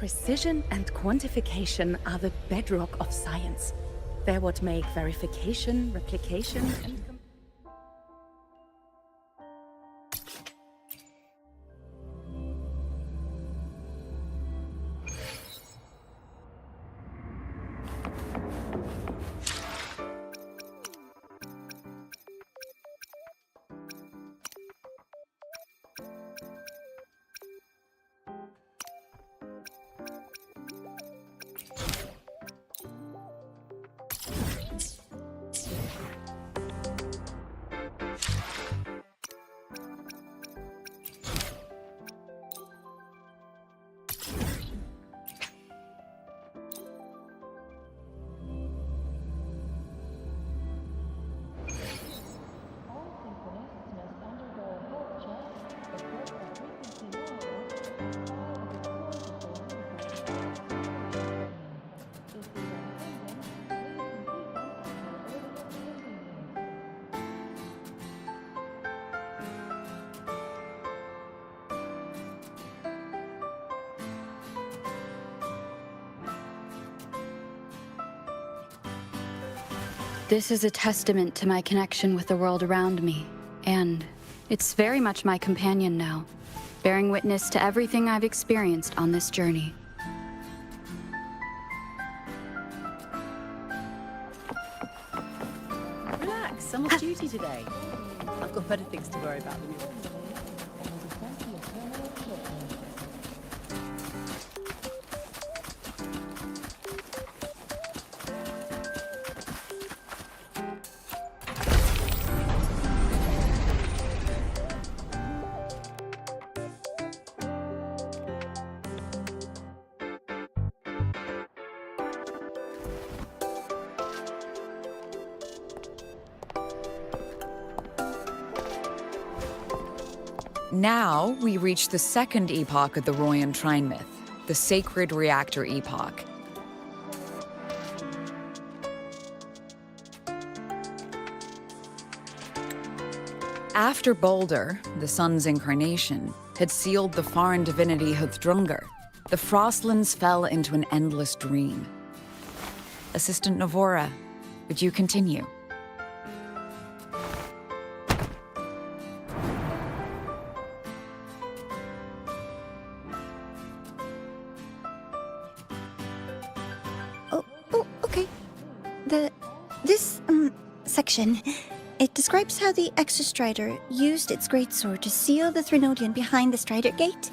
Precision and quantification are the bedrock of science. They're what make verification, replication, and... This is a testament to my connection with the world around me, and it's very much my companion now, bearing witness to everything I've experienced on this journey. Relax, I'm off duty today. I've got better things to worry about than you. Now, we reach the second epoch of the Royan Trine myth, the Sacred Reactor Epoch. After Baldur, the sun's incarnation, had sealed the foreign divinity Huthdrungr, the Frostlands fell into an endless dream. Assistant Navora, would you continue? Okay. This section, it describes how the Exostrider used its greatsword to seal the Threnodian behind the Strider Gate.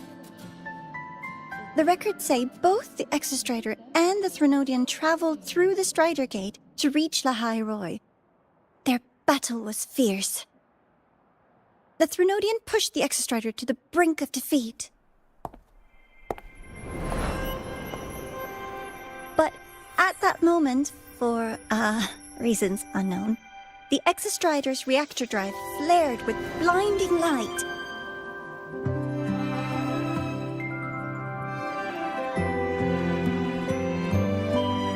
The records say both the Exostrider and the Threnodian traveled through the Strider Gate to reach Lahai-Roi. Their battle was fierce. The Threnodian pushed the Exostrider to the brink of defeat. But at that moment, for, reasons unknown, the Exostrider's reactor drive flared with blinding light.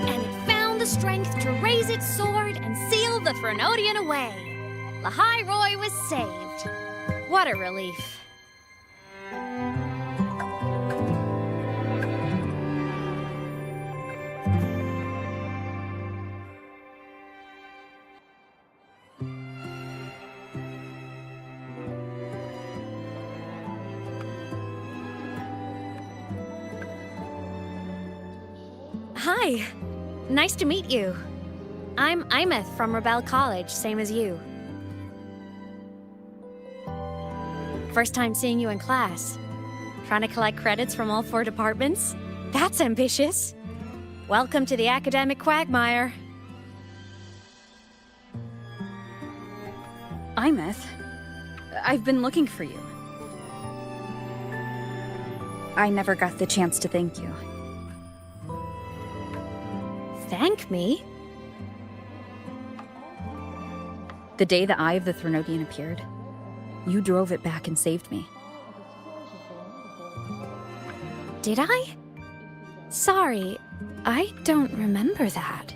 And it found the strength to raise its sword and seal the Threnodian away. Lahai-Roi was saved. What a relief. Hi. Nice to meet you. I'm Imeth from Rebel College, same as you. First time seeing you in class. Trying to collect credits from all 4 departments? That's ambitious. Welcome to the academic quagmire. Imeth, I've been looking for you. I never got the chance to thank you. Thank me? The day the Eye of the Threnodian appeared, you drove it back and saved me. Did I? Sorry, I don't remember that.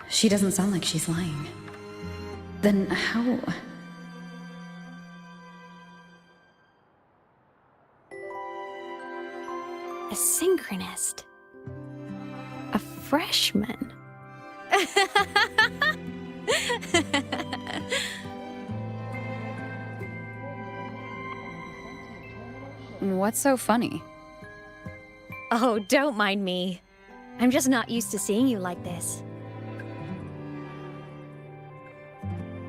She doesn't sound like she's lying. Then how? freshman. What's so funny? Oh, don't mind me. I'm just not used to seeing you like this.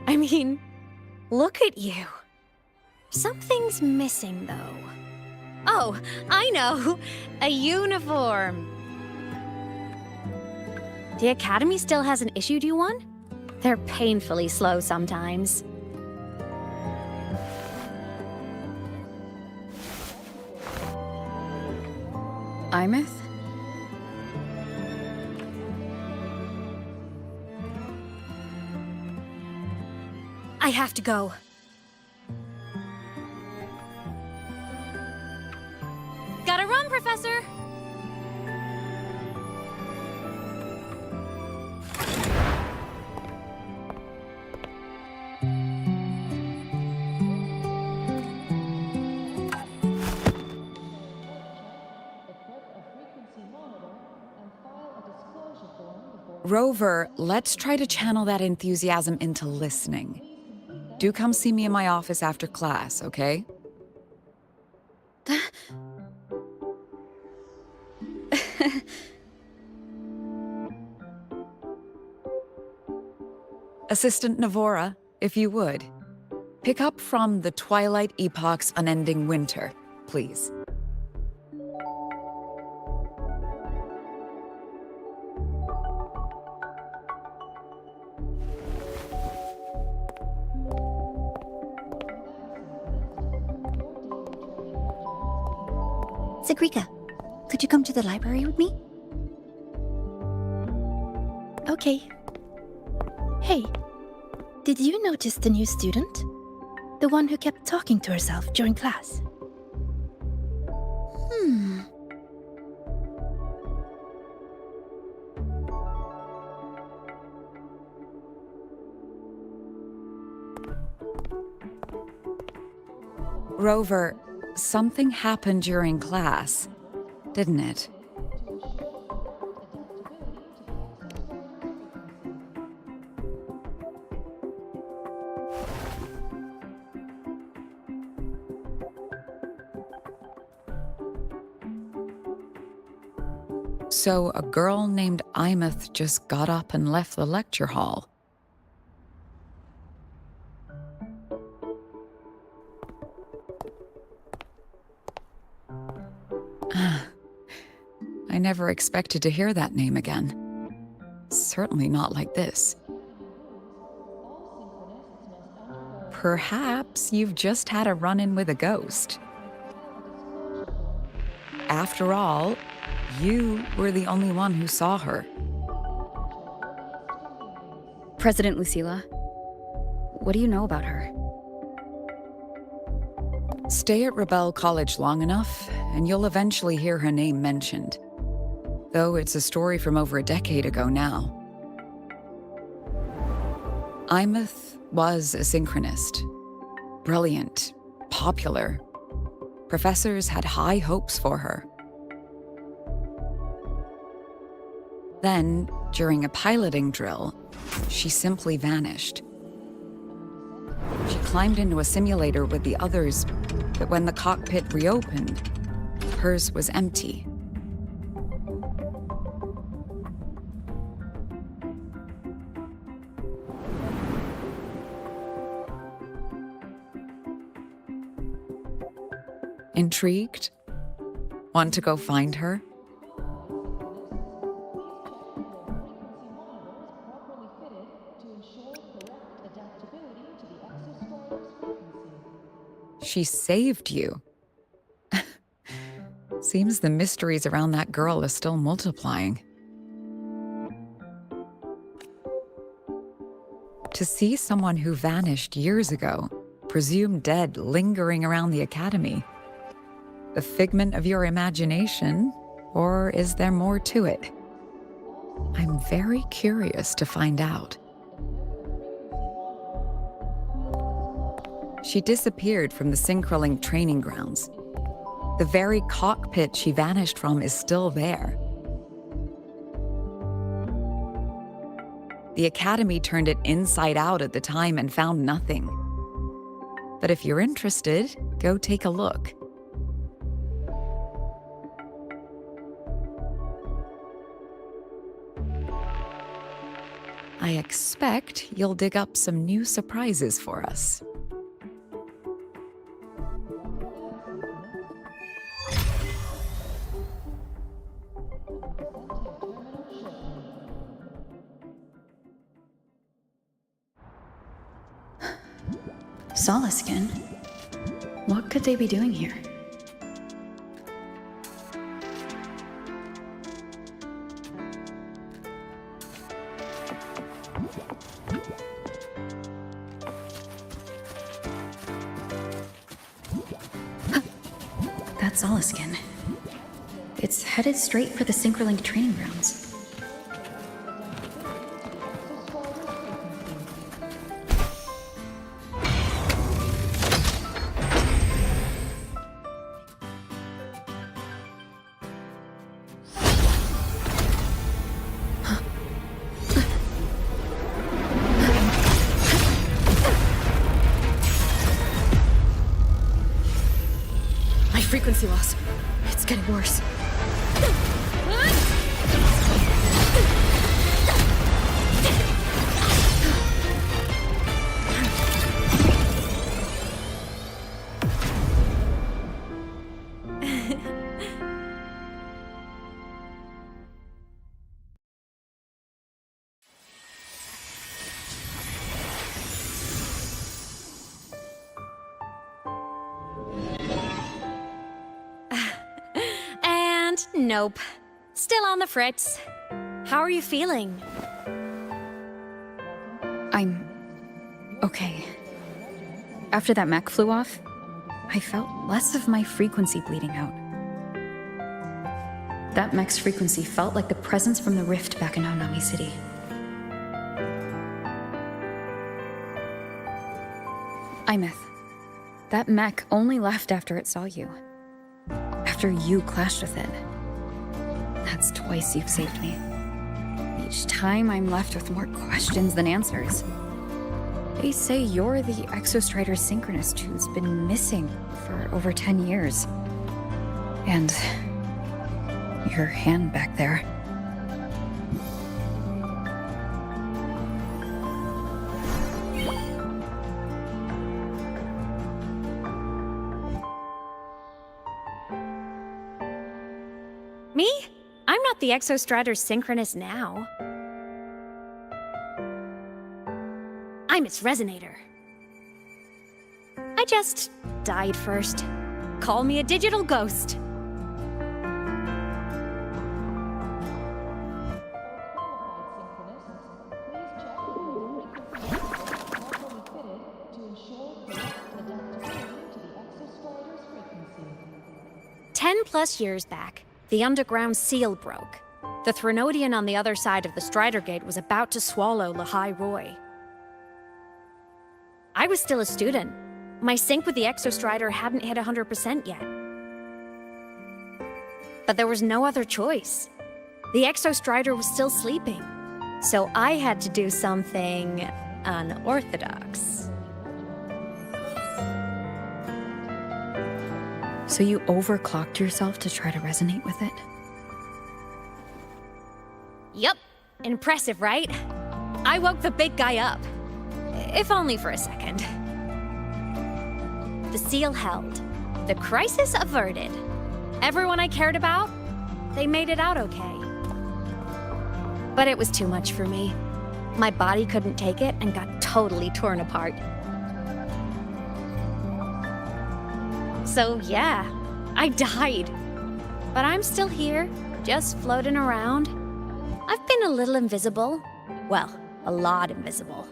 I mean, look at you. Something's missing, though. Oh, I know! A uniform! The Academy still hasn't issued you one? They're painfully slow sometimes. Imeth? I have to go. Gotta run, Professor! Rover, let's try to channel that enthusiasm into listening. Do come see me in my office after class, okay? Assistant Navora, if you would. Pick up from the Twilight Epoch's Unending Winter, please. Sagrika, could you come to the library with me? Okay. Hey, did you notice the new student? The one who kept talking to herself during class? Rover, something happened during class, didn't it? So a girl named Imeth just got up and left the lecture hall. I never expected to hear that name again. Certainly not like this. Perhaps you've just had a run-in with a ghost. After all, you were the only one who saw her. President Lucilla, what do you know about her? Stay at Rebel College long enough, and you'll eventually hear her name mentioned. Though it's a story from over a decade ago now. Imeth was a synchronist. Brilliant, popular. Professors had high hopes for her. Then, during a piloting drill, she simply vanished. She climbed into a simulator with the others, but when the cockpit reopened, hers was empty. Intrigued? Want to go find her? She saved you. Seems the mysteries around that girl are still multiplying. To see someone who vanished years ago, presumed dead, lingering around the Academy. The figment of your imagination, or is there more to it? I'm very curious to find out. She disappeared from the Synchrolink training grounds. The very cockpit she vanished from is still there. The Academy turned it inside out at the time and found nothing. But if you're interested, go take a look. I expect you'll dig up some new surprises for us. Solaskin? What could they be doing here? That's Solaskin. It's headed straight for the Synchroling training grounds. Frequency loss. It's getting worse. Nope. Still on the fritz. How are you feeling? I'm okay. After that mech flew off, I felt less of my frequency bleeding out. That mech's frequency felt like the presence from the rift back in Onami City. Imeth, that mech only left after it saw you. After you clashed with it. That's twice you've saved me. Each time I'm left with more questions than answers. They say you're the Exostrider Synchronist who's been missing for over 10 years. And your hand back there. Me? I'm not the Exostrider Synchronist now. I'm its Resonator. I just died first. Call me a digital ghost. +10 years back, the underground seal broke. The Threnodian on the other side of the Strider Gate was about to swallow Lahai-Roi. I was still a student. My sync with the Exostrider hadn't hit 100% yet. But there was no other choice. The Exostrider was still sleeping. So I had to do something unorthodox. So you overclocked yourself to try to resonate with it? Yup. Impressive, right? I woke the big guy up. If only for a second. The seal held. The crisis averted. Everyone I cared about, they made it out okay. But it was too much for me. My body couldn't take it and got totally torn apart. So yeah, I died. But I'm still here, just floating around. I've been a little invisible. Well, a lot invisible.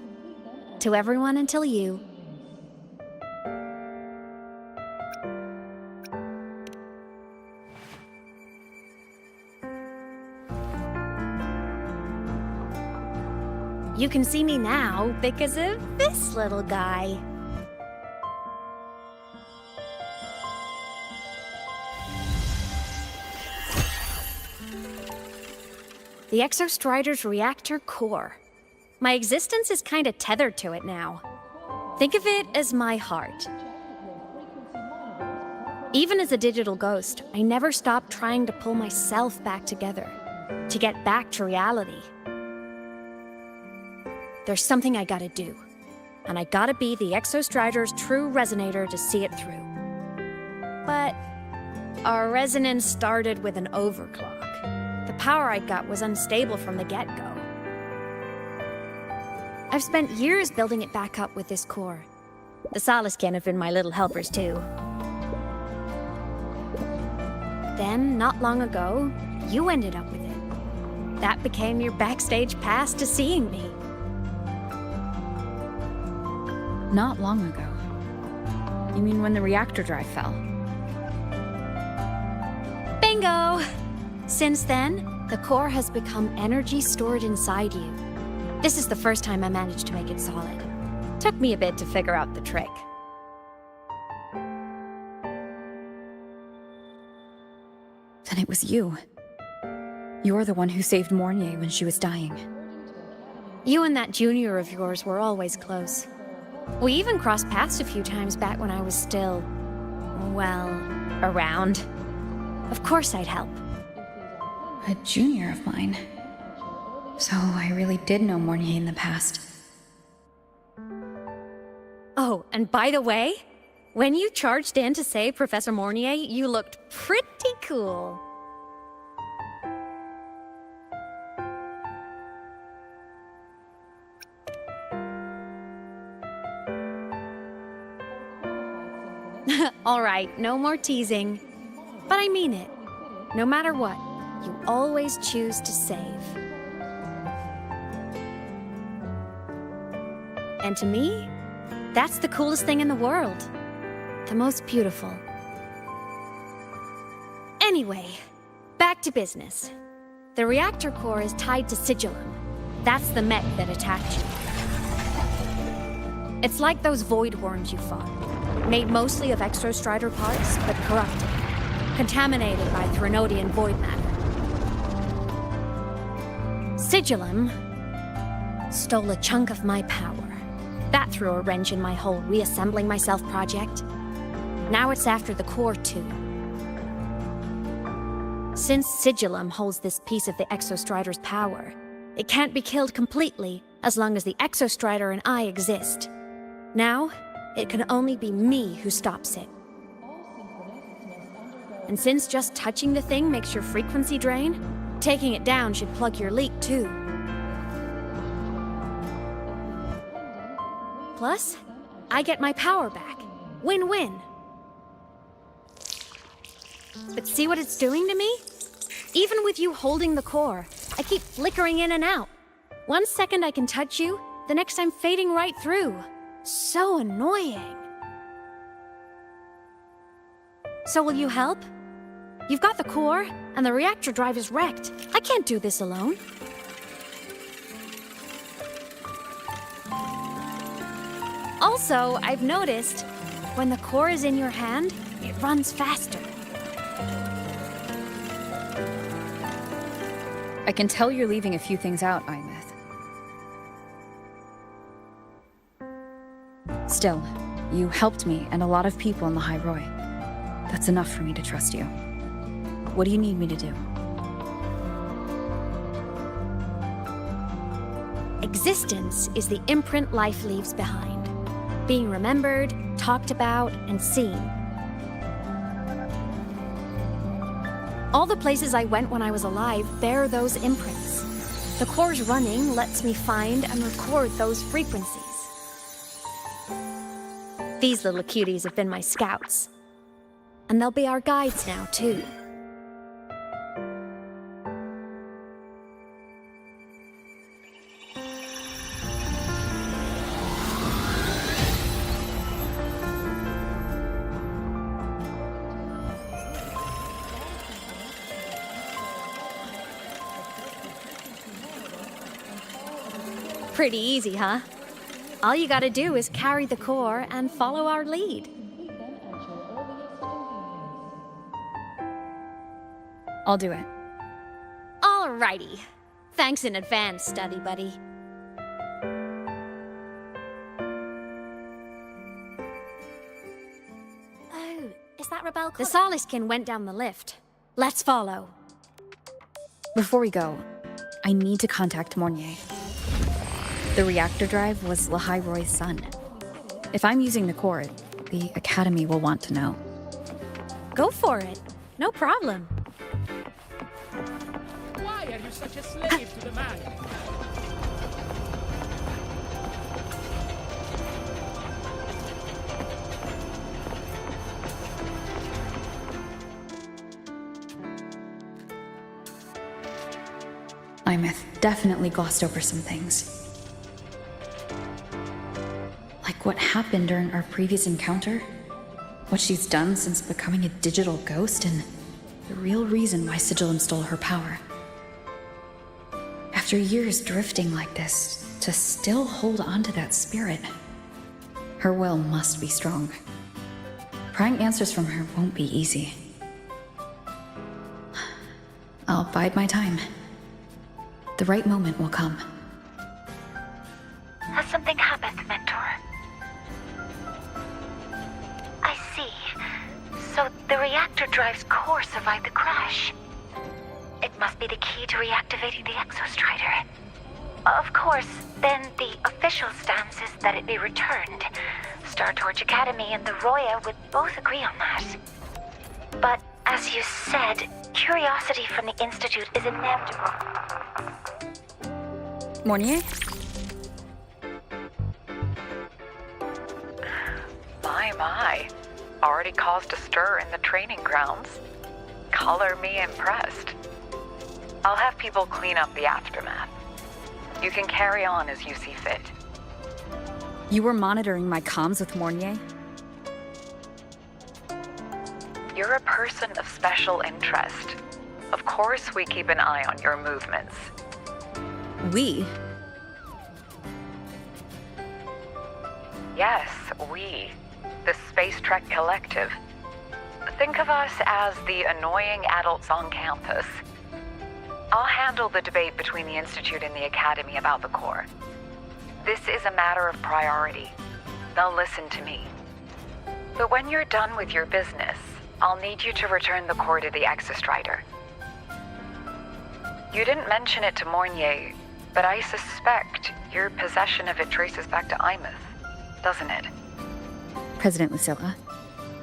To everyone until you. You can see me now because of this little guy. The Exostrider's reactor core. My existence is kinda tethered to it now. Think of it as my heart. Even as a digital ghost, I never stopped trying to pull myself back together, to get back to reality. There's something I gotta do, and I gotta be the Exostrider's true resonator to see it through. But our resonance started with an overclock. The power I got was unstable from the get-go. I've spent years building it back up with this core. The Solaskin have been my little helpers too. Then, not long ago, you ended up with it. That became your backstage pass to seeing me. Not long ago. You mean when the reactor drive fell? Bingo! Since then, the core has become energy stored inside you. This is the first time I managed to make it solid. Took me a bit to figure out the trick. Then it was you. You're the one who saved Mornier when she was dying. You and that junior of yours were always close. We even crossed paths a few times back when I was still, well, around. Of course I'd help. A junior of mine. So I really did know Mornier in the past. Oh, and by the way, when you charged in to save Professor Mornier, you looked pretty cool. All right, no more teasing. But I mean it. No matter what, you always choose to save. And to me, that's the coolest thing in the world. The most beautiful. Anyway, back to business. The reactor core is tied to Sigillum. That's the mech that attacked you. It's like those void worms you fought. Made mostly of Exostrider parts, but corrupted. Contaminated by Threnodian void matter. Sigillum stole a chunk of my power. That threw a wrench in my whole reassembling myself project. Now it's after the core too. Since Sigillum holds this piece of the Exostrider's power, it can't be killed completely as long as the Exostrider and I exist. Now, it can only be me who stops it. And since just touching the thing makes your frequency drain, taking it down should plug your leak too. Plus, I get my power back. Win-win. But see what it's doing to me? Even with you holding the core, I keep flickering in and out. 1 second I can touch you, the next I'm fading right through. So annoying. So will you help? You've got the core, and the reactor drive is wrecked. I can't do this alone. Also, I've noticed, when the core is in your hand, it runs faster. I can tell you're leaving a few things out, Imeth. Still, you helped me and a lot of people in Lahai-Roi. That's enough for me to trust you. What do you need me to do? Existence is the imprint life leaves behind. Being remembered, talked about, and seen. All the places I went when I was alive bear those imprints. The core's running lets me find and record those frequencies. These little cuties have been my scouts. And they'll be our guides now, too. Pretty easy, huh? All you gotta do is carry the core and follow our lead. I'll do it. Alrighty. Thanks in advance, study buddy. that rebel? The Soliskin went down the lift. Let's follow. Before we go, I need to contact Mornier. The reactor drive was Lahai-Roi's son. If I'm using the core, the Academy will want to know. Go for it. No problem. Why are you such a slave to the man? Imeth definitely glossed over some things. Like what happened during our previous encounter, what she's done since becoming a digital ghost, and the real reason why Sigillum stole her power. After years drifting like this, to still hold on to that spirit, her will must be strong. Prying answers from her won't be easy. I'll bide my time. The right moment will come. Has something happened, Mentor? I see. So the reactor drive's core survived the crash. It must be the key to reactivating the Exostrider. Of course, then the official stance is that it be returned. Star Torch Academy and the Roya would both agree on that. But as you said, curiosity from the Institute is inevitable. Mornier? My. Already caused a stir in the training grounds. Color me impressed. I'll have people clean up the aftermath. You can carry on as you see fit. You were monitoring my comms with Mornier? You're a person of special interest. Of course we keep an eye on your movements. We? Yes, we. The Space Trek Collective. Think of us as the annoying adults on campus. I'll handle the debate between the Institute and the Academy about the core. This is a matter of priority. They'll listen to me. But when you're done with your business, I'll need you to return the core to the Exostrider. You didn't mention it to Mornier, but I suspect your possession of it traces back to Imeth, doesn't it? President Lucilla,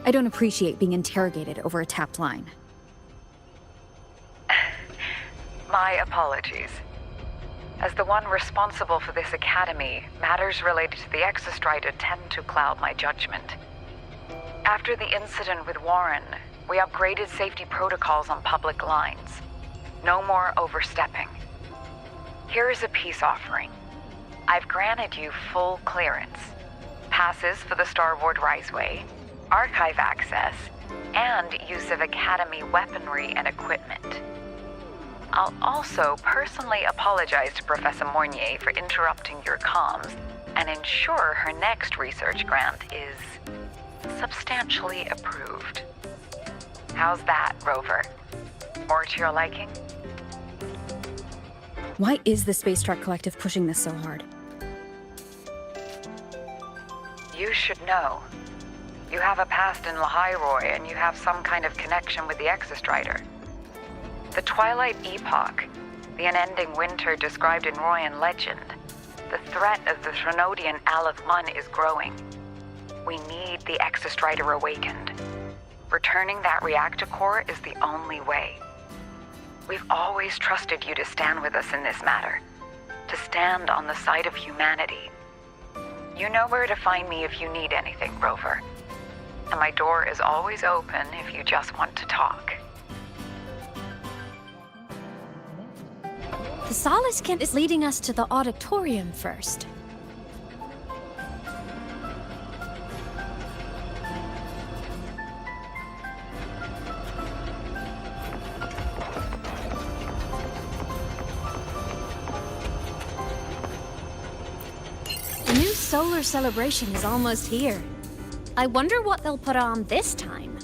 I don't appreciate being interrogated over a tapped line. My apologies. As the one responsible for this academy, matters related to the Exostrider tend to cloud my judgment. After the incident with Warren, we upgraded safety protocols on public lines. No more overstepping. Here is a peace offering. I've granted you full clearance. Passes for the Starboard Riseway, archive access, and use of Academy weaponry and equipment. I'll also personally apologize to Professor Mornier for interrupting your comms and ensure her next research grant is substantially approved. How's that, Rover? More to your liking? Why is the Space Trek Collective pushing this so hard? You should know. You have a past in Lahai-Roi, and you have some kind of connection with the Exostrider. The Twilight Epoch, the unending winter described in Royan legend, the threat of the Threnodian Aleph Mun is growing. We need the Exostrider awakened. Returning that reactor core is the only way. We've always trusted you to stand with us in this matter, to stand on the side of humanity. You know where to find me if you need anything, Rover. And my door is always open if you just want to talk. The Soliskin is leading us to the auditorium first. The new solar celebration is almost here. I wonder what they'll put on this time.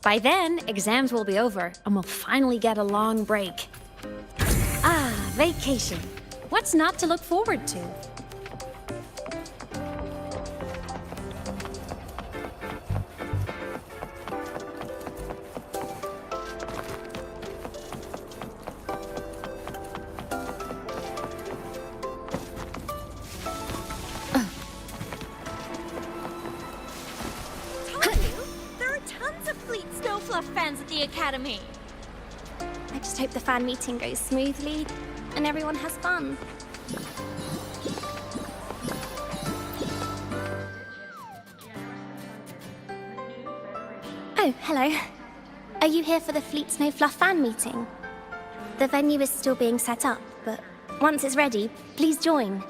By then, exams will be over, and we'll finally get a long break. Ah, vacation. What's not to look forward to? the Academy. I just hope the fan meeting goes smoothly and everyone has fun. Oh, hello. Are you here for the Fleet Snow Fluff fan meeting? The venue is still being set up, but once it's ready, please join.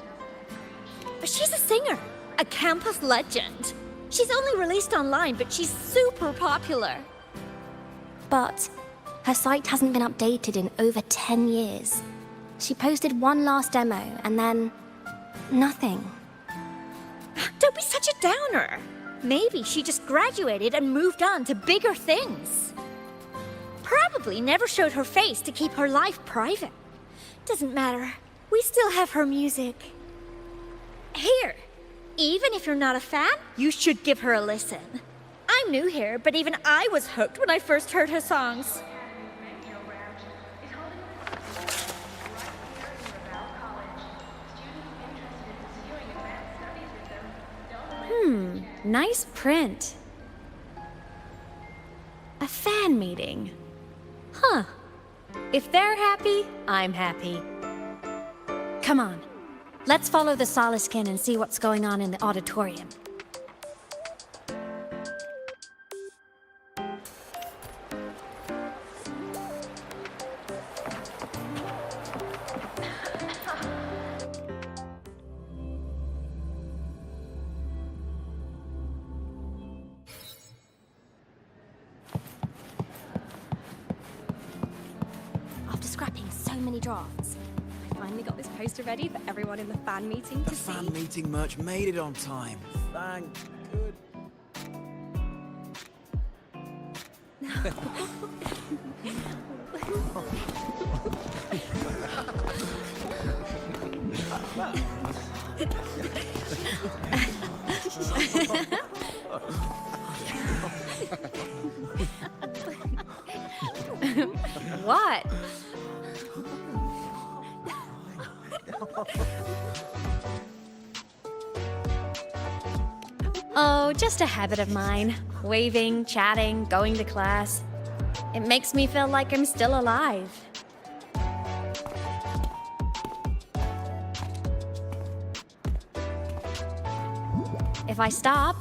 She's a singer, a campus legend. She's only released online, but she's super popular. But her site hasn't been updated in over 10 years. She posted one last demo, and then nothing. Don't be such a downer. Maybe she just graduated and moved on to bigger things. Probably never showed her face to keep her life private. Doesn't matter. We still have her music. Here, even if you're not a fan, you should give her a listen. I'm new here, but even I was hooked when I first heard her songs. Nice print. A fan meeting. Huh. If they're happy, I'm happy. Come on. Let's follow the Soliskin and see what's going on in the auditorium. After scrapping so many drafts, I finally got this poster ready for everyone in the fan meeting to see. The fan meeting merch made it on time. Thank good. What? Oh, just a habit of mine. Waving, chatting, going to class. It makes me feel like I'm still alive. If I stop,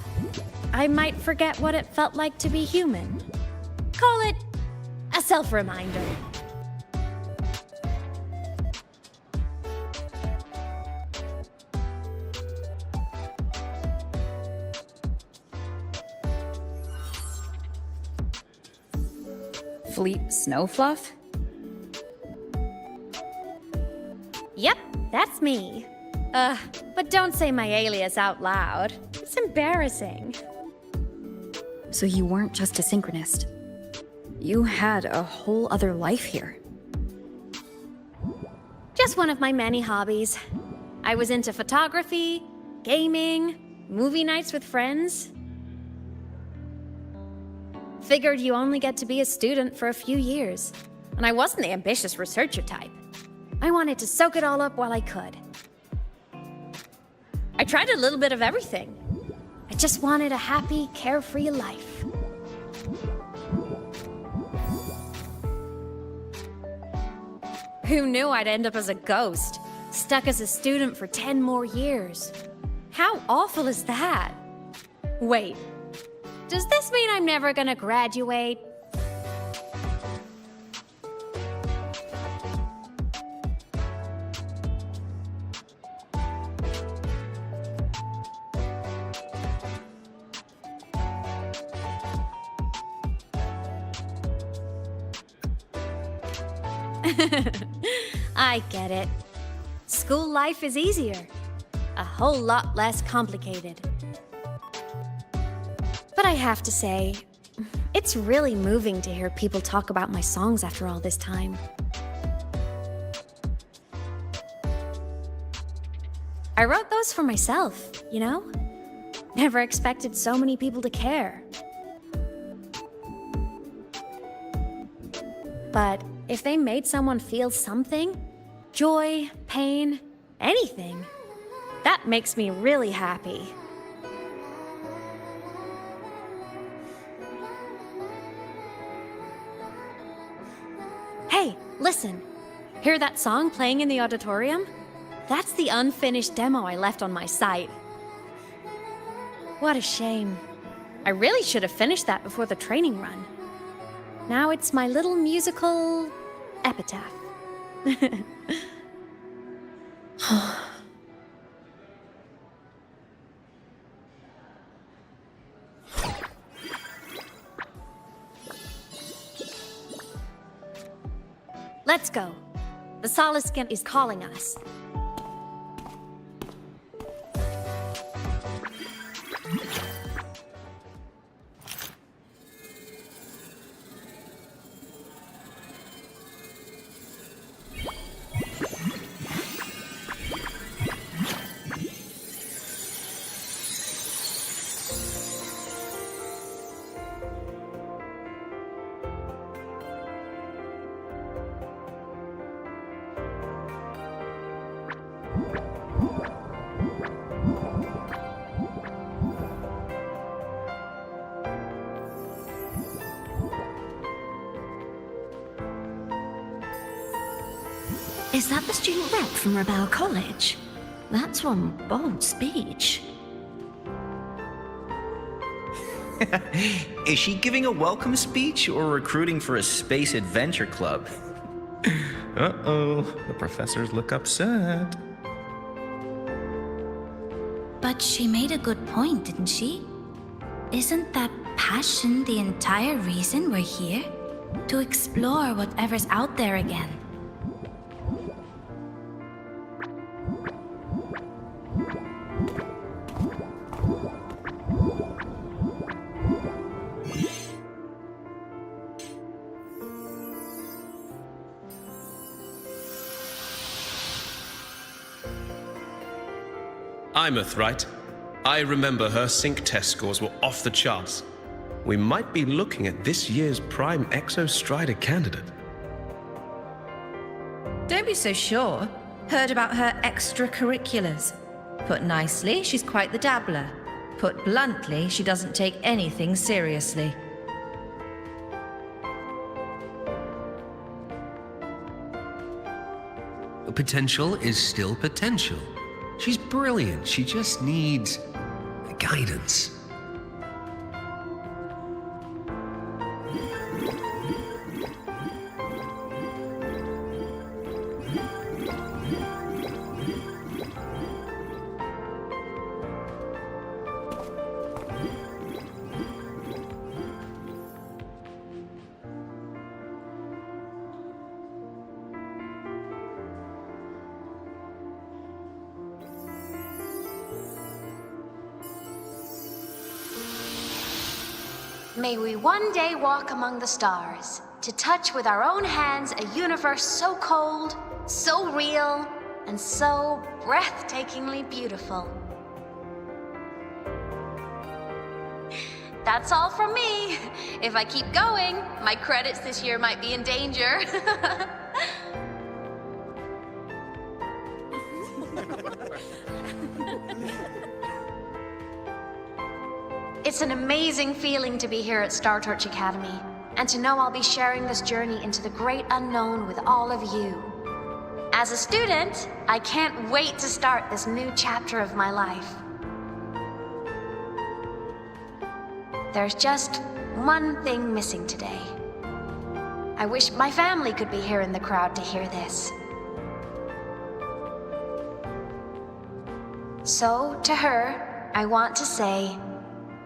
I might forget what it felt like to be human. Call it a self-reminder. Fleet Snowfluff? Yep, that's me. But don't say my alias out loud. It's embarrassing. So you weren't just a synchronist. You had a whole other life here. Just one of my many hobbies. I was into photography, gaming, movie nights with friends. Figured you only get to be a student for a few years. And I wasn't the ambitious researcher type. I wanted to soak it all up while I could. I tried a little bit of everything. I just wanted a happy, carefree life. Who knew I'd end up as a ghost, stuck as a student for 10 more years? How awful is that? Wait, does this mean I'm never gonna graduate? I get it. School life is easier. A whole lot less complicated. But I have to say, it's really moving to hear people talk about my songs after all this time. I wrote those for myself, you know? Never expected so many people to care. But if they made someone feel something, joy, pain, anything, that makes me really happy. Listen, hear that song playing in the auditorium? That's the unfinished demo I left on my site. What a shame. I really should have finished that before the training run. Now it's my little musical epitaph. Let's go. The Soliskin is calling us. Is that the student rep from Rebel College? That's one bold speech. Is she giving a welcome speech or recruiting for a space adventure club? Uh-oh, the professors look upset. But she made a good point, didn't she? Isn't that passion the entire reason we're here? To explore whatever's out there again. Imeth, right? I remember her sync test scores were off the charts. We might be looking at this year's prime Exostrider candidate. Don't be so sure. Heard about her extracurriculars. Put nicely, she's quite the dabbler. Put bluntly, she doesn't take anything seriously. Potential is still potential. She's brilliant. She just needs guidance. May we one day walk among the stars, to touch with our own hands a universe so cold, so real, and so breathtakingly beautiful. That's all from me. If I keep going, my credits this year might be in danger. It's an amazing feeling to be here at Star Torch Academy, and to know I'll be sharing this journey into the great unknown with all of you. As a student, I can't wait to start this new chapter of my life. There's just one thing missing today. I wish my family could be here in the crowd to hear this. So, to her, I want to say,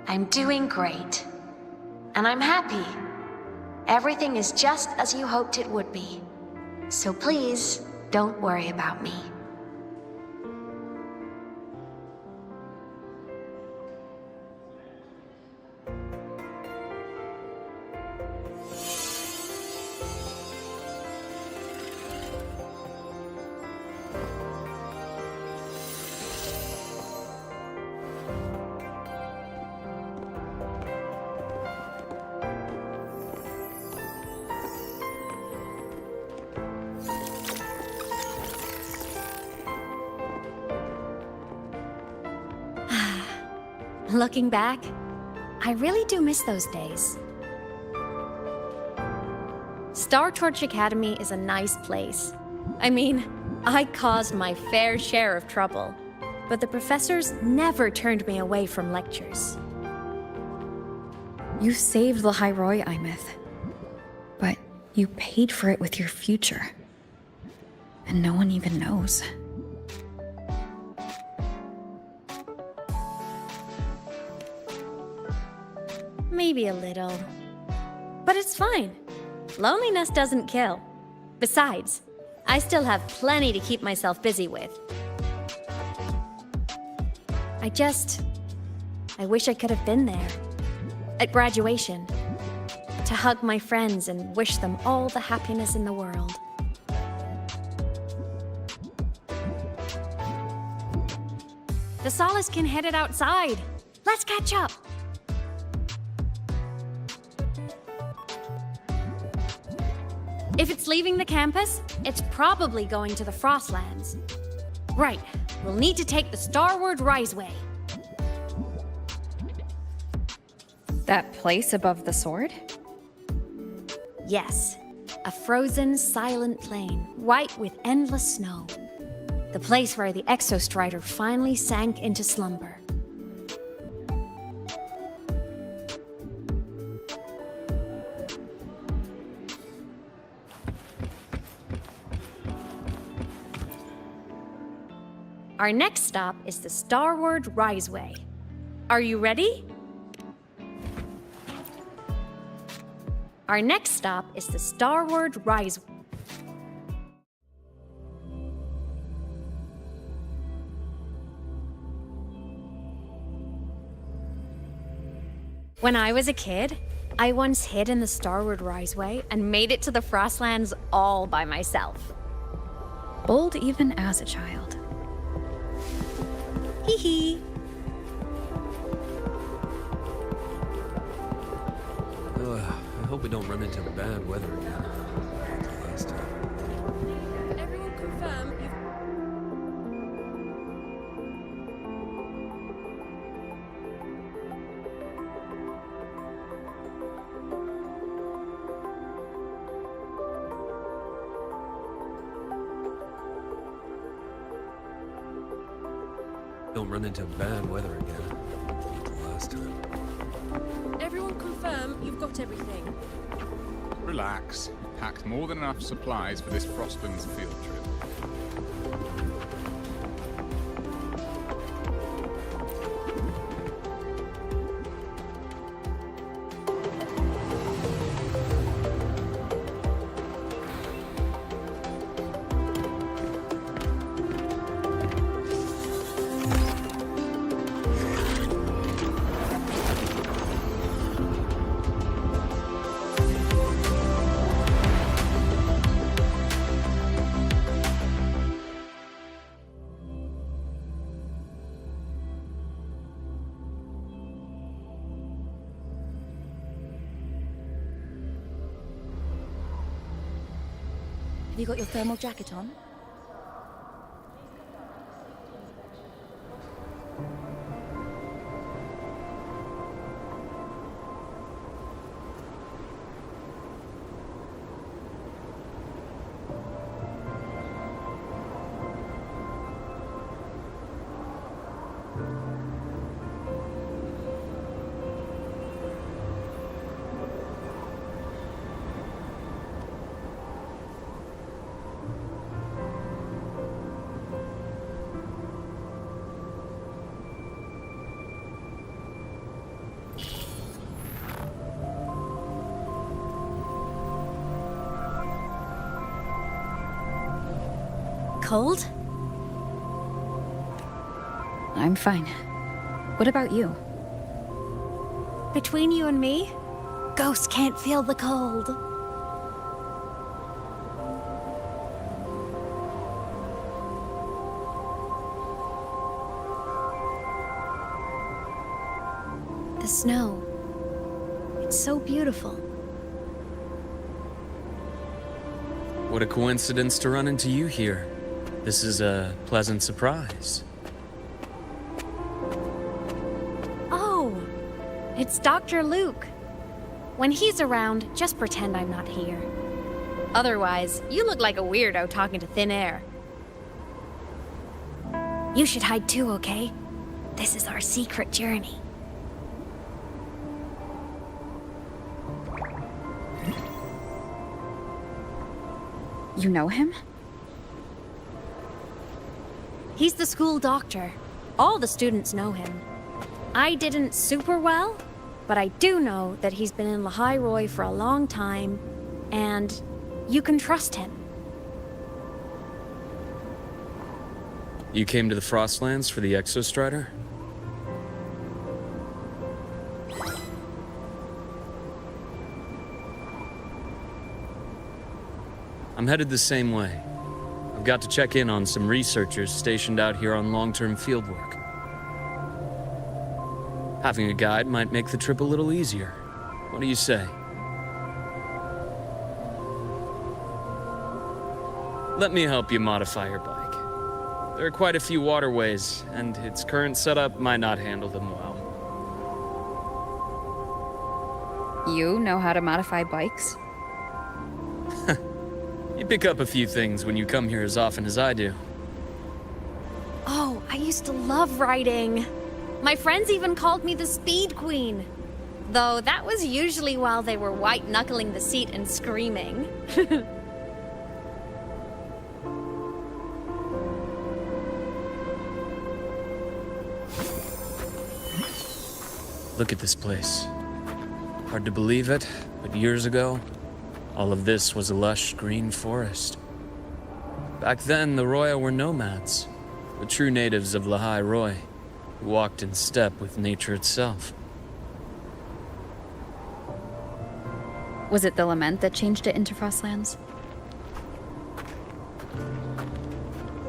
I'm doing great. And I'm happy. Everything is just as you hoped it would be. So please, don't worry about me. Looking back, I really do miss those days. Star Torch Academy is a nice place. I mean, I caused my fair share of trouble, but the professors never turned me away from lectures. You saved Lahai-Roi, Imeth. But you paid for it with your future. And no one even knows. Maybe a little. But it's fine. Loneliness doesn't kill. Besides, I still have plenty to keep myself busy with. I wish I could have been there. At graduation. To hug my friends and wish them all the happiness in the world. The Solace can headed outside. Let's catch up. If it's leaving the campus, it's probably going to the Frostlands. Right, we'll need to take the Starward Riseway. That place above the sword? Yes, a frozen, silent plain, white with endless snow. The place where the Exostrider finally sank into slumber. Our next stop is the Starward Riseway. Are you ready? Our next stop is the Starward Riseway. When I was a kid, I once hid in the Starward Riseway and made it to the Frostlands all by myself. Bold even as a child. Hee hee. I hope we don't run into bad weather again. Like last time. Everyone confirm you've... Don't run into bad weather again. Like last time. Everyone confirm you've got everything. Relax. We've packed more than enough supplies for this Frostlands field trip. Have you got your thermal jacket on? Cold? I'm fine. What about you? Between you and me, ghosts can't feel the cold. The snow. It's so beautiful. What a coincidence to run into you here. This is a pleasant surprise. Oh, it's Dr. Luke. When he's around, just pretend I'm not here. Otherwise, you look like a weirdo talking to thin air. You should hide too, okay? This is our secret journey. You know him? He's the school doctor. All the students know him. I didn't super well, but I do know that he's been in Lahai-Roi for a long time, and you can trust him. You came to the Frostlands for the Exostrider? I'm headed the same way. I've got to check in on some researchers stationed out here on long-term fieldwork. Having a guide might make the trip a little easier. What do you say? Let me help you modify your bike. There are quite a few waterways, and its current setup might not handle them well. You know how to modify bikes? You pick up a few things when you come here as often as I do. Oh, I used to love riding. My friends even called me the Speed Queen. Though that was usually while they were white-knuckling the seat and screaming. Look at this place. Hard to believe it, but years ago, all of this was a lush green forest. Back then, the Roya were nomads, the true natives of Lahai-Roi, who walked in step with nature itself. Was it the lament that changed it into Frostlands?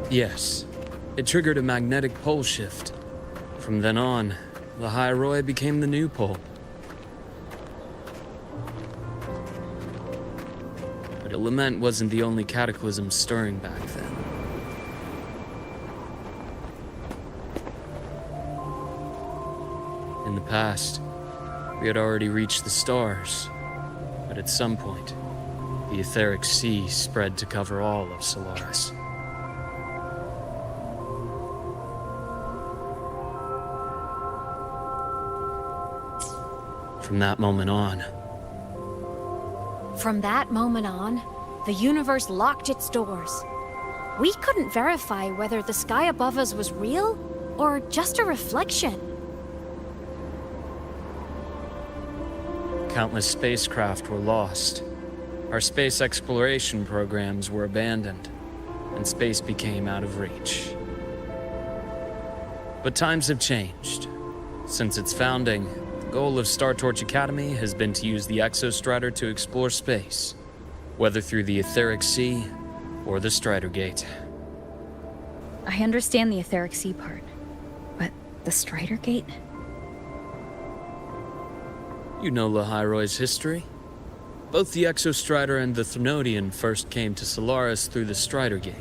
Yes, it triggered a magnetic pole shift. From then on, Lahai-Roi became the new pole. But a lament wasn't the only cataclysm stirring back then. In the past, we had already reached the stars, but at some point, the etheric sea spread to cover all of Solaris. From that moment on, the universe locked its doors. We couldn't verify whether the sky above us was real or just a reflection. countless spacecraft were lost. Our space exploration programs were abandoned, and space became out of reach. But times have changed. Since its founding, the goal of Star Torch Academy has been to use the Exostrider to explore space, whether through the Etheric Sea or the Strider Gate. I understand the Etheric Sea part, but the Strider Gate? You know Lahai-Roi's history. Both the Exostrider and the Threnodian first came to Solaris through the Strider Gate.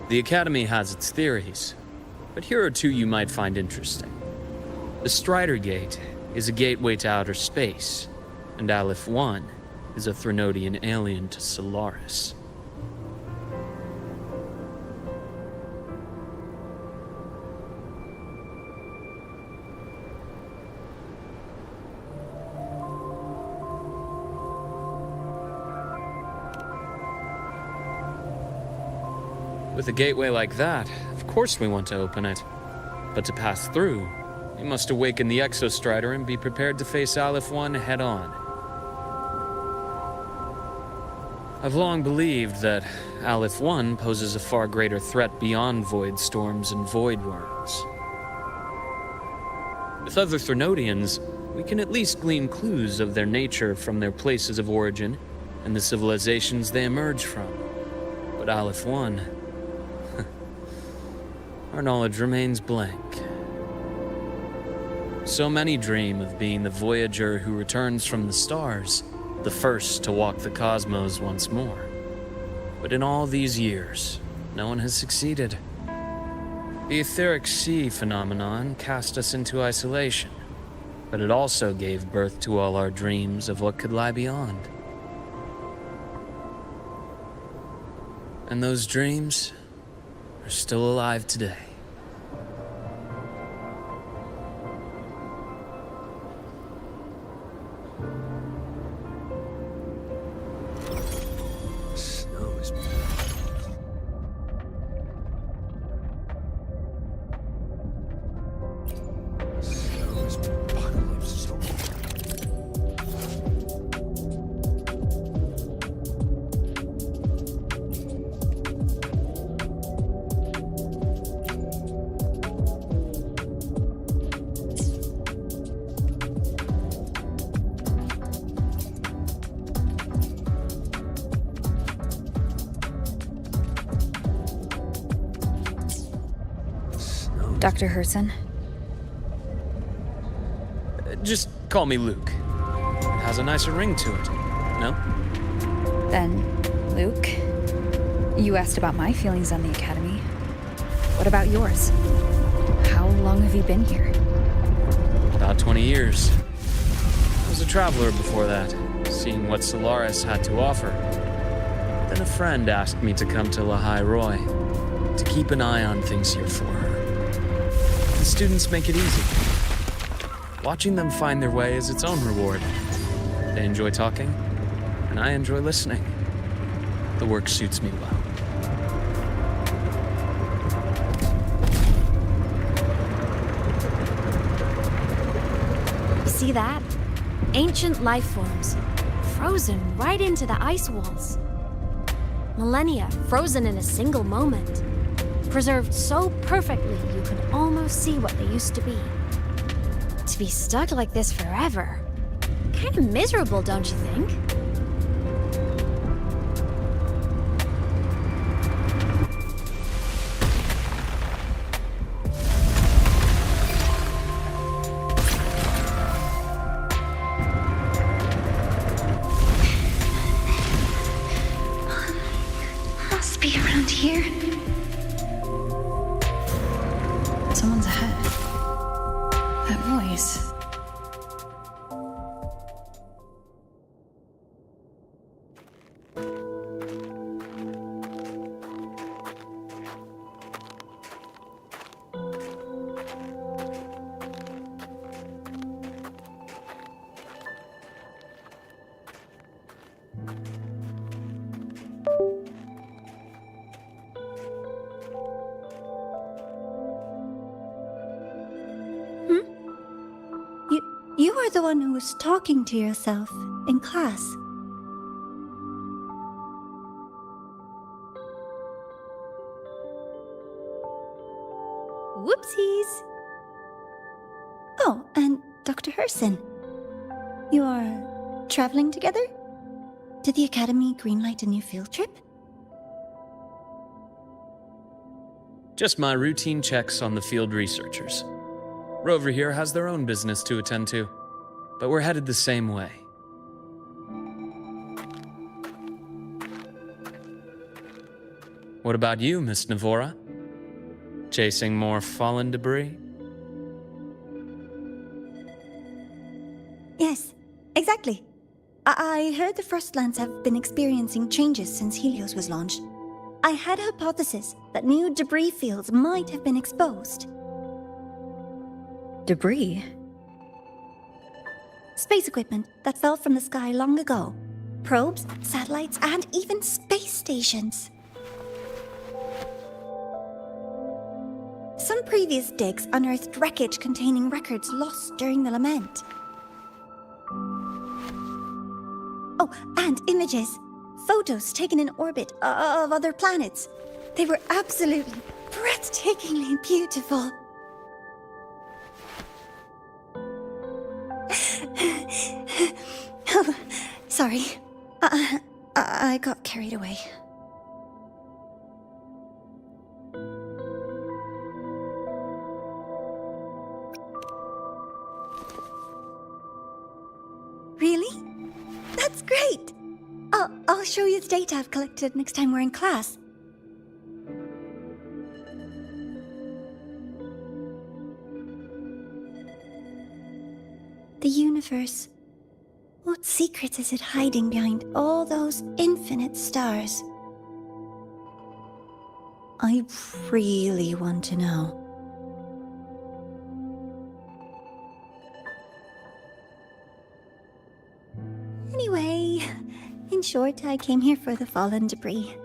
The Academy has its theories, but here are two you might find interesting. The Strider Gate is a gateway to outer space, and Aleph-1 is a Threnodian alien to Solaris. With a gateway like that, of course we want to open it. But to pass through, we must awaken the Exostrider and be prepared to face Aleph-1 head-on. I've long believed that Aleph-1 poses a far greater threat beyond void storms and void worms. With other Threnodians, we can at least glean clues of their nature from their places of origin and the civilizations they emerge from. But Aleph-1... our knowledge remains blank. So many dream of being the Voyager who returns from the stars, the first to walk the cosmos once more. But in all these years, no one has succeeded. The Etheric Sea phenomenon cast us into isolation, but it also gave birth to all our dreams of what could lie beyond. And those dreams are still alive today. Dr. Herson? Just call me Luke. It has a nicer ring to it, no? Then, Luke, you asked about my feelings on the Academy. What about yours? How long have you been here? About 20 years. I was a traveler before that, seeing what Solaris had to offer. Then a friend asked me to come to Lahai-Roi, to keep an eye on things here for her. The students make it easy. Watching them find their way is its own reward. They enjoy talking, and I enjoy listening. The work suits me well. You see that? Ancient life forms, frozen right into the ice walls. Millennia frozen in a single moment. Preserved so perfectly you could almost see what they used to be. To be stuck like this forever, kind of miserable, don't you think? Must be around here. Someone's ahead. That voice. You are the one who was talking to yourself in class. Whoopsies! Oh, and Dr. Herson. You are traveling together? Did the Academy greenlight a new field trip? Just my routine checks on the field researchers. Rover here has their own business to attend to, but we're headed the same way. What about you, Miss Navora? Chasing more fallen debris? Yes, exactly. I heard the Frostlands have been experiencing changes since Helios was launched. I had a hypothesis that new debris fields might have been exposed. Debris? Space equipment that fell from the sky long ago. Probes, satellites, and even space stations. Some previous digs unearthed wreckage containing records lost during the lament. Oh, and images. Photos taken in orbit of other planets. They were absolutely breathtakingly beautiful. Oh, sorry. I got carried away. Really? That's great! I'll show you the data I've collected next time we're in class. The universe. What secret is it hiding behind all those infinite stars? I really want to know. Anyway, in short, I came here for the fallen debris.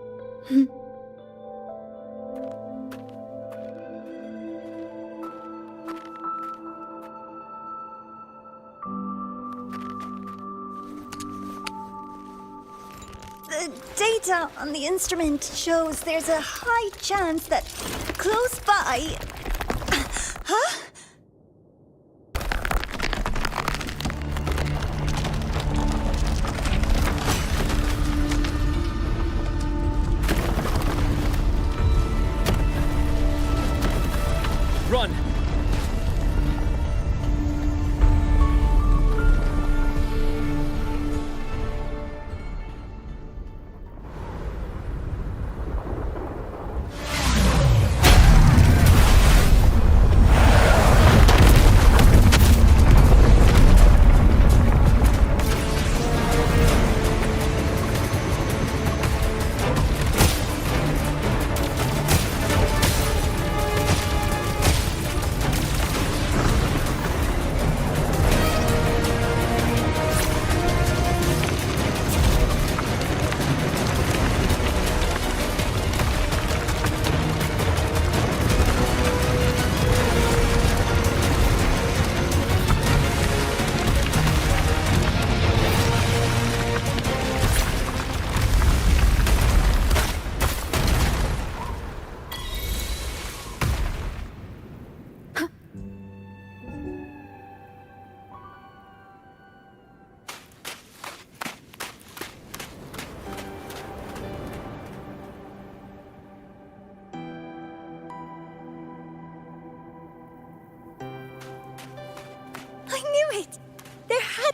The data on the instrument shows there's a high chance that close by... Huh? Run!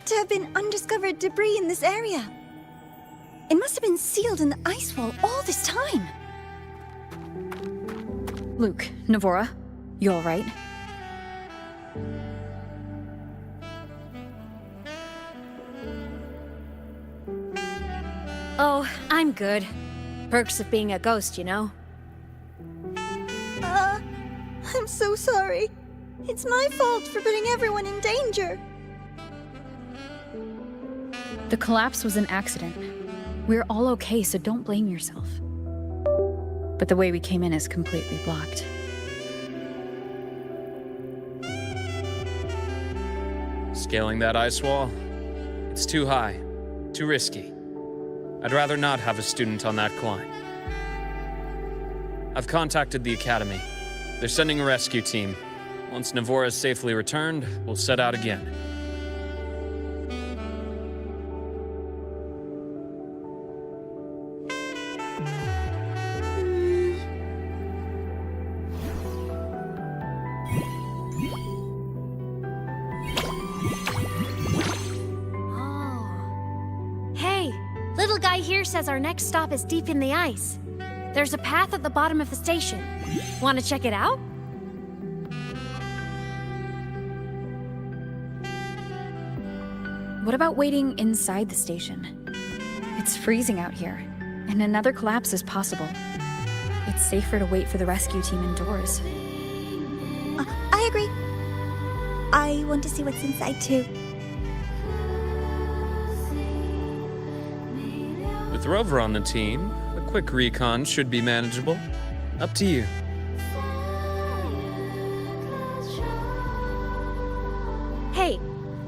To have been undiscovered debris in this area. It must have been sealed in the ice wall all this time. Luke, Navora, you all right? Oh, I'm good. Perks of being a ghost, you know? I'm so sorry. It's my fault for putting everyone in danger. The collapse was an accident. We're all okay, so don't blame yourself. But the way we came in is completely blocked. Scaling that ice wall? It's too high, too risky. I'd rather not have a student on that climb. I've contacted the Academy. They're sending a rescue team. Once Navora is safely returned, we'll set out again. Says our next stop is deep in the ice. There's a path at the bottom of the station. Want to check it out? What about waiting inside the station? It's freezing out here, and another collapse is possible. It's safer to wait for the rescue team indoors. I agree. I want to see what's inside too. With Rover on the team, a quick recon should be manageable. Up to you. Hey,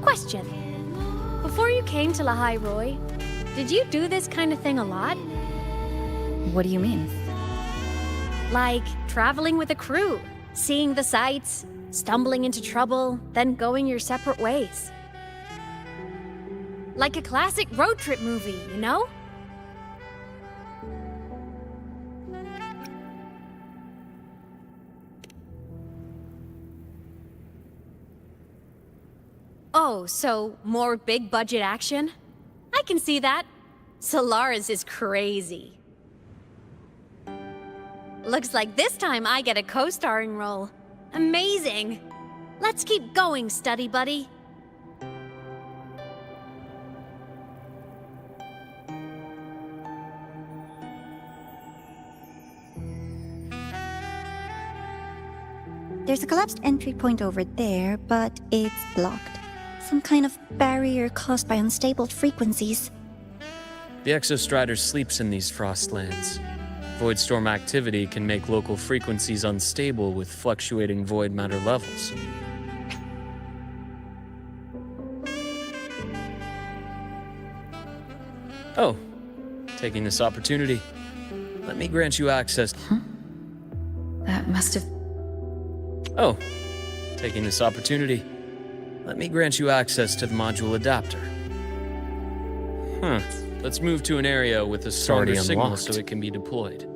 question. Before you came to Lahai-Roi, did you do this kind of thing a lot? What do you mean? Like traveling with a crew, seeing the sights, stumbling into trouble, then going your separate ways. Like a classic road trip movie, you know? Oh, so more big budget action? I can see that. Solaris is crazy. Looks like this time I get a co-starring role. Amazing! Let's keep going, study buddy. There's a collapsed entry point over there, but it's blocked. Some kind of barrier caused by unstable frequencies. The Exostrider sleeps in these frostlands. Void storm activity can make local frequencies unstable with fluctuating void matter levels. Oh, taking this opportunity, let me grant you access. That must have... Oh, taking this opportunity, let me grant you access to the module adapter. Let's move to an area with a stronger signal so it can be deployed.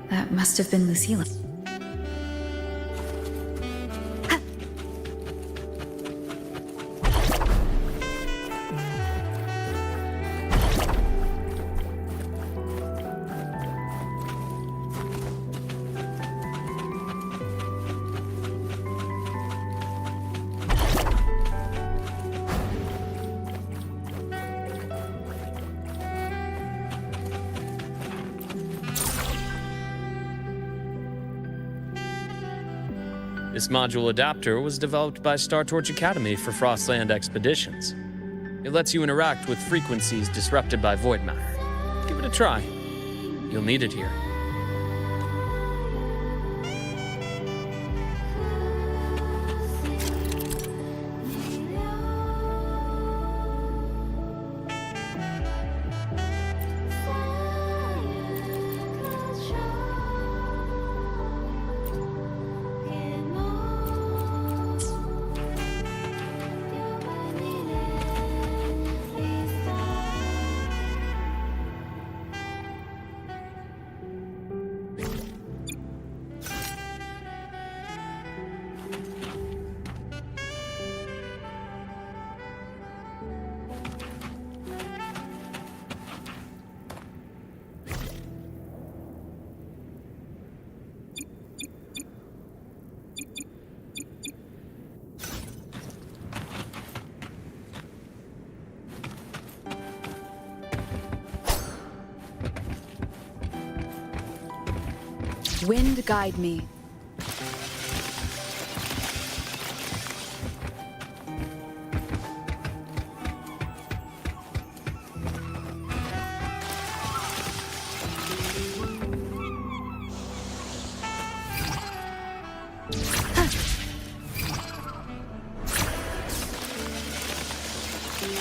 That must have been Lucilla. This module adapter was developed by Star Torch Academy for Frostland expeditions. It lets you interact with frequencies disrupted by void matter. Give it a try. You'll need it here. Wind guide me.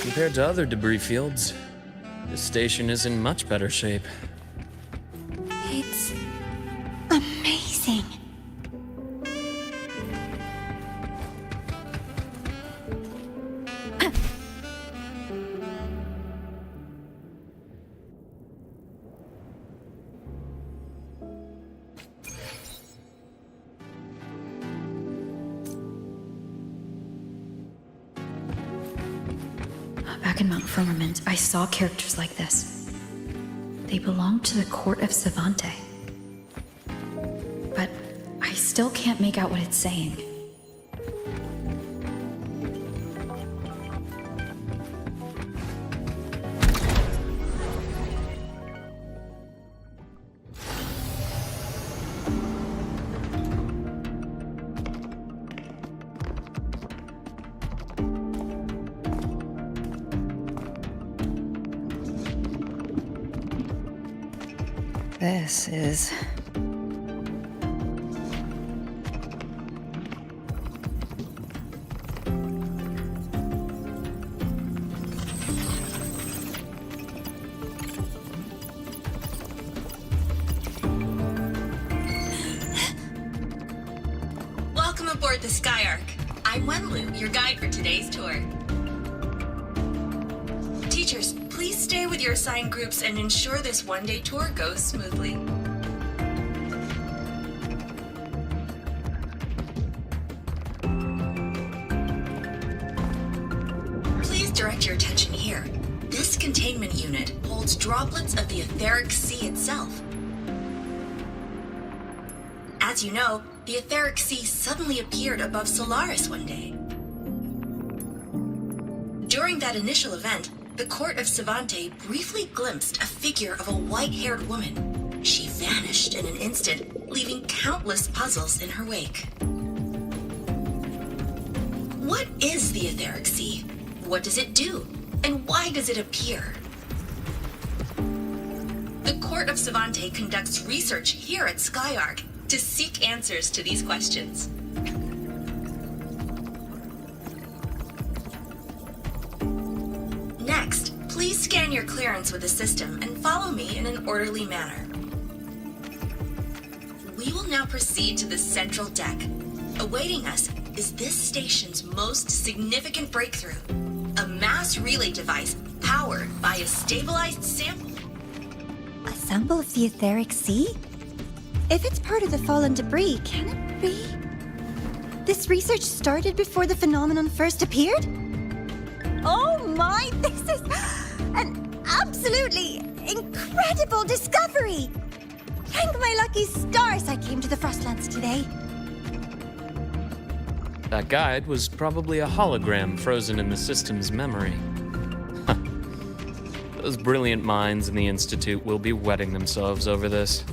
Compared to other debris fields, this station is in much better shape. It's amazing. Back in Mount Firmament, I saw characters like this. They belonged to the court of Savante. But I still can't make out what it's saying. This is... Welcome aboard the Skyark. I'm Wenlu, your guide for today's tour. Teachers, please stay with your assigned groups and ensure this one-day tour goes smoothly. Please direct your attention here. This containment unit holds droplets of the etheric sea itself. As you know, the etheric sea suddenly appeared above Solaris one day. During that initial event, the court of Savante briefly glimpsed a figure of a white-haired woman. She vanished in an instant, leaving countless puzzles in her wake. What is the Etheric Sea? What does it do? And why does it appear? The court of Savante conducts research here at Skyark to seek answers to these questions. Next, please scan your clearance with the system and follow me in an orderly manner. We will now proceed to the central deck. Awaiting us is this station's most significant breakthrough, a mass relay device powered by a stabilized sample. A sample of the Etheric Sea? If it's part of the fallen debris, can it be? This research started before the phenomenon first appeared? Oh my, this is an absolutely incredible discovery! Thank my lucky stars I came to the Frostlands today. That guide was probably a hologram frozen in the system's memory. Those brilliant minds in the Institute will be wetting themselves over this.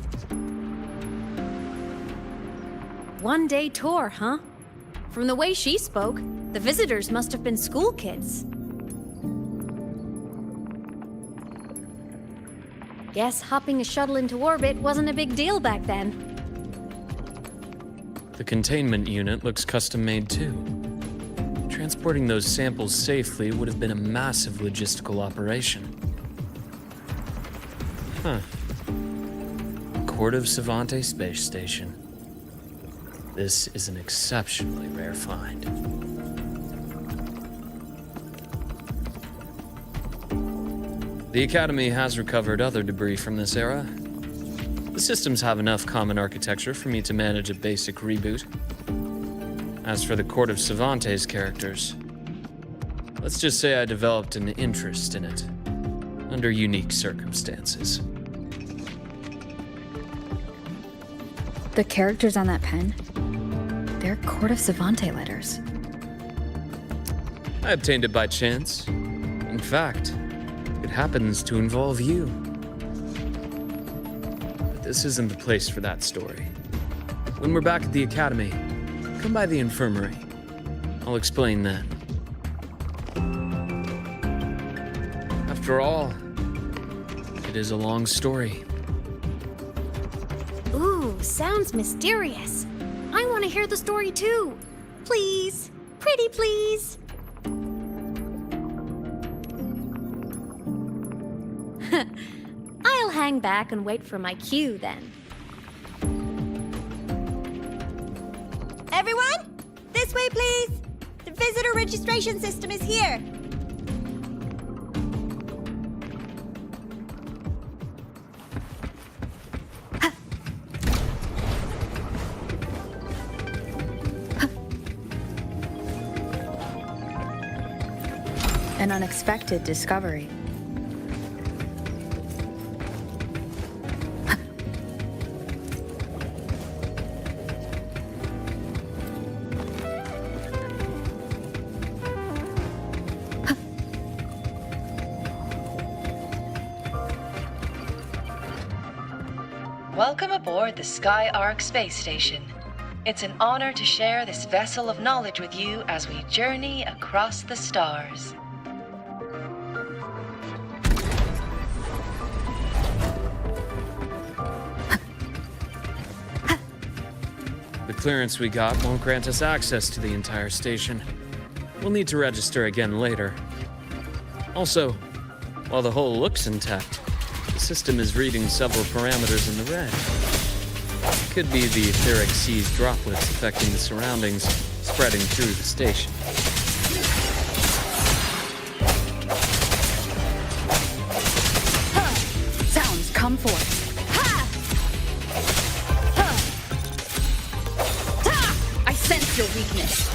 One-day tour, huh? From the way she spoke, the visitors must have been school kids. Guess hopping a shuttle into orbit wasn't a big deal back then. The containment unit looks custom-made too. Transporting those samples safely would have been a massive logistical operation. Huh. Court of Savante Space Station. This is an exceptionally rare find. The Academy has recovered other debris from this era. The systems have enough common architecture for me to manage a basic reboot. As for the Court of Savante's characters, let's just say I developed an interest in it, under unique circumstances. The characters on that pen, they're Court of Savante letters. I obtained it by chance. In fact, it happens to involve you. But this isn't the place for that story. When we're back at the Academy, come by the infirmary. I'll explain then. After all, it is a long story. Ooh, sounds mysterious. I want to hear the story too. Please. Pretty please. I'll hang back and wait for my cue then. Everyone, this way please. The visitor registration system is here. An unexpected discovery. Welcome aboard the Skyark space station. It's an honor to share this vessel of knowledge with you as we journey across the stars. The clearance we got won't grant us access to the entire station. We'll need to register again later. Also, while the hull looks intact, the system is reading several parameters in the red. Could be the etheric sea's droplets affecting the surroundings, spreading through the station. Sounds, come forth. I sense your weakness.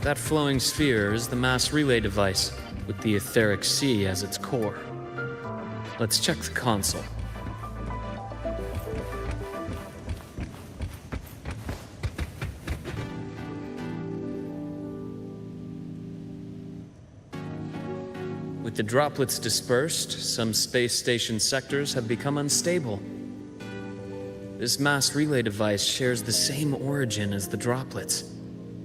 That flowing sphere is the mass relay device, with the etheric sea as its core. Let's check the console. With the droplets dispersed, some space station sectors have become unstable. This mass relay device shares the same origin as the droplets.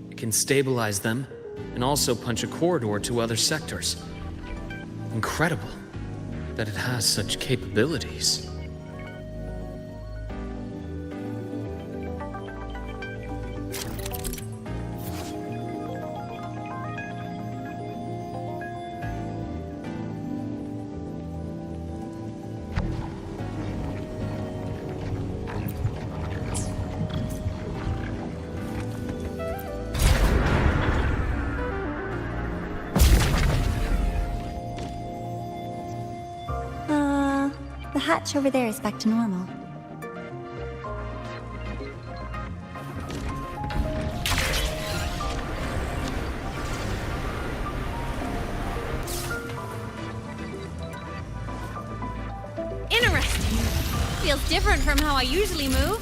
It can stabilize them and also punch a corridor to other sectors. Incredible that it has such capabilities. The hatch over there is back to normal. Interesting. Feels different from how I usually move.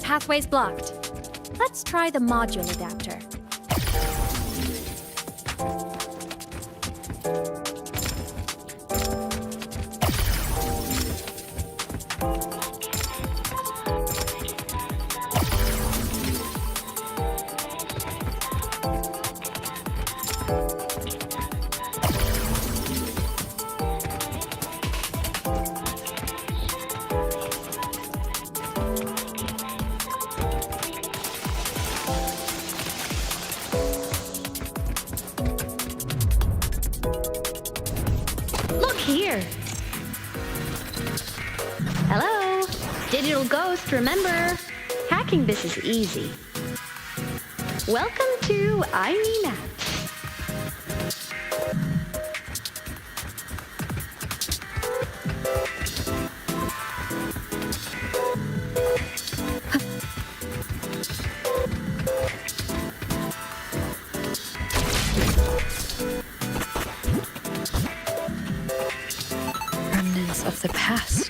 Pathway's blocked. Let's try the module adapter. Here. Hello? Digital Ghost, remember? Hacking this is easy. Welcome to IMENA. Of the past.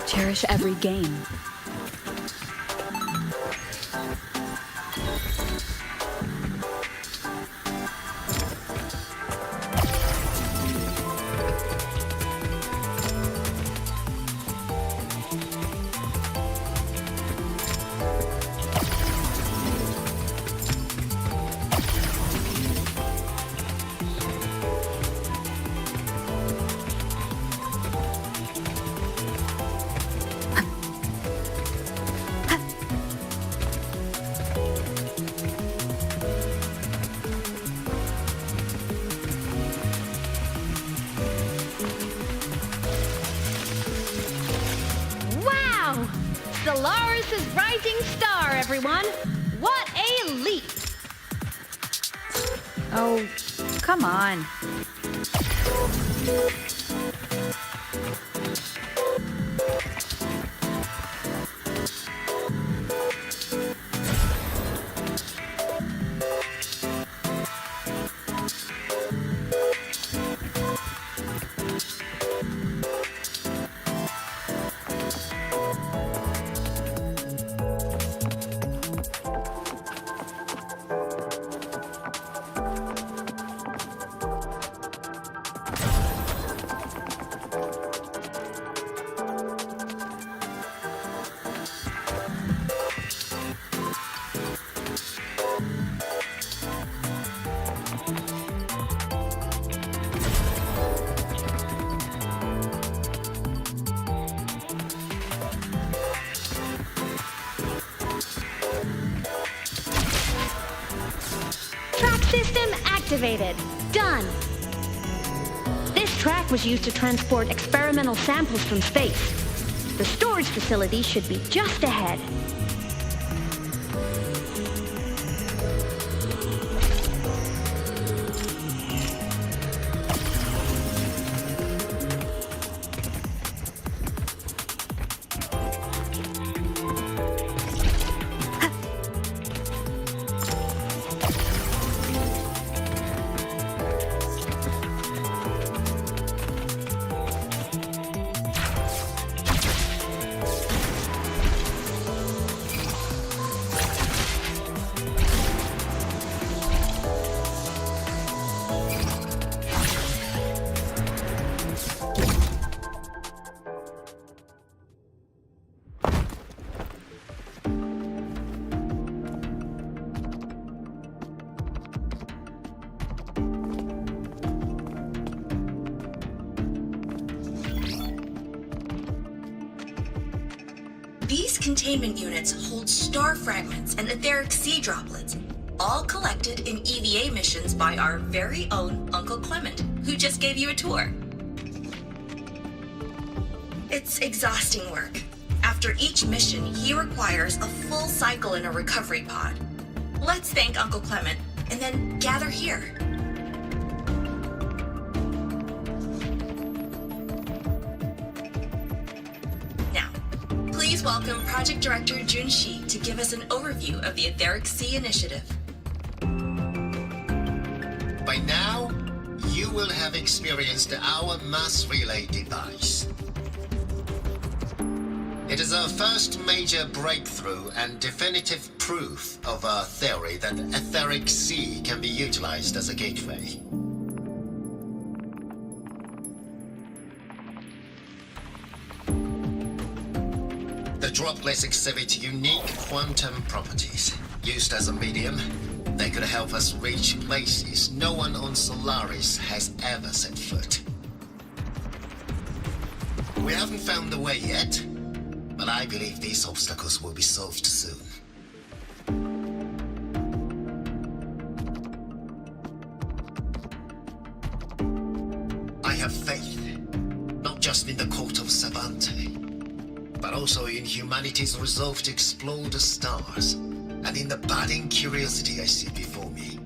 Cherish every game. Solaris' rising star, everyone! What a leap! Oh, come on. System activated. Done. This track was used to transport experimental samples from space. The storage facility should be just ahead. These containment units hold star fragments and etheric sea droplets, all collected in EVA missions by our very own Uncle Clement, who just gave you a tour. It's exhausting work. After each mission, he requires a full cycle in a recovery pod. Let's thank Uncle Clement, and then gather here. Please welcome Project Director Jun Shi to give us an overview of the Etheric Sea Initiative. By now, you will have experienced our mass relay device. It is our first major breakthrough and definitive proof of our theory that the Etheric Sea can be utilized as a gateway. The droplets exhibit unique quantum properties. Used as a medium, they could help us reach places no one on Solaris has ever set foot. We haven't found the way yet, but I believe these obstacles will be solved soon. I have faith, not just in the court of Savante, but also in humanity's resolve to explore the stars, and in the budding curiosity I see before me.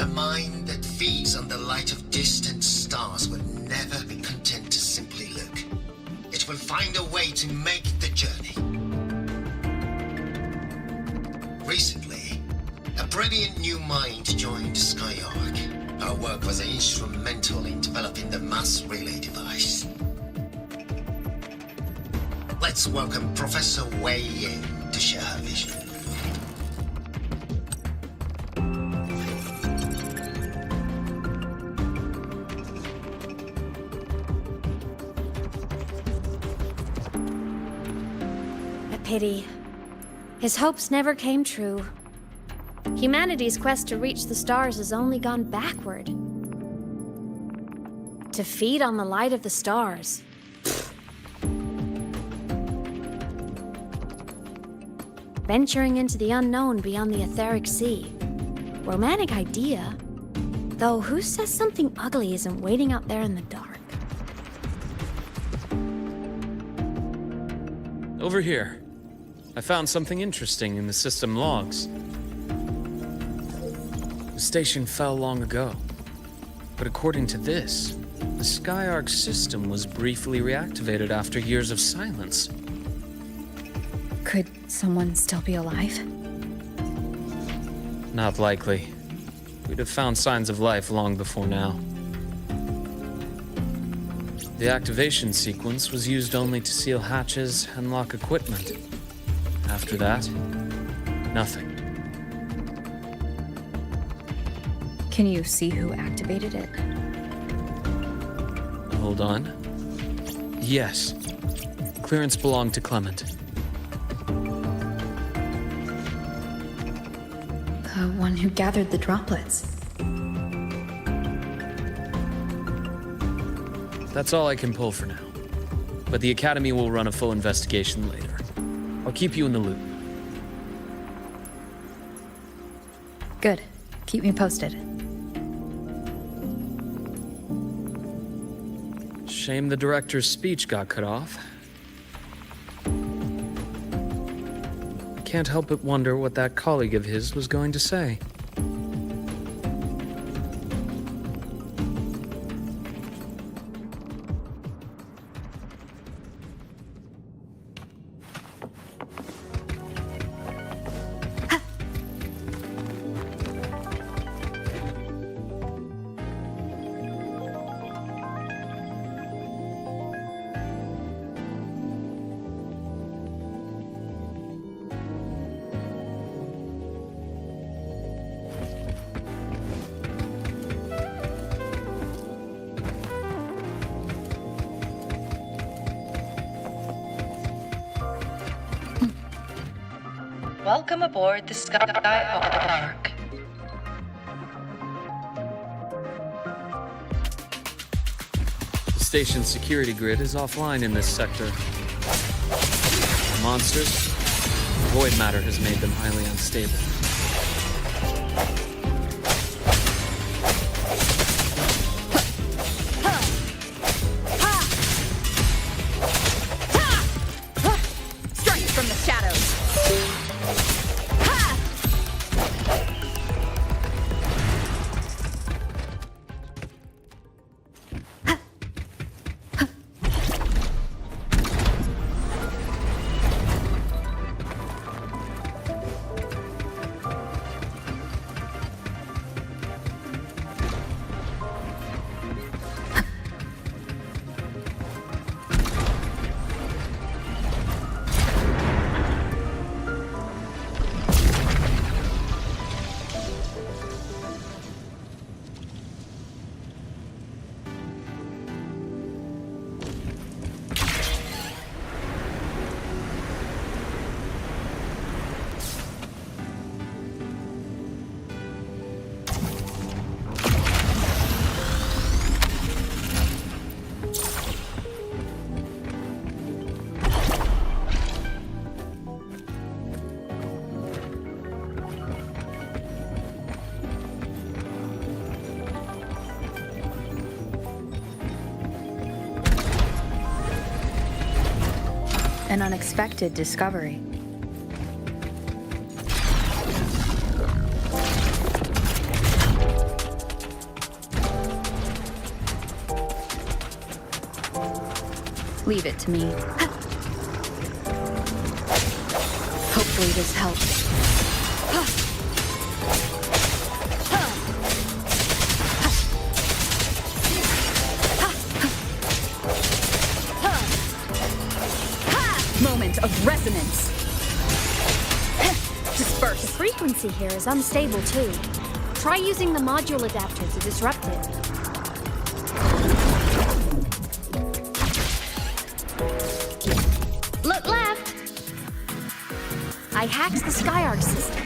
A mind that feeds on the light of distant stars will never be content to simply look. It will find a way to make the journey. Recently, a brilliant new mind joined Skyark. Our work was instrumental in developing the mass relay device. Let's welcome Professor Wei Yin to share her vision. A pity. His hopes never came true. Humanity's quest to reach the stars has only gone backward. To feed on the light of the stars. Venturing into the unknown beyond the Etheric Sea. Romantic idea. Though who says something ugly isn't waiting out there in the dark? Over here. I found something interesting in the system logs. The station fell long ago. But according to this, the Skyark system was briefly reactivated after years of silence. Could someone still be alive? Not likely. We'd have found signs of life long before now. The activation sequence was used only to seal hatches and lock equipment. After that, nothing. Can you see who activated it? Hold on. Yes. Clearance belonged to Clement. The one who gathered the droplets. That's all I can pull for now. But the Academy will run a full investigation later. I'll keep you in the loop. Good. Keep me posted. Shame the director's speech got cut off. Can't help but wonder what that colleague of his was going to say. Welcome aboard the Sky-Ark. The station's security grid is offline in this sector. The monsters, void matter has made them highly unstable. Strength from the shadows. An unexpected discovery. Leave it to me. Hopefully this helps. Moment of resonance. Disperse. The frequency here is unstable too. Try using the module adapter to disrupt it. Look left! I hacked the Sky-Ark system.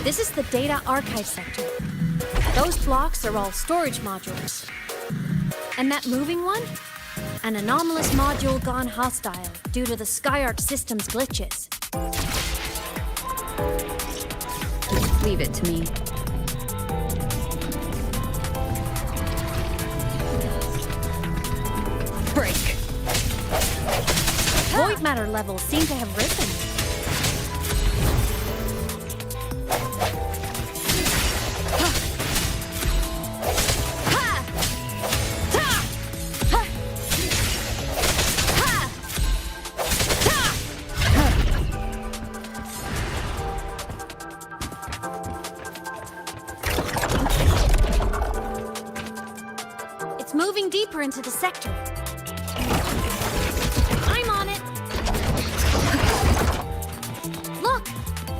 This is the data archive sector. Those blocks are all storage modules. And that moving one? An anomalous module gone hostile due to the Sky-Ark system's glitches. Leave it to me. Break. Void matter levels seem to have risen. Moving deeper into the sector. I'm on it. Look,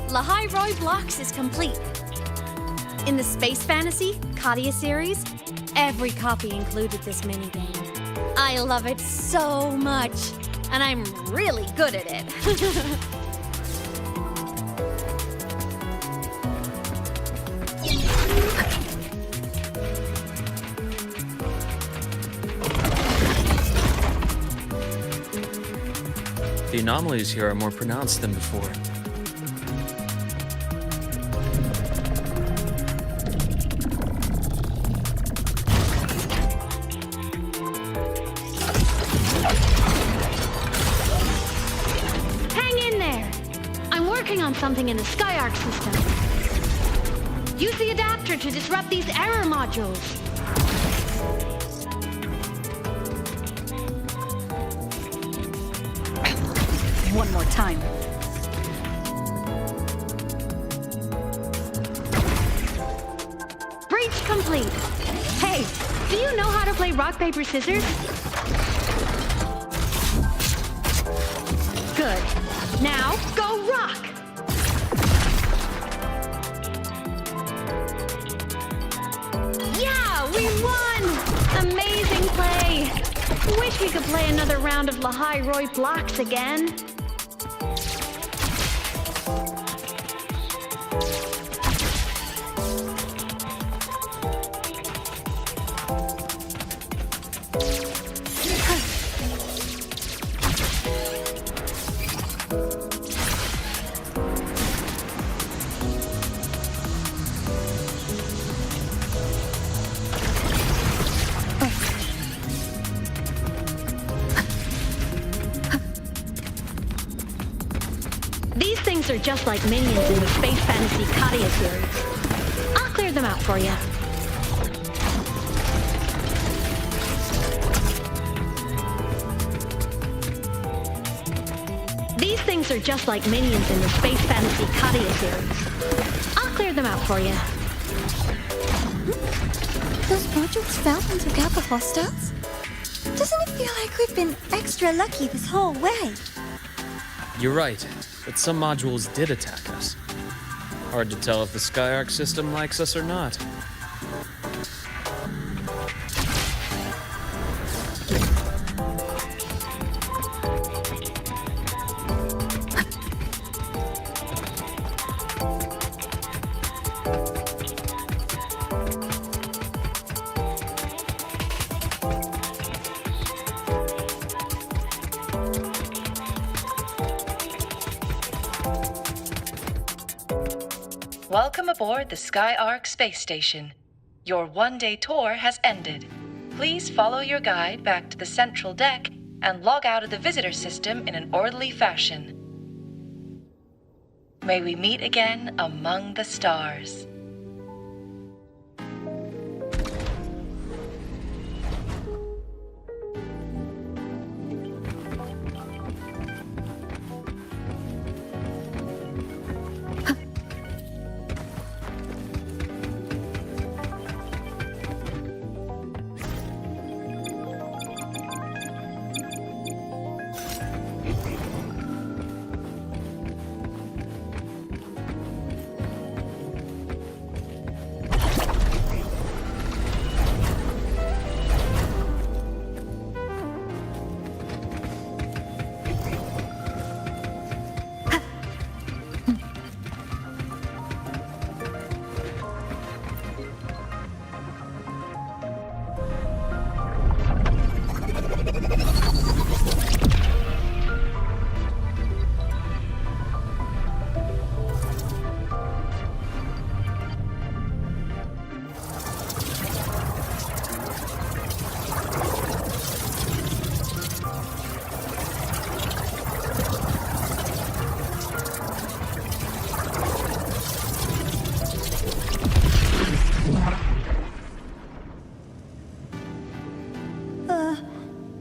Lahai-Roi Blocks is complete. In the Space Fantasy Katia series, every copy included this minigame. I love it so much, and I'm really good at it. The anomalies here are more pronounced than before. something in the Skyark system. Use the adapter to disrupt these error modules. One more time. Breach complete. Hey, do you know how to play rock, paper, scissors? Good. Now, go rock! Yeah, we won! Amazing play! Wish we could play another round of Lahai-Roi blocks again. These things are just like minions in the space fantasy Katia series. I'll clear them out for you. These things are just like minions in the space fantasy Katia series. I'll clear them out for you. Those modules fell and took out the hostiles? Doesn't it feel like we've been extra lucky this whole way? You're right, but some modules did attack us. Hard to tell if the Skyark system likes us or not. Welcome aboard the Skyark space station. Your one-day tour has ended. Please follow your guide back to the central deck and log out of the visitor system in an orderly fashion. May we meet again among the stars.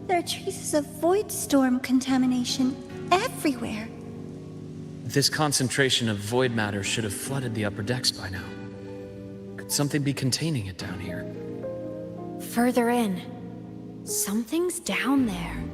There are traces of void storm contamination everywhere. This concentration of void matter should have flooded the upper decks by now. Could something be containing it down here? Further in. Something's down there.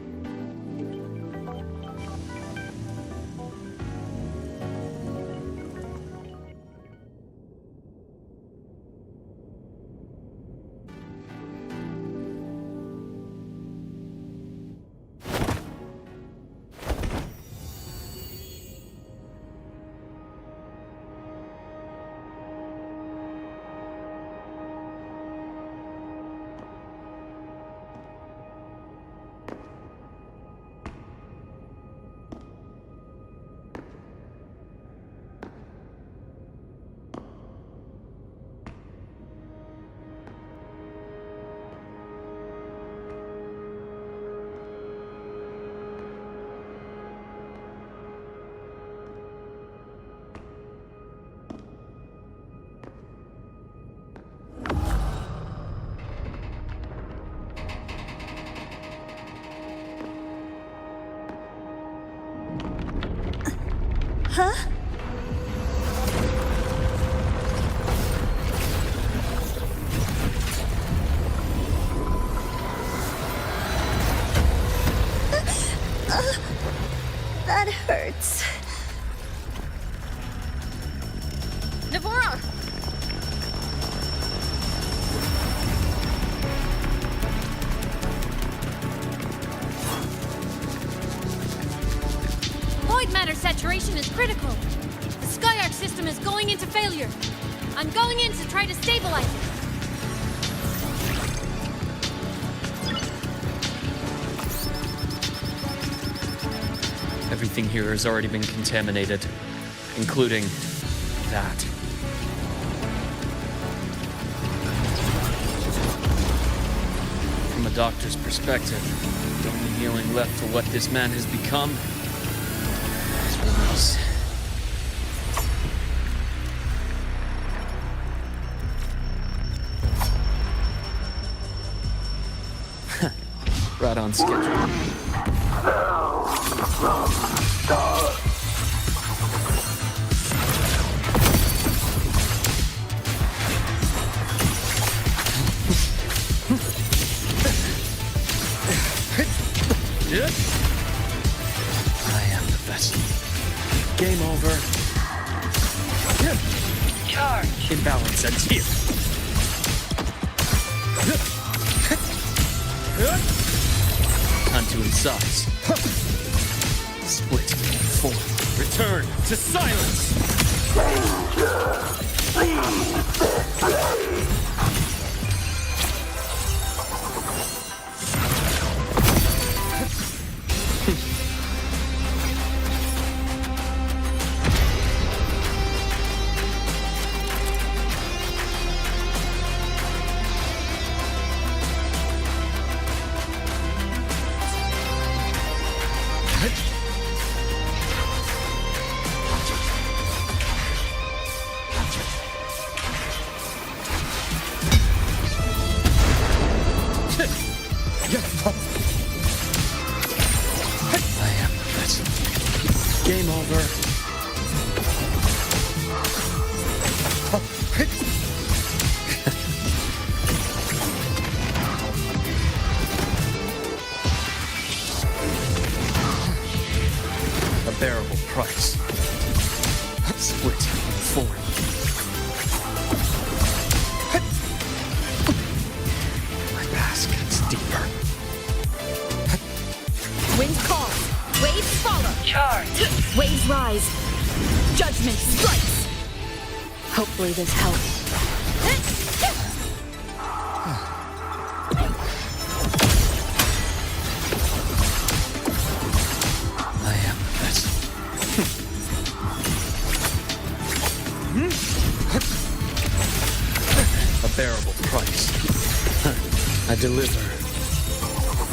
Huh? That hurts. Devora! Void matter saturation is critical. The Skyark system is going into failure. I'm going in to try to stabilize it. Everything here has already been contaminated, including that. From a doctor's perspective, the only healing left for what this man has become is release. Right on schedule. I am the vessel. Game over. Charge. Imbalance ends here. Time to incise. Split. Form. Return to silence. Game over. A bearable price. Split. Forward. My past gets deeper. Winds call. Waves follow. Charge. Waves rise. Judgment strikes. Hopefully this helps. I am the vessel. A bearable price. I deliver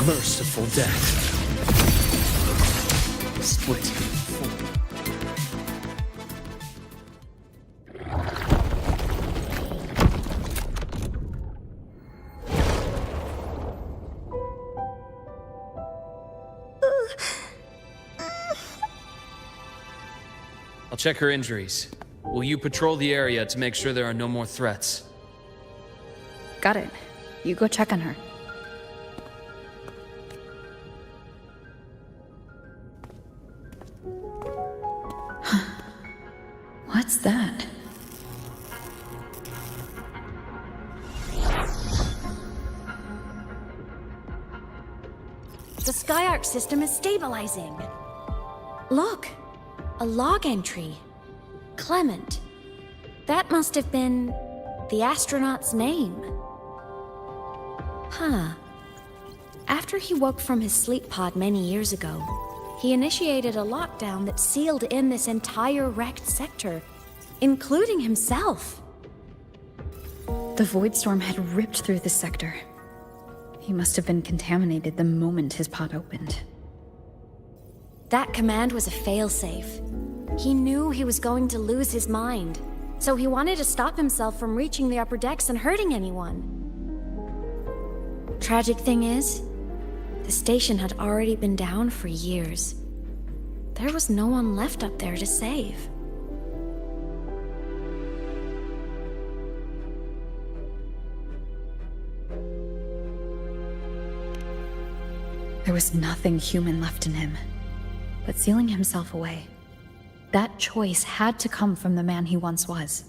merciful death. Split. I'll check her injuries. Will you patrol the area to make sure there are no more threats? Got it. You go check on her. What's that? The Skyark system is stabilizing. Look, a log entry. Clement. That must have been the astronaut's name. Huh. After he woke from his sleep pod many years ago, he initiated a lockdown that sealed in this entire wrecked sector, including himself. The void storm had ripped through the sector. He must have been contaminated the moment his pod opened. That command was a failsafe. He knew he was going to lose his mind, so he wanted to stop himself from reaching the upper decks and hurting anyone. Tragic thing is, the station had already been down for years. there was no one left up there to save. There was nothing human left in him, but sealing himself away. That choice had to come from the man he once was.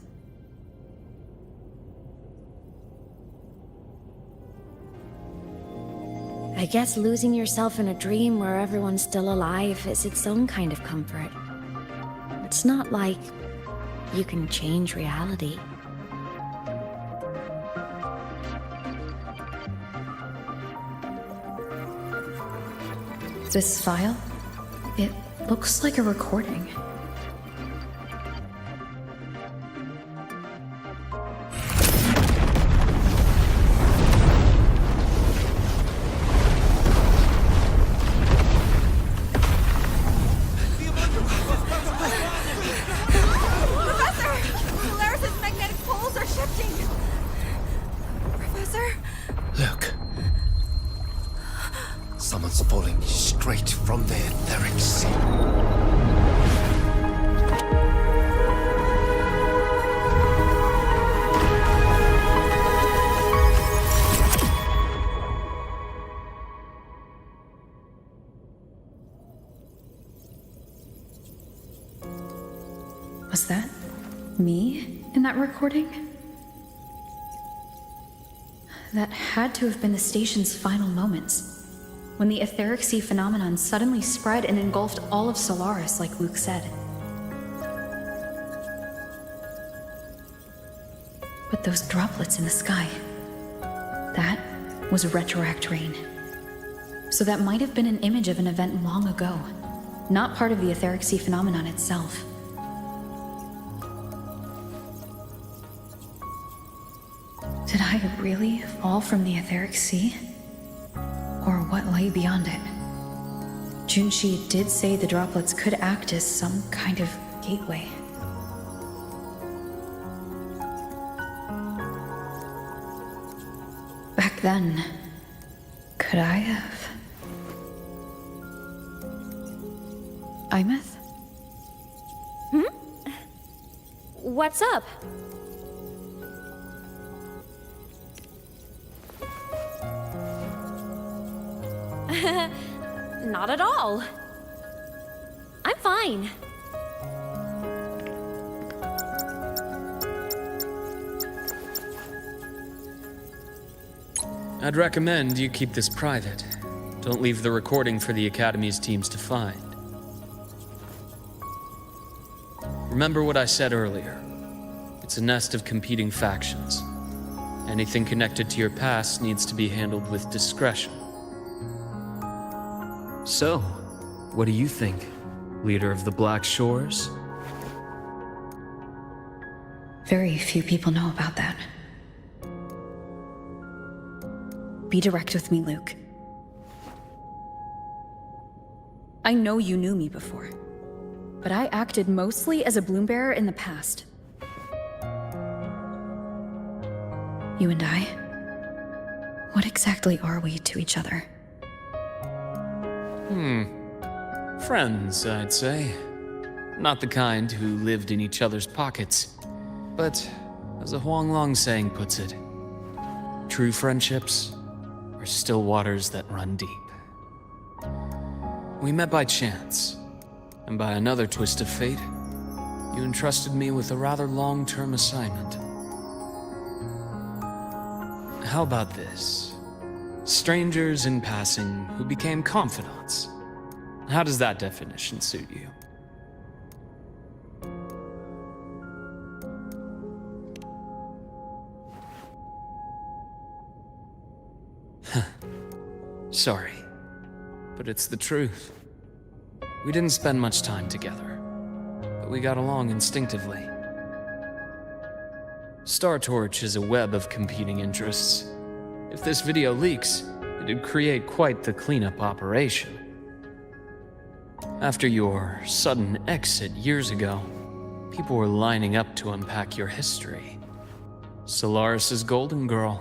I guess losing yourself in a dream where everyone's still alive is its own kind of comfort. It's not like you can change reality. This file? It looks like a recording. Someone's falling straight from the etheric sea. Was that me in that recording? That had to have been the station's final moments, when the etheric sea phenomenon suddenly spread and engulfed all of Solaris, like Luke said. But those droplets in the sky, that was retroact rain. So that might have been an image of an event long ago, not part of the etheric sea phenomenon itself. Did I really fall from the etheric sea? Or what lay beyond it? Junshi did say the droplets could act as some kind of gateway. Back then, could I have? Imeth? What's up? Not at all. I'm fine. I'd recommend you keep this private. Don't leave the recording for the Academy's teams to find. Remember what I said earlier. It's a nest of competing factions. Anything connected to your past needs to be handled with discretion. So, what do you think, leader of the Black Shores? Very few people know about that. Be direct with me, Luke. I know you knew me before, but I acted mostly as a bloom bearer in the past. You and I, what exactly are we to each other? Friends, I'd say. Not the kind who lived in each other's pockets, but as a Huanglong saying puts it, true friendships are still waters that run deep. We met by chance, and by another twist of fate, you entrusted me with a rather long-term assignment. How about this? Strangers in passing who became confidants. How does that definition suit you? Sorry, but it's the truth. We didn't spend much time together, but we got along instinctively. Star Torch is a web of competing interests. If this video leaks, it'd create quite the cleanup operation. After your sudden exit years ago, people were lining up to unpack your history. Solaris's golden girl,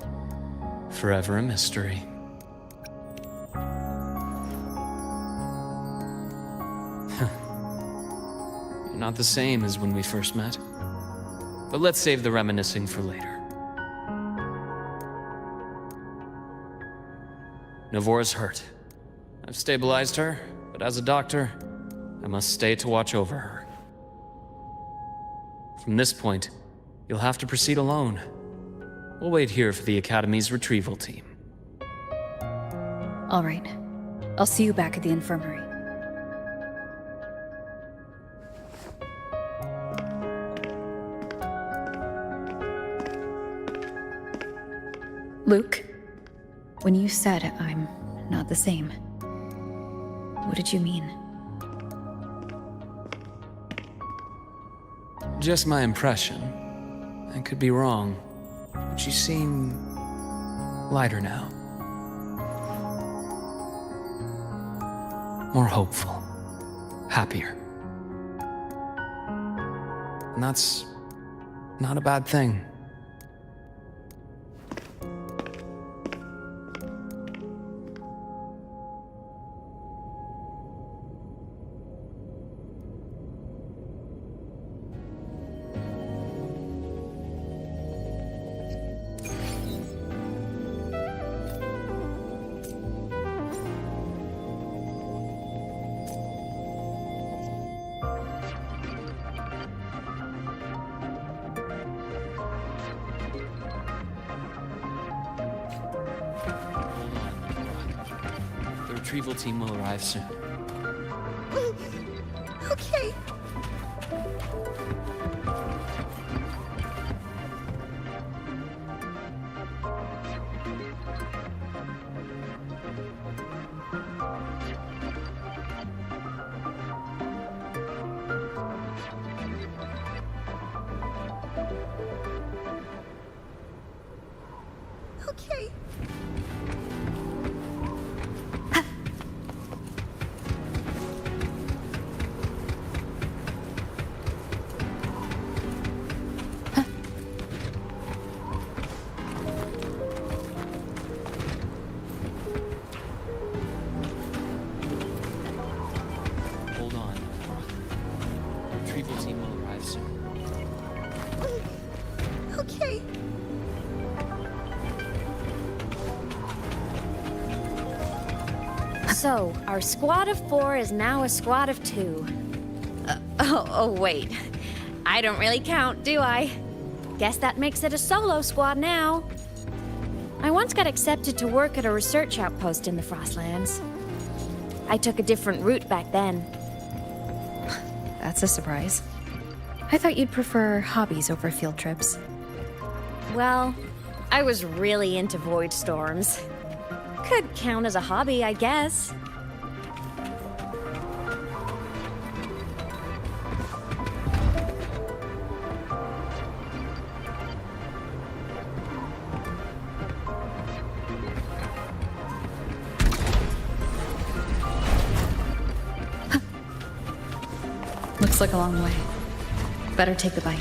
forever a mystery. not the same as when we first met. But let's save the reminiscing for later. Novora's hurt. I've stabilized her, but as a doctor, I must stay to watch over her. From this point, you'll have to proceed alone. We'll wait here for the Academy's retrieval team. All right. I'll see you back at the infirmary. Luke, when you said I'm not the same, what did you mean? Just my impression. I could be wrong, but you seem lighter now. More hopeful. Happier. And that's not a bad thing. The retrieval team will arrive soon. Okay. Okay. Hold on. The retrieval team will arrive soon. Okay. So, our squad of 4 is now a squad of 2. Oh, wait. I don't really count, do I? Guess that makes it a solo squad now. I once got accepted to work at a research outpost in the Frostlands. I took a different route back then. That's a surprise. I thought you'd prefer hobbies over field trips. Well, I was really into void storms. Could count as a hobby, I guess. Looks like a long way. Better take the bike.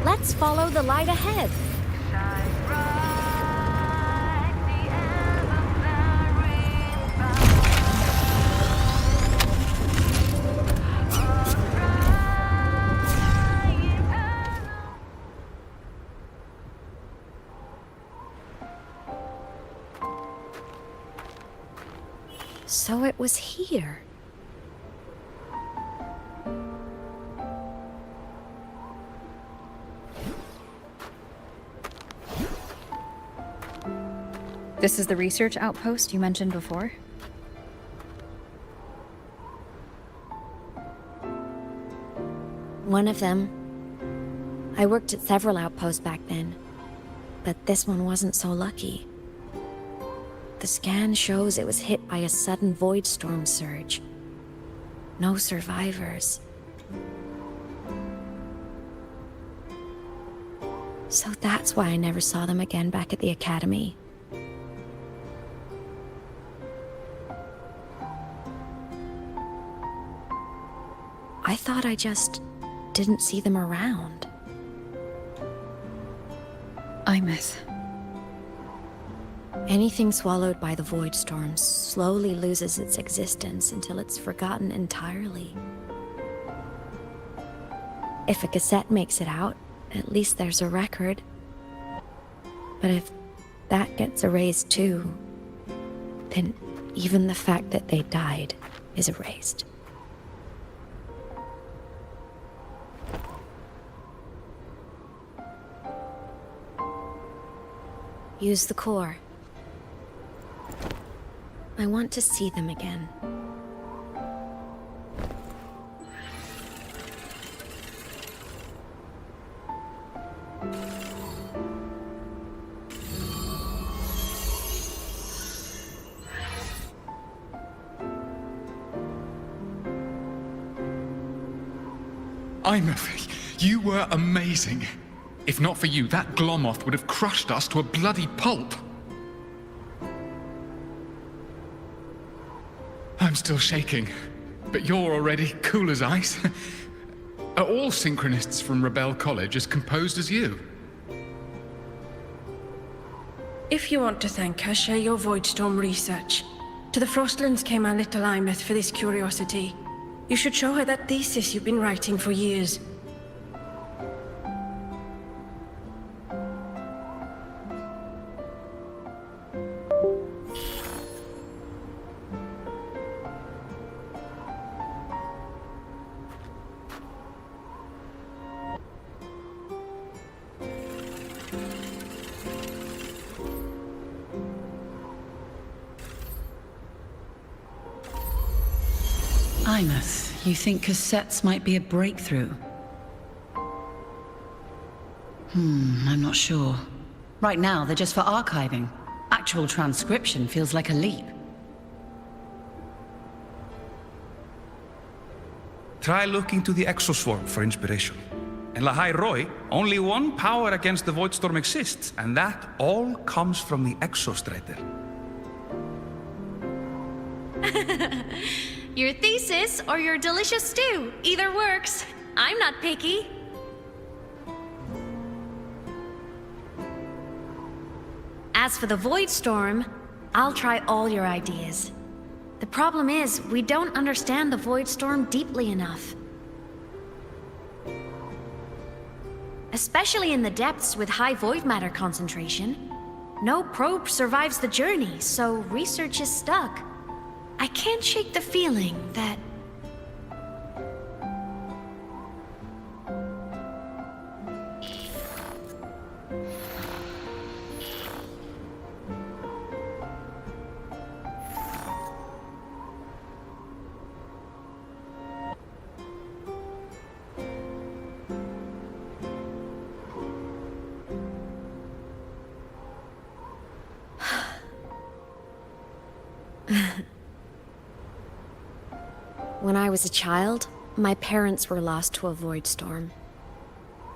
Let's follow the light ahead. So it was here. This is the research outpost you mentioned before? One of them. I worked at several outposts back then, but this one wasn't so lucky. The scan shows it was hit by a sudden void storm surge. No survivors. So that's why I never saw them again back at the Academy. I thought I just didn't see them around. Anything swallowed by the void storm slowly loses its existence until it's forgotten entirely. If a cassette makes it out, at least there's a record. But if that gets erased too, then even the fact that they died is erased. Use the core. I want to see them again. Imeth, you were amazing. If not for you, that Glomoth would have crushed us to a bloody pulp. I'm still shaking, but you're already cool as ice. Are all synchronists from Rebel College as composed as you? If you want to thank her, share your Voidstorm research. To the Frostlands came our little Imeth for this curiosity. You should show her that thesis you've been writing for years. Imeth, you think cassettes might be a breakthrough? I'm not sure. Right now, they're just for archiving. Actual transcription feels like a leap. Try looking to the exoswarm for inspiration. In Lahai-Roi, only one power against the Voidstorm exists, and that all comes from the exostrider. Your thesis or your delicious stew, either works. I'm not picky. As for the Voidstorm, I'll try all your ideas. The problem is, we don't understand the Voidstorm deeply enough. Especially in the depths with high void matter concentration. No probe survives the journey, so research is stuck. I can't shake the feeling that... When I was a child, my parents were lost to a void storm.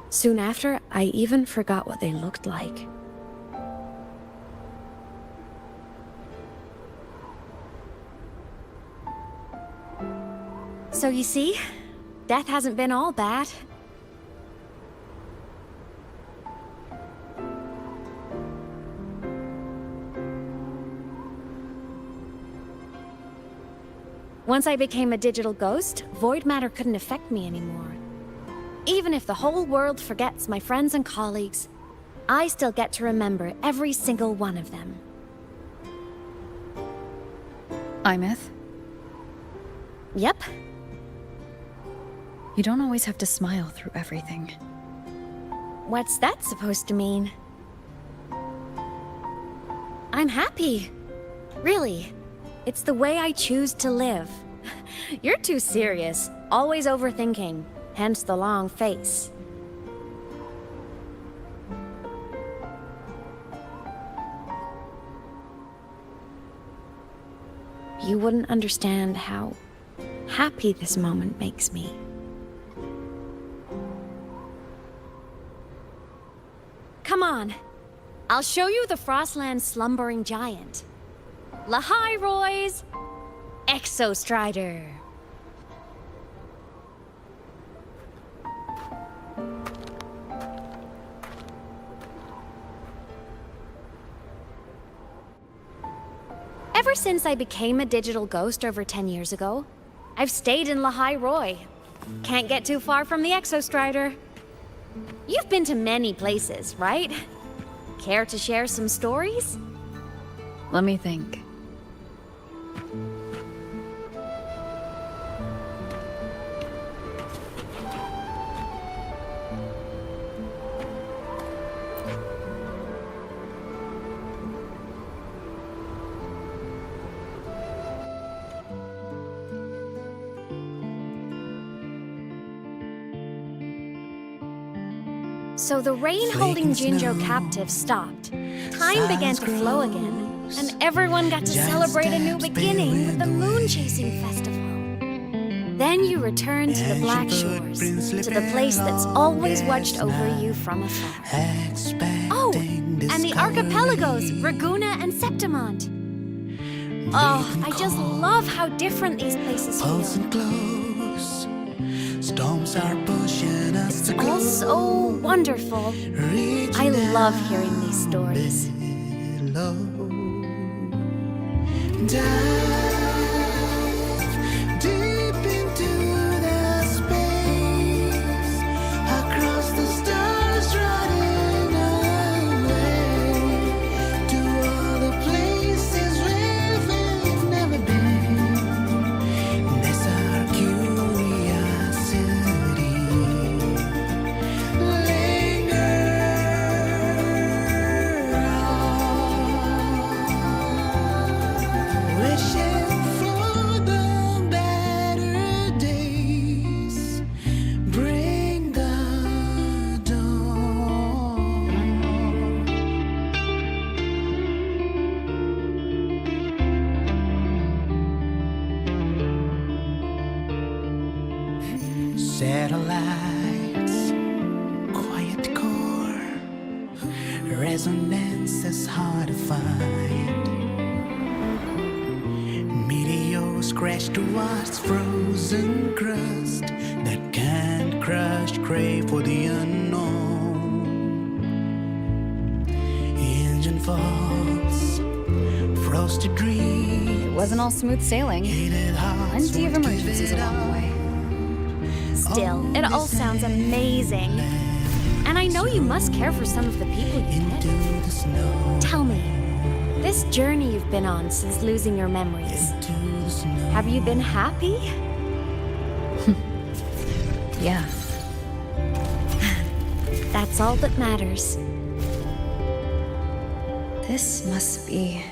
Soon after, I even forgot what they looked like. So you see, death hasn't been all bad. Once I became a digital ghost, void matter couldn't affect me anymore. Even if the whole world forgets my friends and colleagues, I still get to remember every single one of them. Imeth? Yep. You don't always have to smile through everything. What's that supposed to mean? I'm happy. Really. It's the way I choose to live. You're too serious, always overthinking, hence the long face. You wouldn't understand how happy this moment makes me. Come on, I'll show you the Frostland's slumbering giant. Lahai-Roi's Exostrider. Ever since I became a digital ghost over 10 years ago, I've stayed in Lahai-Roi. Can't get too far from the Exostrider. You've been to many places, right? Care to share some stories? Let me think. So the rain holding Jinjo captive stopped. Time began to flow again, and everyone got to celebrate a new beginning with the Moon-Chasing Festival. Then you returned to the Black Shores, to the place that's always watched over you from afar. Oh, and the archipelagos, Raguna and Septimont. Oh, I just love how different these places feel. Storms are pushing us It's all so wonderful. I love hearing these stories. Dive deep into the space, across the stars, running away to all the places where we've never been. That's our curiosity. Wishing for the better days, bring the dawn. Satellites, quiet core, resonance is hard to find. Meteors crash towards frozen crust that can't crush, crave for the unknown. Engine falls, frosted dreams. It wasn't all smooth sailing. Plenty of emergencies along the way. Still, it all sounds amazing. And I know you must care for some of the people you met. Tell me, this journey you've been on since losing your memories, have you been happy? Yeah. That's all that matters. This must be...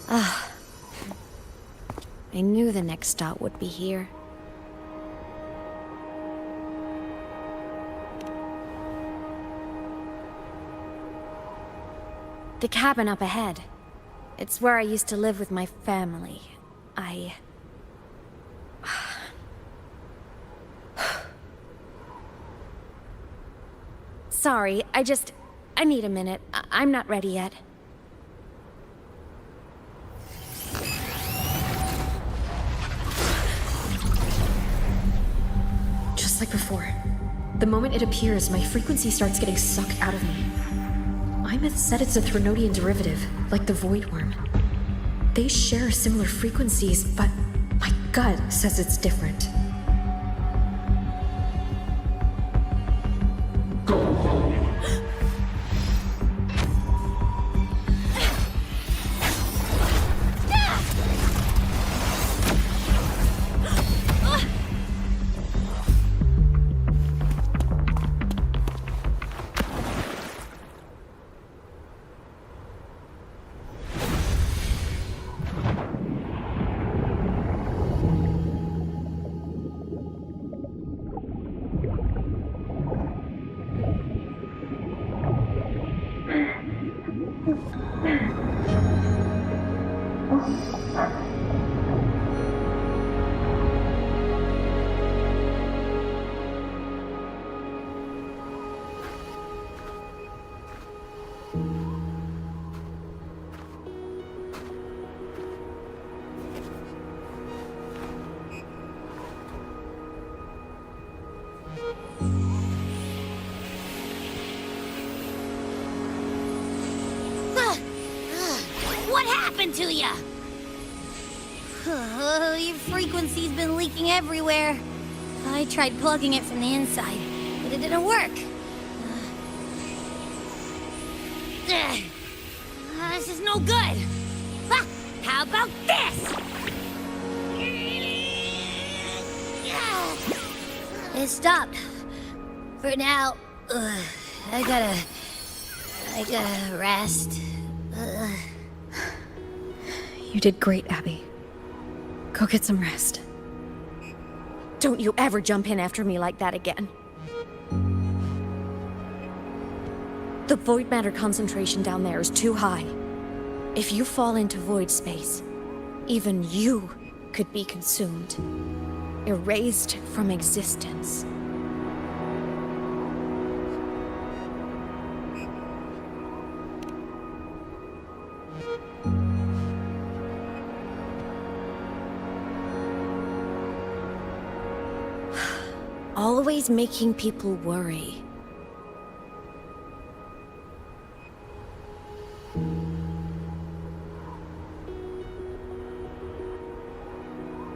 Ah. I knew the next stop would be here. The cabin up ahead. It's where I used to live with my family. Sorry, I need a minute. I'm not ready yet. Just like before. The moment it appears, my frequency starts getting sucked out of me. Imeth said it's a Threnodian derivative, like the Void Worm. They share similar frequencies, but my gut says it's different. happened to ya? Your frequency's been leaking everywhere. I tried plugging it from the inside, but it didn't work. This is no good. Ha! How about this? It stopped. For now, I gotta rest. You did great, Abby. Go get some rest. Don't you ever jump in after me like that again. The void matter concentration down there is too high. If you fall into void space, even you could be consumed, erased from existence. Always making people worry.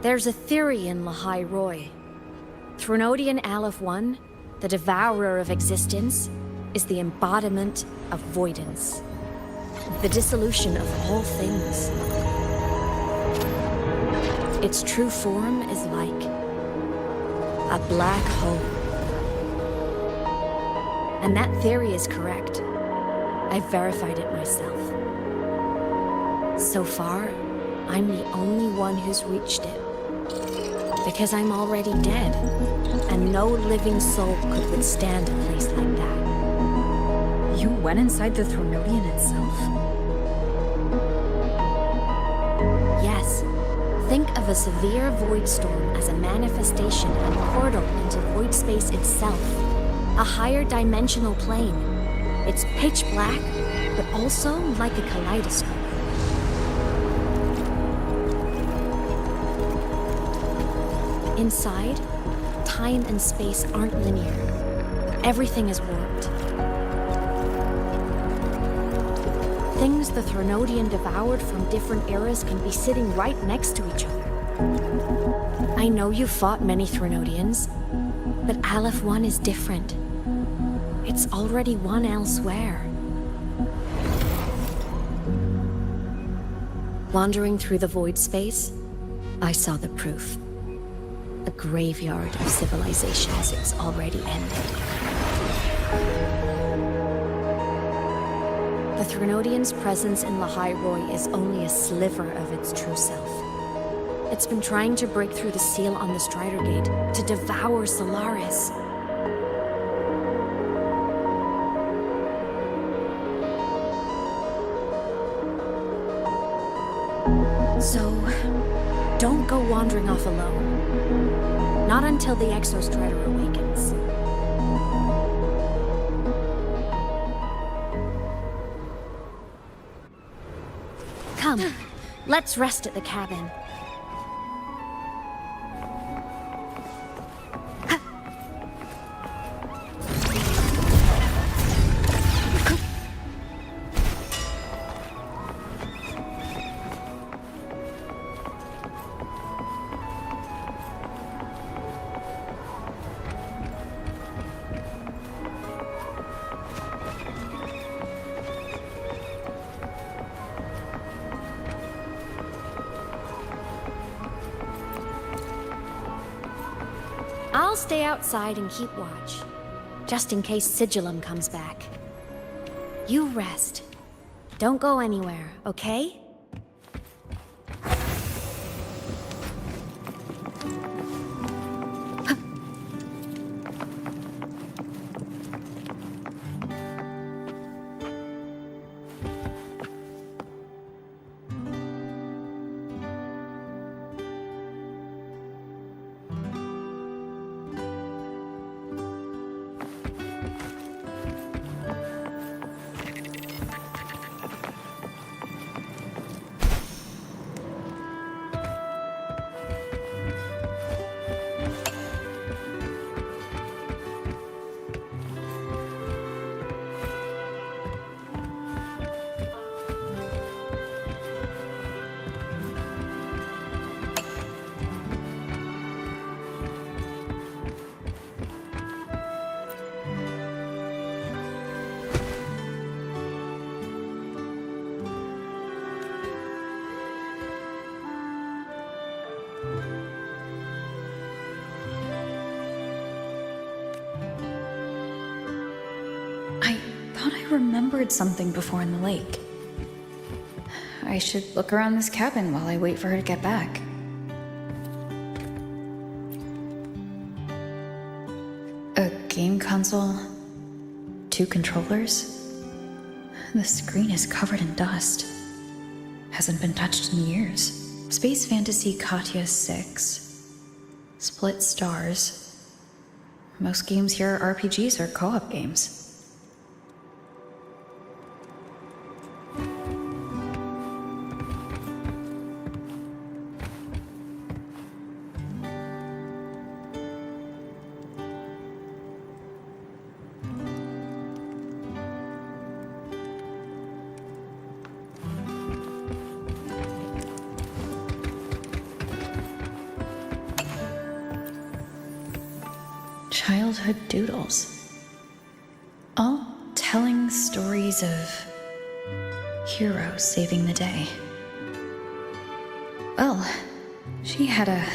There's a theory in Lahai-Roi. Threnodian Aleph-1, the devourer of existence, is the embodiment of voidance. The dissolution of all things. Its true form is like a black hole. And that theory is correct. I've verified it myself. So far, I'm the only one who's reached it. Because I'm already dead, and no living soul could withstand a place like that. You went inside the Threnodian itself? Yes. Think of a severe void storm as a manifestation and portal into void space itself. A higher dimensional plane. It's pitch black, but also like a kaleidoscope. Inside, time and space aren't linear. Everything is warped. Things the Threnodian devoured from different eras can be sitting right next to each other. I know you've fought many Threnodians, but Aleph-1 is different. It's already won elsewhere. Wandering through the void space, I saw the proof. A graveyard of civilizations it's already ended. The Threnodian's presence in Lahai-Roi is only a sliver of its true self. It's been trying to break through the seal on the Strider Gate to devour Solaris. So, don't go wandering off alone. Not until the Exostrider awakens. Come, let's rest at the cabin. I'll stay outside and keep watch, just in case Sigillum comes back. You rest. Don't go anywhere, okay? thought I remembered something before in the lake. I should look around this cabin while I wait for her to get back. A game console, 2 controllers. The screen is covered in dust. Hasn't been touched in years. Space Fantasy Katya 6. Split stars. Most games here are RPGs or co-op games. Childhood doodles. All telling stories of heroes saving the day. Well, she had a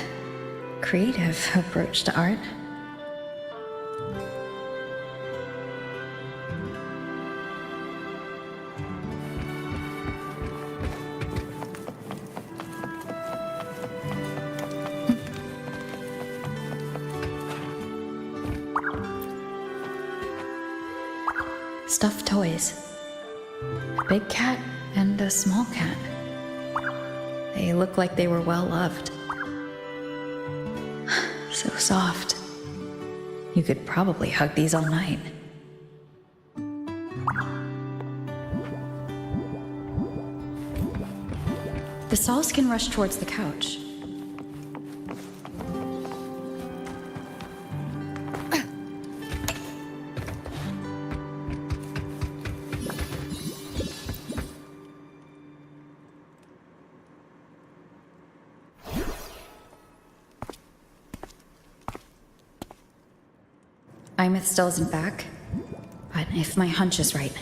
creative approach to art. Stuffed toys. A big cat and a small cat. They look like they were well loved. So soft. You could probably hug these all night. The saws can rush towards the couch. Imeth still isn't back, but if my hunch is right.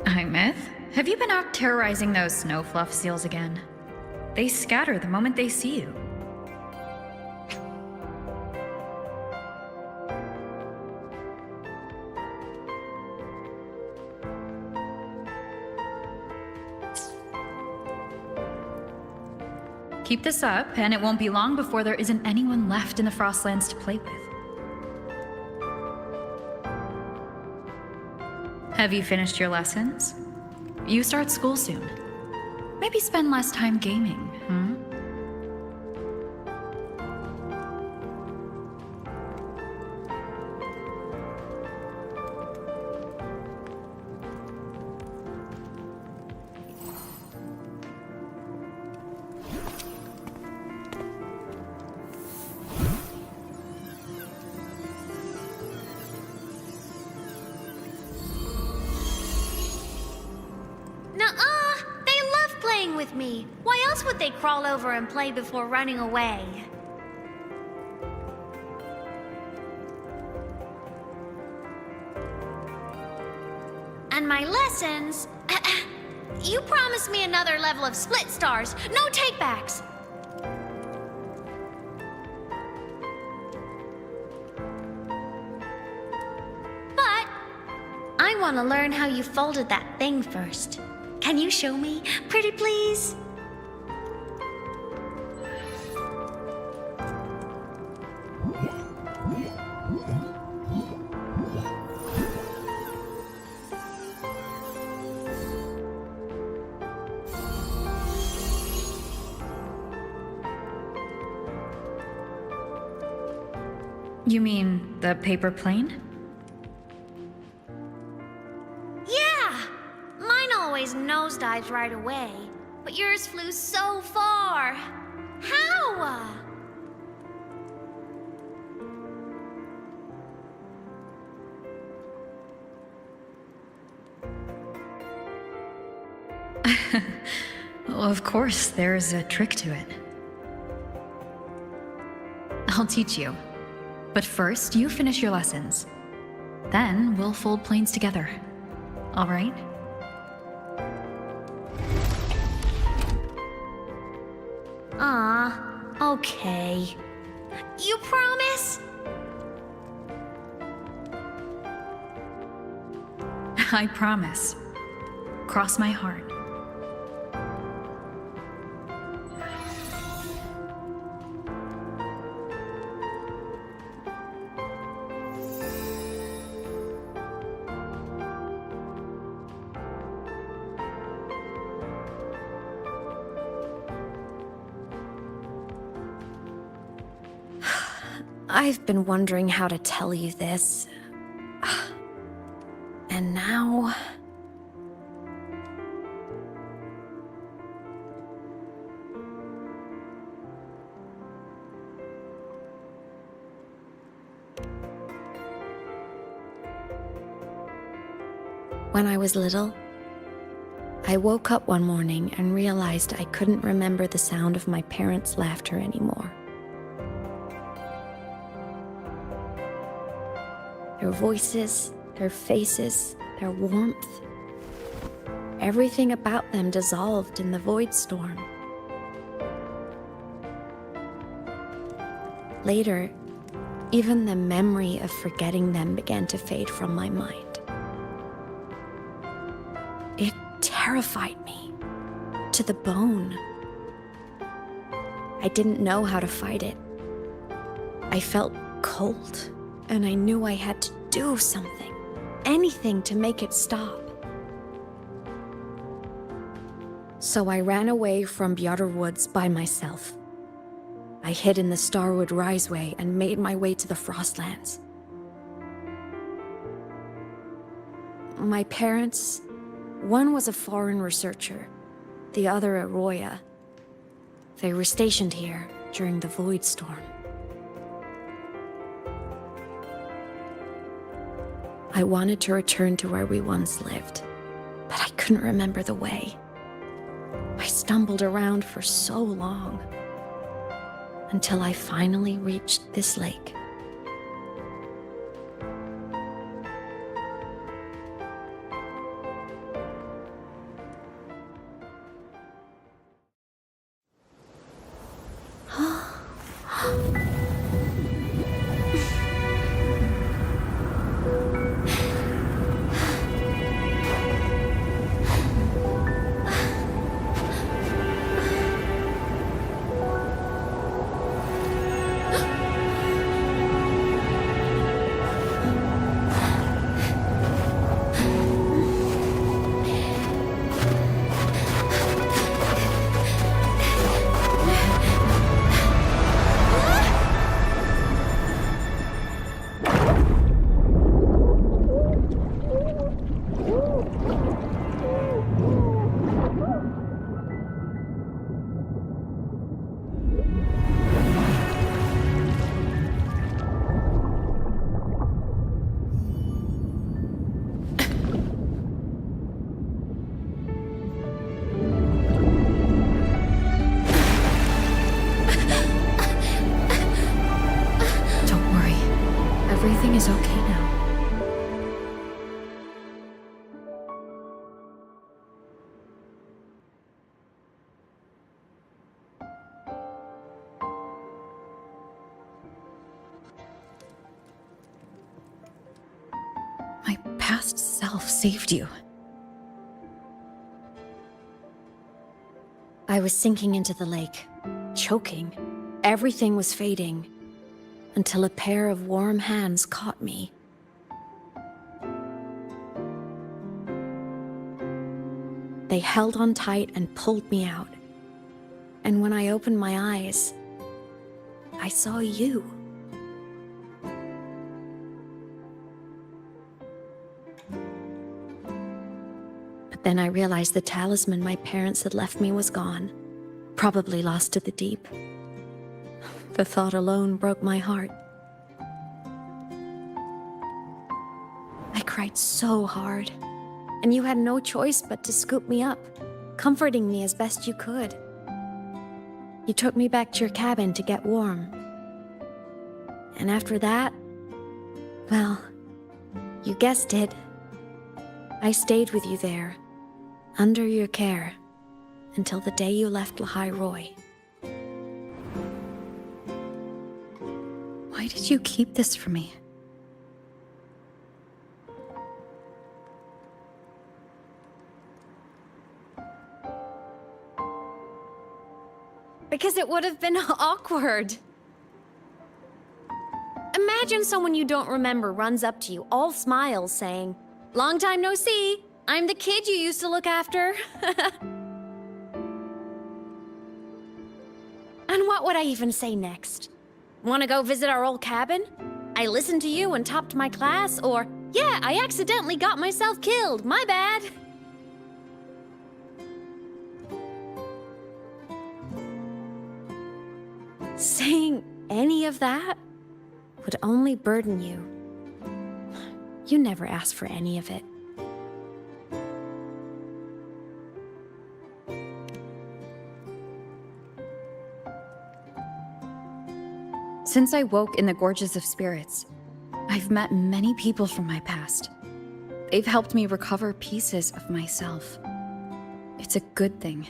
Imeth, have you been out terrorizing those snow fluff seals again? They scatter the moment they see you. Keep this up, and it won't be long before there isn't anyone left in the Frostlands to play with. Have you finished your lessons? You start school soon. Maybe spend less time gaming, hmm? With me. Why else would they crawl over and play before running away? And my lessons? You promised me another level of split stars. No takebacks. But I want to learn how you folded that thing first. Can you show me? Pretty please? You mean the paper plane? Nosedives right away, but yours flew so far. How? Well, of course, there's a trick to it. I'll teach you. But first, you finish your lessons. Then we'll fold planes together. All right? Okay. You promise? I promise. Cross my heart. I've been wondering how to tell you this. And now... When I was little, I woke up one morning and realized I couldn't remember the sound of my parents' laughter anymore. Their voices, their faces, their warmth. Everything about them dissolved in the void storm. Later, even the memory of forgetting them began to fade from my mind. It terrified me to the bone. I didn't know how to fight it. I felt cold, and I knew I had to do something, anything to make it stop. So I ran away from Bjorder Woods by myself. I hid in the Starwood Riseway and made my way to the Frostlands. My parents, one was a foreign researcher, the other a Roya. They were stationed here during the Void Storm. I wanted to return to where we once lived, but I couldn't remember the way. I stumbled around for so long, until I finally reached this lake. Everything is okay now. My past self saved you. I was sinking into the lake, choking. Everything was fading, until a pair of warm hands caught me. They held on tight and pulled me out. And when I opened my eyes, I saw you. But then I realized the talisman my parents had left me was gone, probably lost to the deep. The thought alone broke my heart. I cried so hard, and you had no choice but to scoop me up, comforting me as best you could. You took me back to your cabin to get warm. And after that, well, You guessed it. I stayed with you there, under your care, until the day you left Lahai-Roi. Why did you keep this from me? Because it would have been awkward. Imagine someone you don't remember runs up to you, all smiles, saying, "Long time no see. I'm the kid you used to look after." And what would I even say next? Want to go visit our old cabin? I listened to you and topped my class, or, "Yeah, I accidentally got myself killed. My bad." Saying any of that would only burden you. You never asked for any of it. Since I woke in the Gorges of Spirits, I've met many people from my past. They've helped me recover pieces of myself. It's a good thing.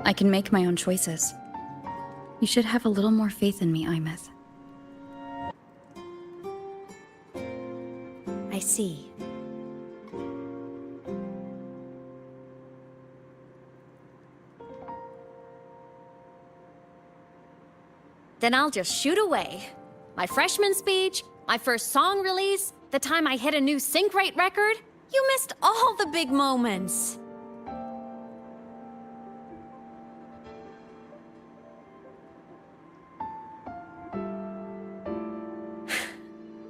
I can make my own choices. You should have a little more faith in me, Imeth. I see. Then I'll just shoot away. My freshman speech, my first song release, the time I hit a new sync rate record. You missed all the big moments.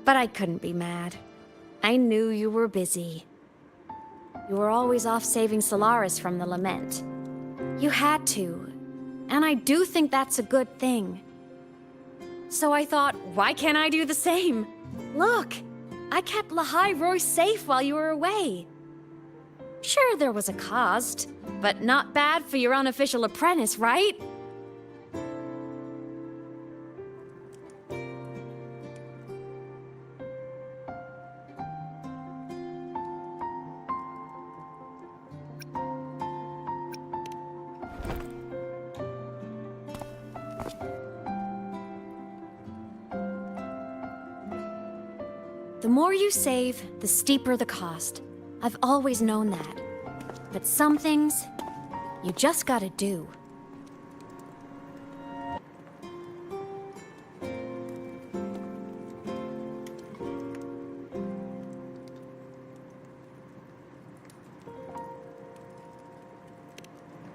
But I couldn't be mad. I knew you were busy. You were always off saving Solaris from the lament. You had to, and I do think that's a good thing. So I thought, why can't I do the same? Look, I kept Lahai-Roi safe while you were away. Sure, there was a cost, but not bad for your unofficial apprentice, right? The more you save, the steeper the cost. I've always known that. But some things, you just gotta do.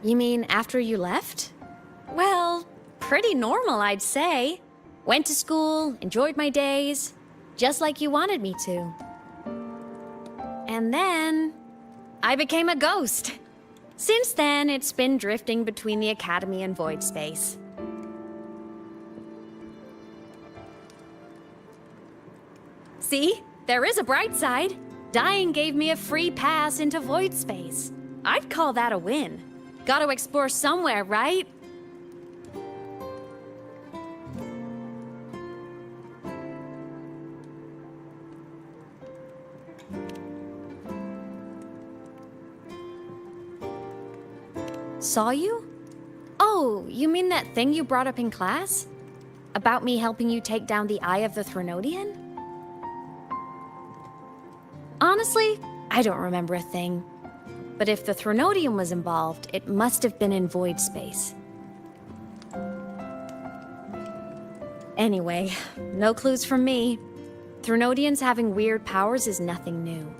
You mean after you left? Well, pretty normal, I'd say. Went to school, enjoyed my days. Just like you wanted me to. And then, I became a ghost. Since then, it's been drifting between the Academy and Void Space. See? There is a bright side. Dying gave me a free pass into Void Space. I'd call that a win. Gotta explore somewhere, right? Saw you? Oh, you mean that thing you brought up in class? About me helping you take down the Eye of the Threnodian? Honestly, I don't remember a thing. But if the Threnodian was involved, it must have been in Void Space. Anyway, no clues from me. Threnodians having weird powers is nothing new.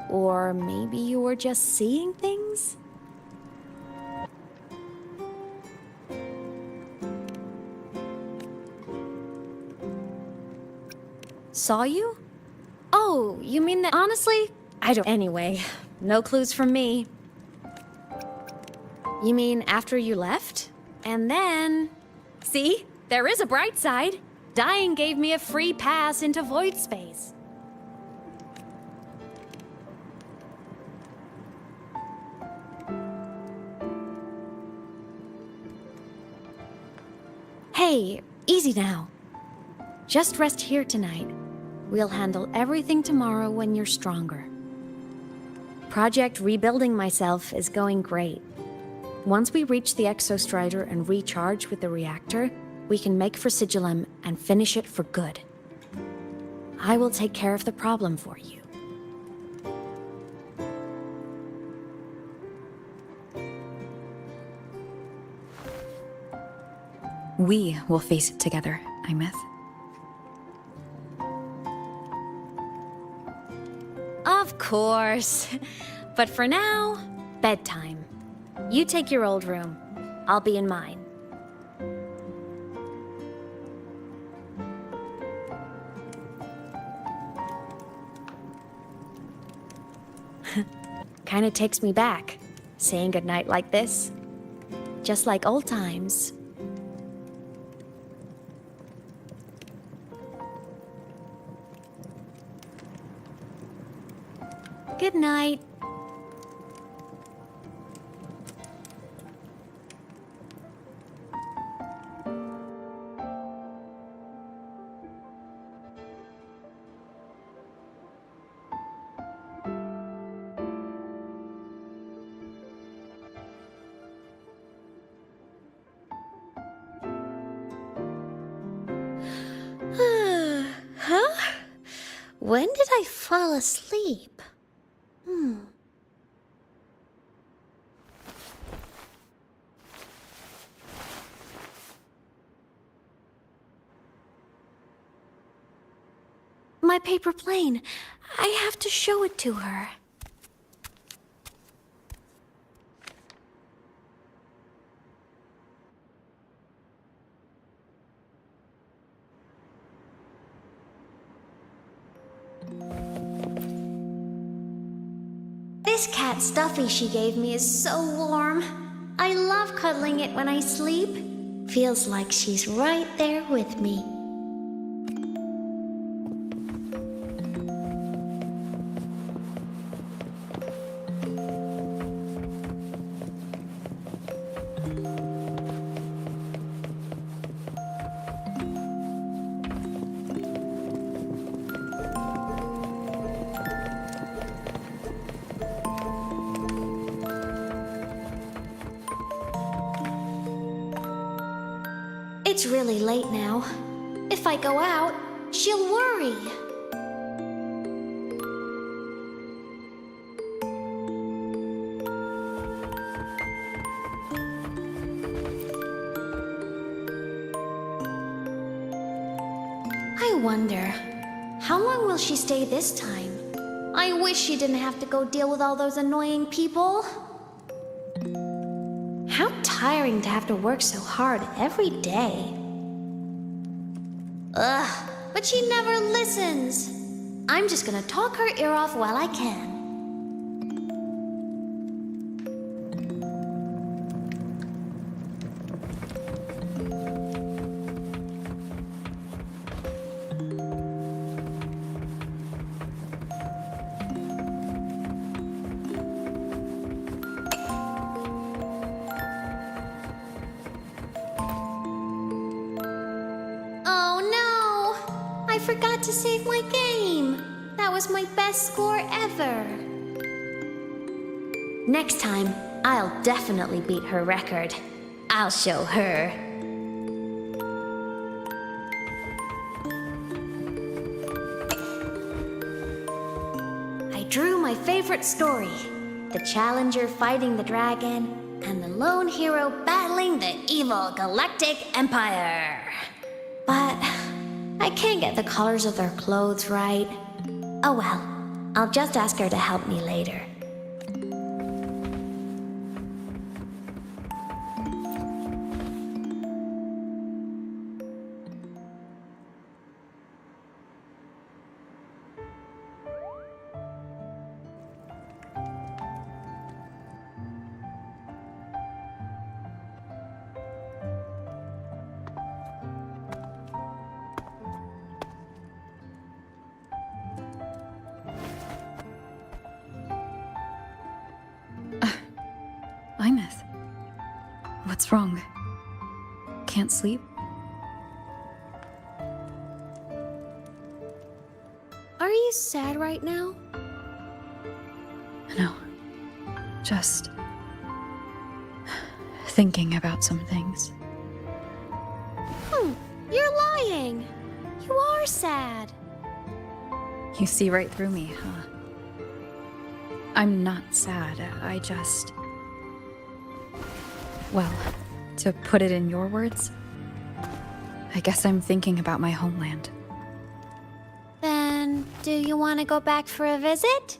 Or maybe you were just seeing things? Saw you? Oh, you mean that? Honestly, I don't. Anyway, no clues from me. You mean after you left? And then... See? There is a bright side. Dying gave me a free pass into Void Space. Hey, easy now. Just rest here tonight. We'll handle everything tomorrow when you're stronger. Project Rebuilding Myself is going great. Once we reach the Exostrider and recharge with the reactor, we can make for Sigillum and finish it for good. I will take care of the problem for you. We will face it together, Imeth. Of course. But for now, bedtime. You take your old room. I'll be in mine. Kinda takes me back, saying goodnight like this. Just like old times. Good night. Huh? When did I fall asleep? My paper plane. I have to show it to her. This cat stuffy she gave me is so warm. I love cuddling it when I sleep. Feels like she's right there with me. It's really late now. If I go out, she'll worry. I wonder, how long will she stay this time? I wish she didn't have to go deal with all those annoying people. How tiring to have to work so hard every day. Ugh, but she never listens. I'm just gonna talk her ear off while I can. I forgot to save my game. That was my best score ever. Next time, I'll definitely beat her record. I'll show her. I drew my favorite story. The challenger fighting the dragon, and the lone hero battling the evil Galactic Empire. But I can't get the colors of their clothes right. Oh well, I'll just ask her to help me later. Imeth. What's wrong? Can't sleep? sad right now? No. Just thinking about some things. You're lying. You are sad. You see right through me, huh? I'm not sad. I just... Well, to put it in your words, I guess I'm thinking about my homeland. Then, do you want to go back for a visit?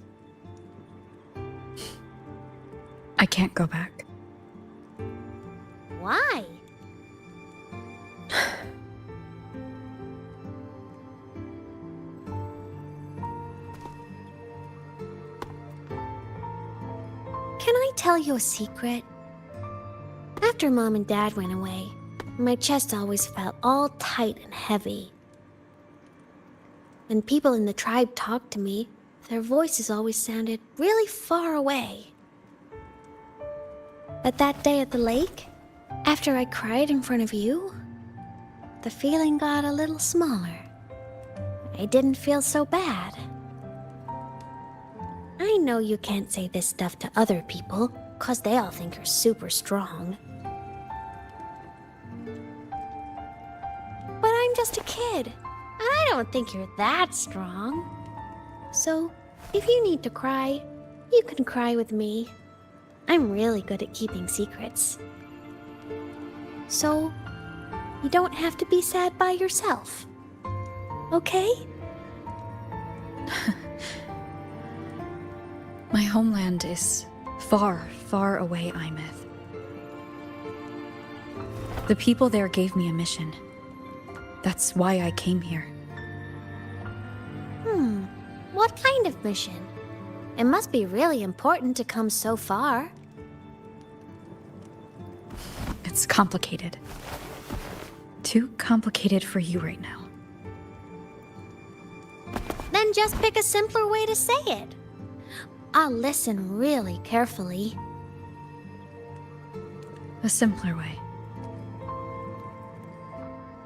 I can't go back. Why? Can I tell you a secret? After Mom and Dad went away, my chest always felt all tight and heavy. When people in the tribe talked to me, their voices always sounded really far away. But that day at the lake, after I cried in front of you, the feeling got a little smaller. I didn't feel so bad. I know you can't say this stuff to other people, 'cause they all think you're super strong. But I'm just a kid, and I don't think you're that strong. So, if you need to cry, you can cry with me. I'm really good at keeping secrets. So, you don't have to be sad by yourself. Okay? My homeland is far, far away, Imeth. The people there gave me a mission. That's why I came here. What kind of mission? It must be really important to come so far. It's complicated. Too complicated for you right now. Then just pick a simpler way to say it. I'll listen really carefully. A simpler way.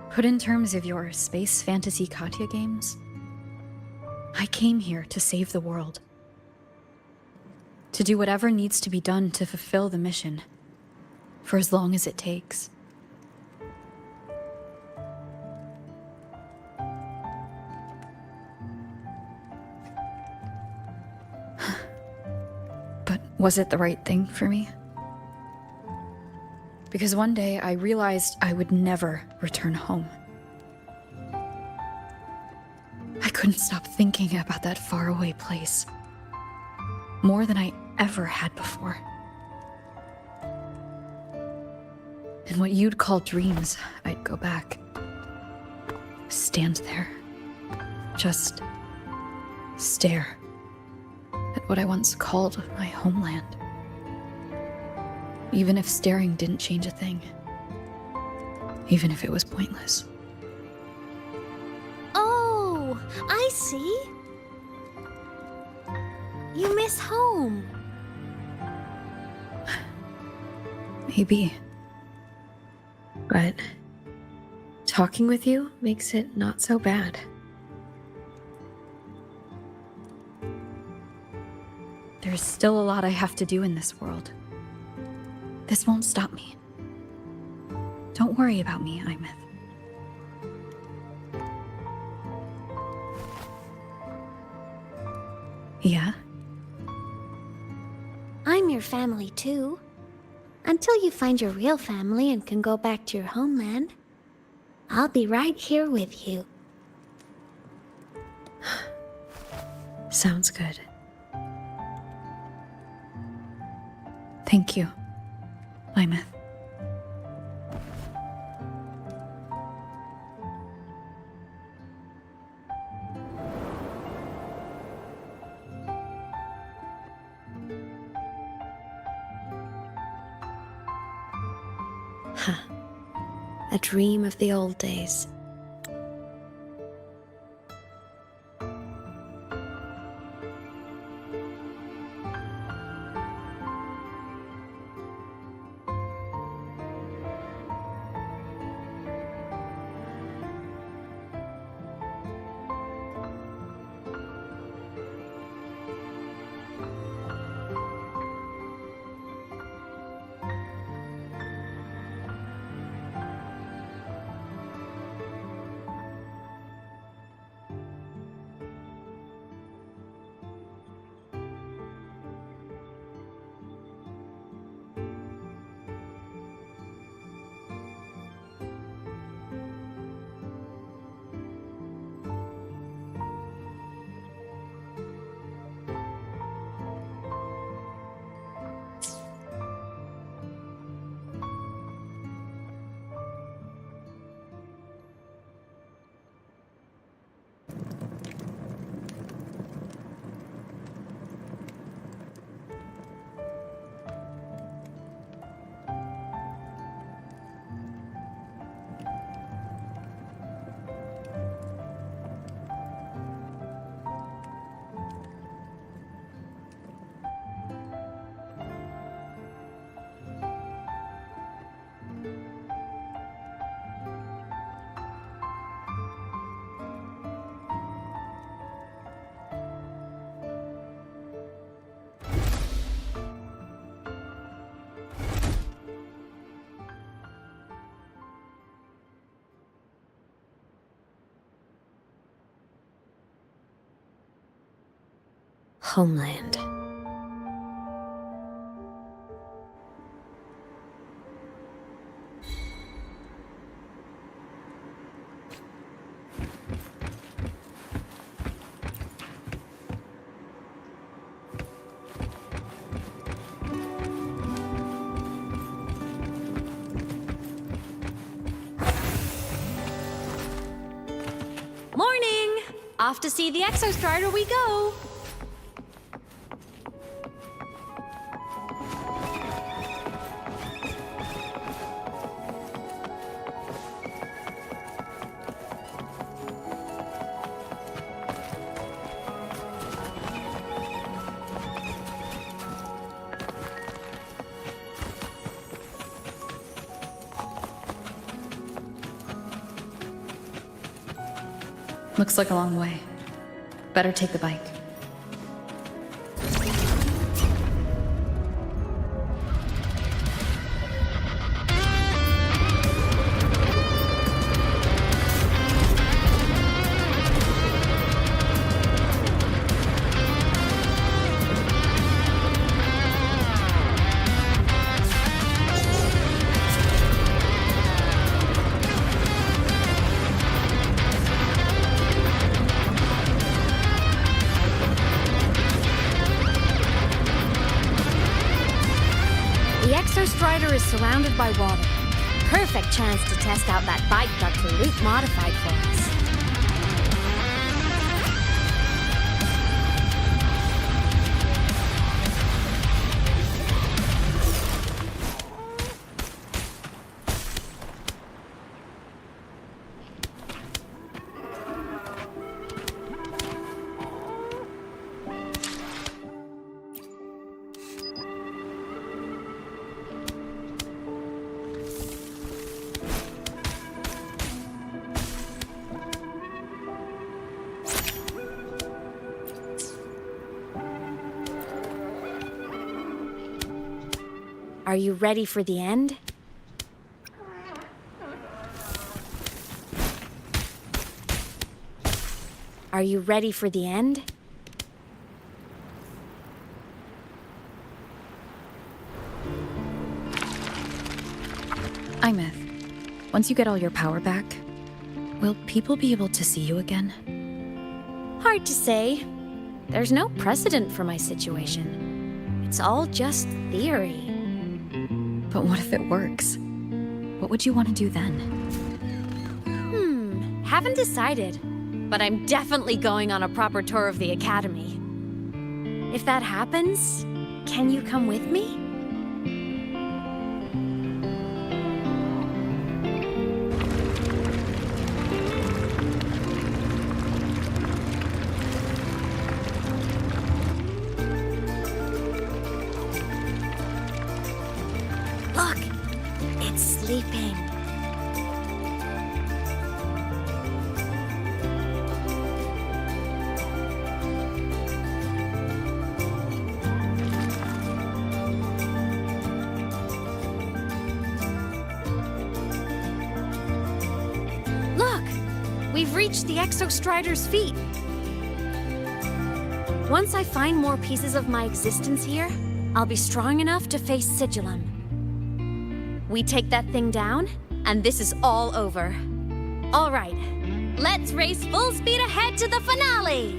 Put in terms of your space fantasy Katya games, I came here to save the world. To do whatever needs to be done to fulfill the mission, for as long as it takes. But was it the right thing for me? Because one day I realized I would never return home. I couldn't stop thinking about that faraway place. More than I ever had before. In what you'd call dreams, I'd go back. Stand there. Just stare at what I once called my homeland. Even if staring didn't change a thing. Even if it was pointless. Oh, I see. You miss home. Maybe. But talking with you makes it not so bad. There's still a lot I have to do in this world. This won't stop me. Don't worry about me, Imeth. Yeah? I'm your family too. Until you find your real family and can go back to your homeland, I'll be right here with you. Sounds good. Thank you, Imeth. A dream of the old days. homeland. Morning! Off to see the Exostrider we go! Looks like a long way. Better take the bike. The Exostrider is surrounded by water. Perfect chance to test out that bike Dr. Luke modified for us. Are you ready for the end? Are you ready for the end? Imeth, once you get all your power back, will people be able to see you again? Hard to say. There's no precedent for my situation. It's all just theory. But what if it works? What would you want to do then? Haven't decided. But I'm definitely going on a proper tour of the Academy. If that happens, can you come with me? Look, it's sleeping. Look, we've reached the Exostrider's feet. Once I find more pieces of my existence here, I'll be strong enough to face Sigillum. We take that thing down, and this is all over. All right, let's race full speed ahead to the finale!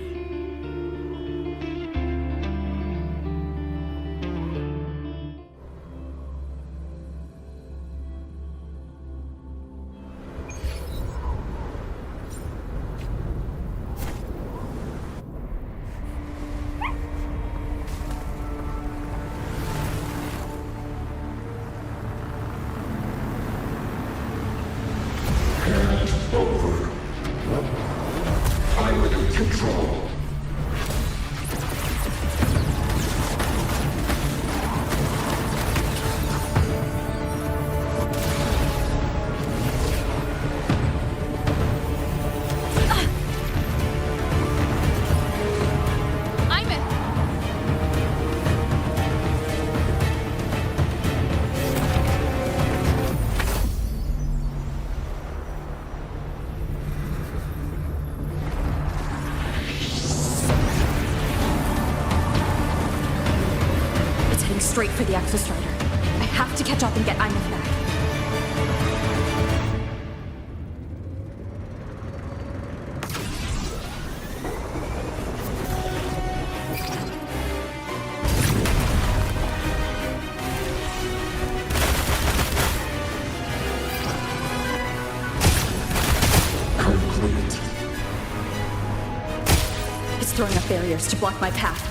Over. Pilot control. straight for the Exostrider. I have to catch up and get Imeth back. It's throwing up barriers to block my path.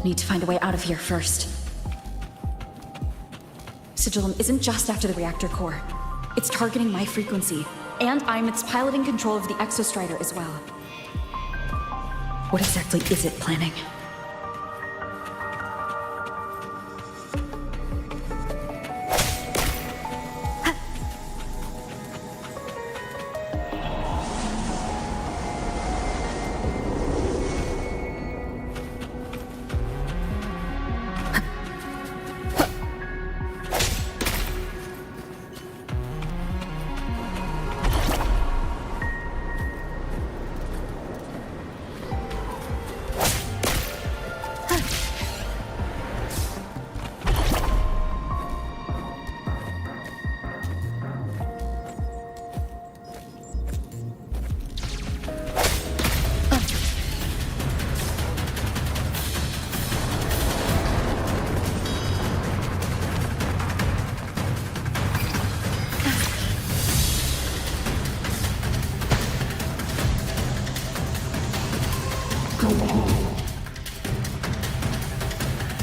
Need to find a way out of here first. Sigillum isn't just after the reactor core. It's targeting my frequency, and Imeth's piloting control of the Exostrider as well. What exactly is it planning?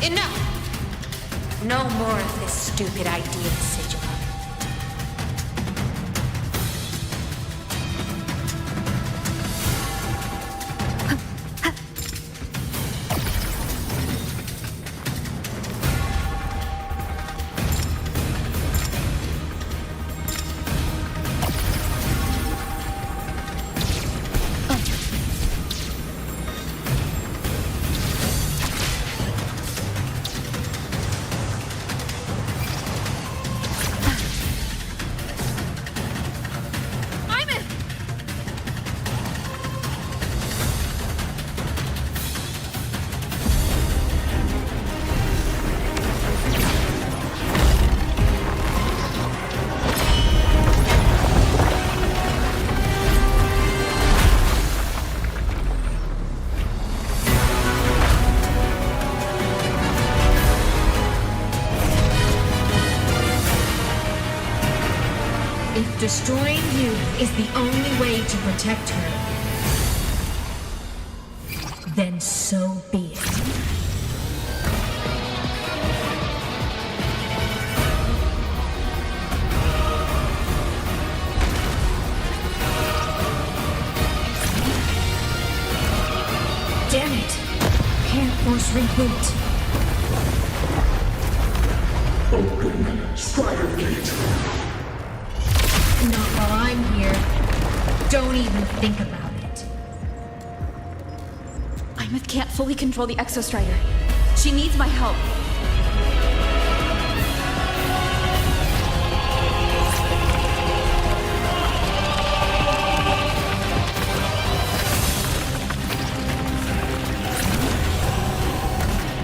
Enough! No more of this stupid idea, Sigillum. If destroying you is the only way to protect her, then so be it. Damn it! Can't force reboot. Open Strider Gate. Not while I'm here. Don't even think about it. Imeth can't fully control the Exostrider. She needs my help.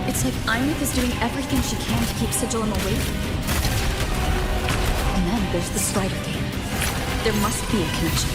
It's like Imeth is doing everything she can to keep Sigillum away from me. And then there's the Strider Gate. There must be a connection.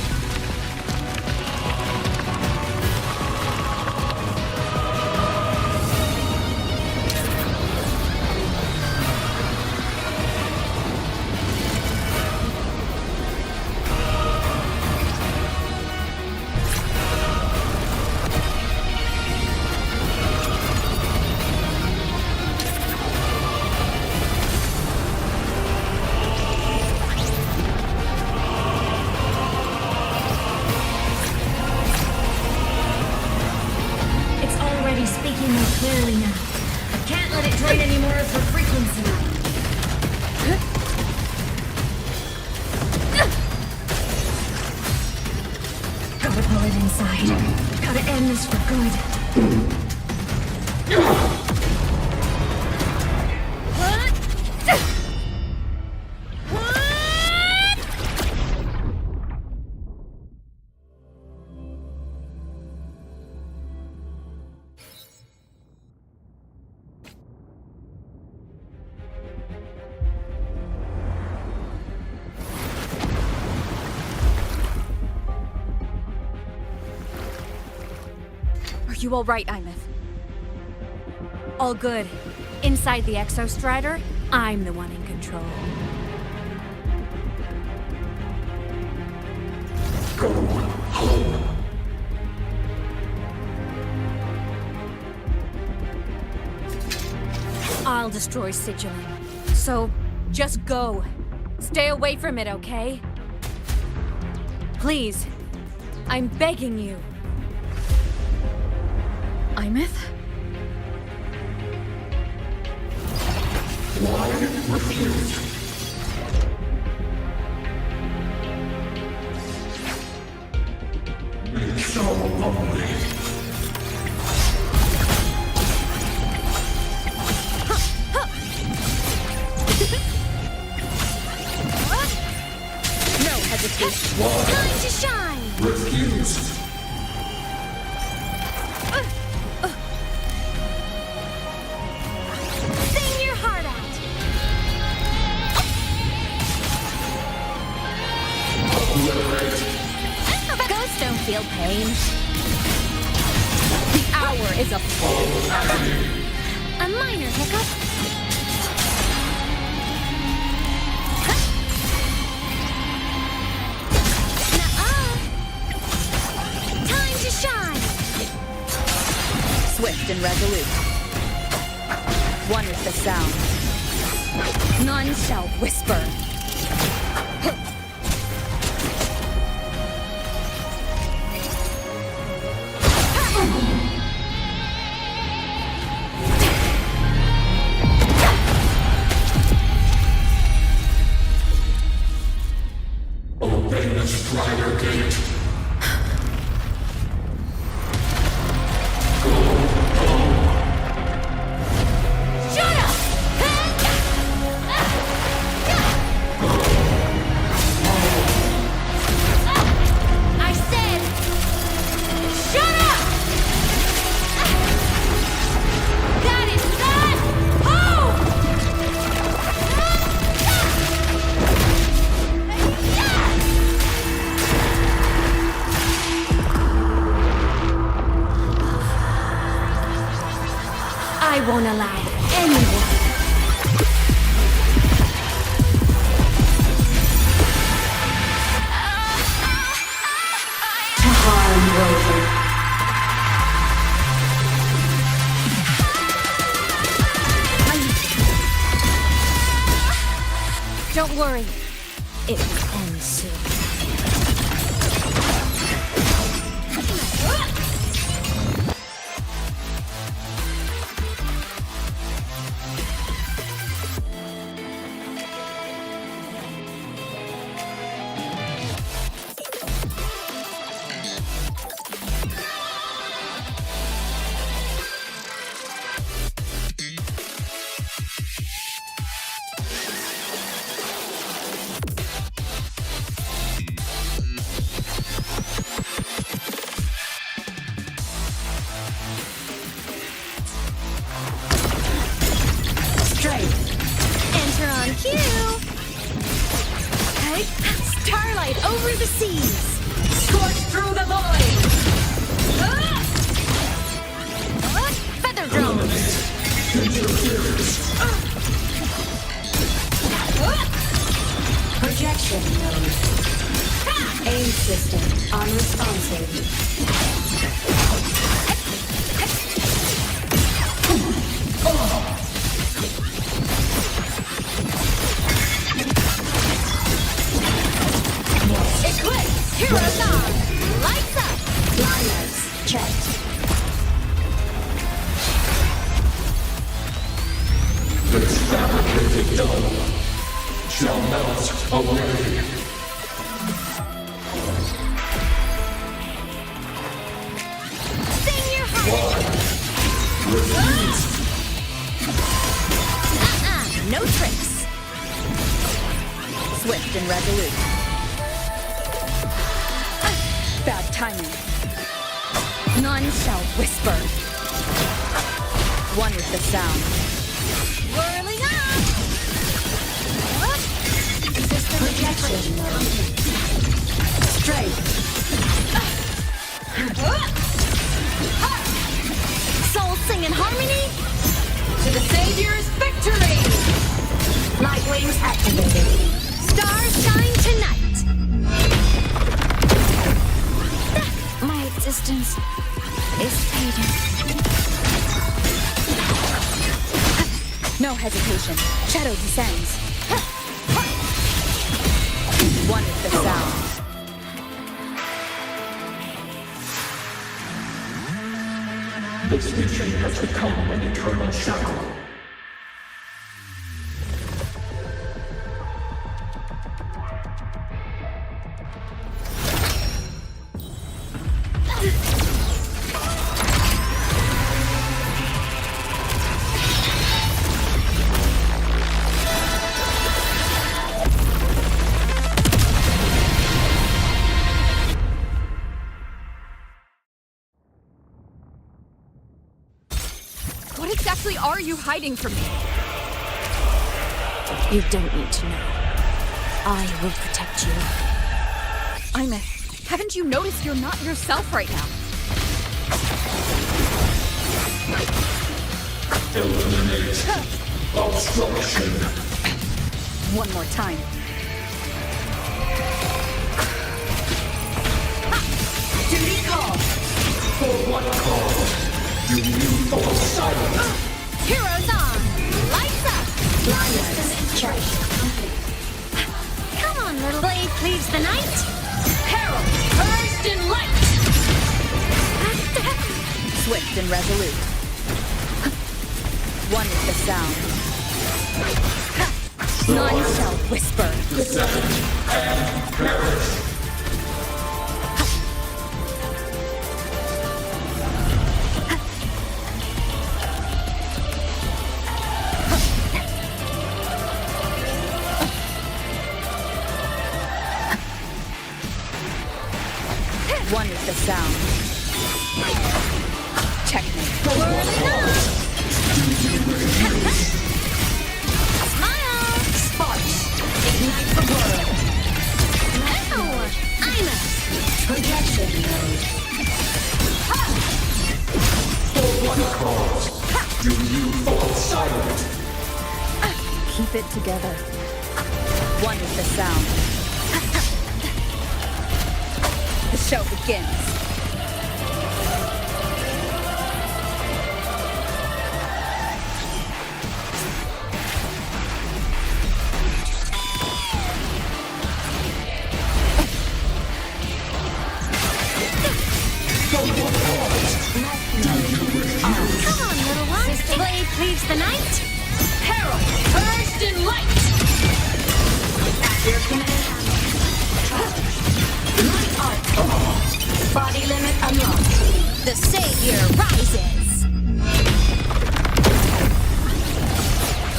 find any more of her frequency. Gotta pull it inside. Gotta end this for good. Are you all right, Imeth? All good. Inside the Exostrider, I'm the one in control. Go home. I'll destroy Sigilin. So, just go. Stay away from it, okay? Please. I'm begging you. Imeth? Why refuse? Be so lonely. No hesitation. Why? Time to shine! Refuse. Sing your heart out! Ghosts don't feel pain. The hour is a minor hiccup. Time to shine! Swift and resolute. One is the sound. None shall whisper. Obey the Strider Gate. Shut up! I said, shut up! That is not home! I won't allow anyone. To harm Rover. Don't worry. It will end soon. Enter on cue. Okay. Starlight over the seas. Scorch through the void! Feather drones. Projection node. Aim system unresponsive. Eclipse. Heroes on. Lights up. Liners checked. Away! Sing your heart! Refused! No tricks. Swift and resolute. Bad timing. None shall whisper. One with the sound. Whirling up! System protection. Straight. Soul sing in harmony. To the Savior's victory! Light wings activated. Stars shine tonight. My existence is fading. No hesitation. Shadow descends. One with the sound. This mission has become an eternal shackle. What exactly are you hiding from me? You don't need to know. I will protect you. Imeth, haven't you noticed you're not yourself right now? Eliminate obstruction. One more time. Duty call! For what cause? You fall silent. Heroes on! Lights up! Blindness charge. Come on, little blade cleaves the night. Herald, burst in light! Swift and resolute. One with the sound. None shall whisper. Descend and perish. One with the sound. Checkmate. Smile! Sparks, ignite the world. Oh, I'm a Projection mode. For what cause? Do you fall silent? Keep it together. One with the sound. The show begins. Come on, little one. Blade cleaves the night. Herald, burst in light! At your command. Light arc. Body limit unlocked. The Savior rises.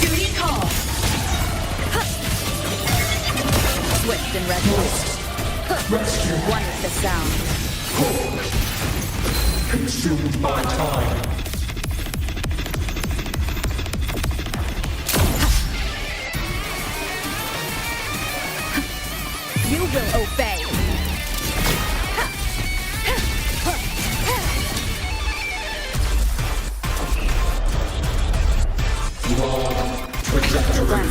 Duty call. Swift and resolute. Rescue. One with the sound. Consumed by time. You will obey. Long trajectory.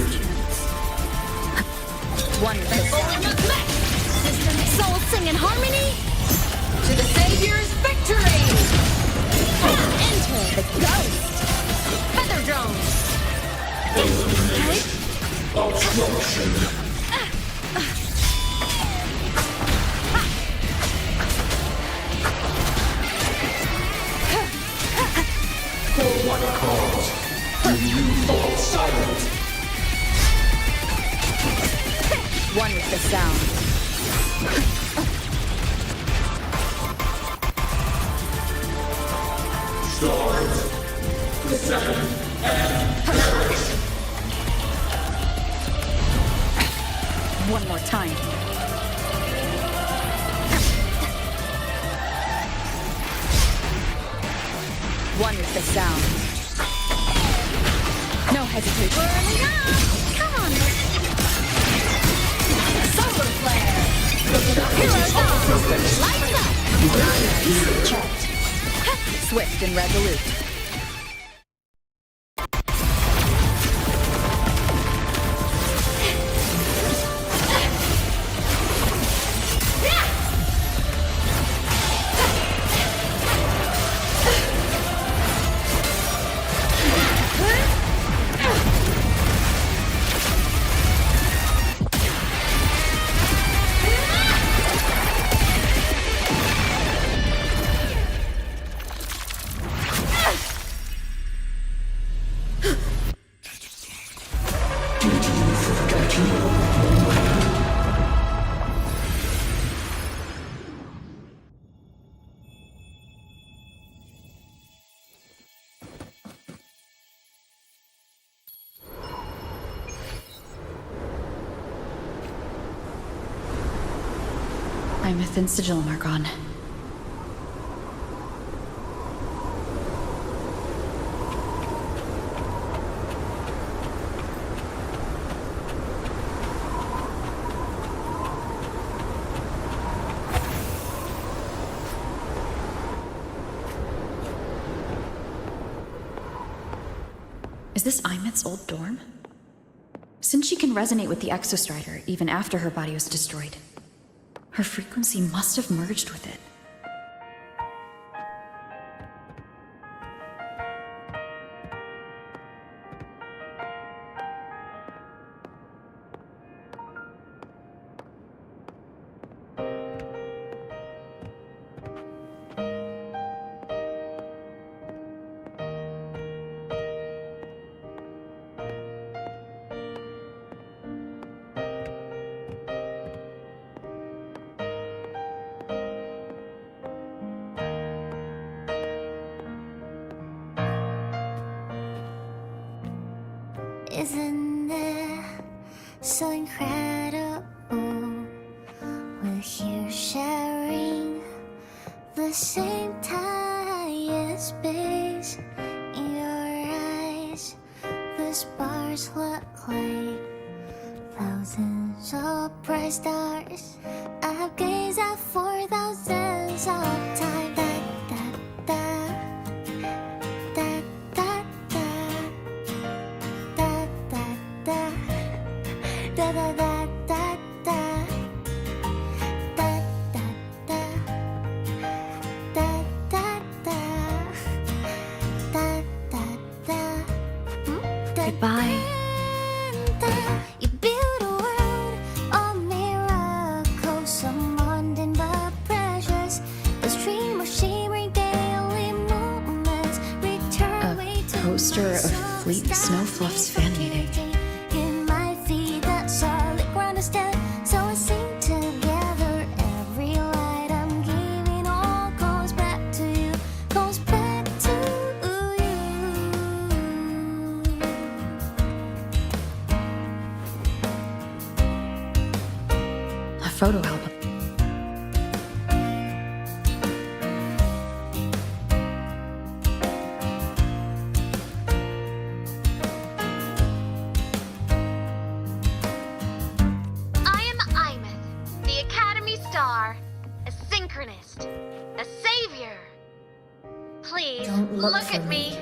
One with the sound. Soul sing in harmony. To the Savior's victory! Enter the ghost. Feather drones. Eliminate obstruction. One with the sound. Stars, descend and perish. One more time. One with the sound. No hesitation. Whirling up! Come on, Solar flare! Heroes on! Lights up! Swift and resolute. I'm a thin sigil mark on. Is this Imeth's old dorm? Since she can resonate with the Exostrider even after her body was destroyed, her frequency must have merged with it. Isn't it so incredible? We're here sharing the same time and space. In your eyes, the stars look like thousands of bright stars. I've gazed at for thousands of times. Goodbye. You build a world of miracles, some mundane but precious. A stream of shimmering daily moments. Return way to Poster of Fleet Snowfluff's fan meeting. in my feet that solid ground instead. So I sing together. Every light I'm giving all goes back to you. Goes back to you. A photo album. I am Imeth, the Academy Star, a synchronist, a savior. Please, Don't look look for at me.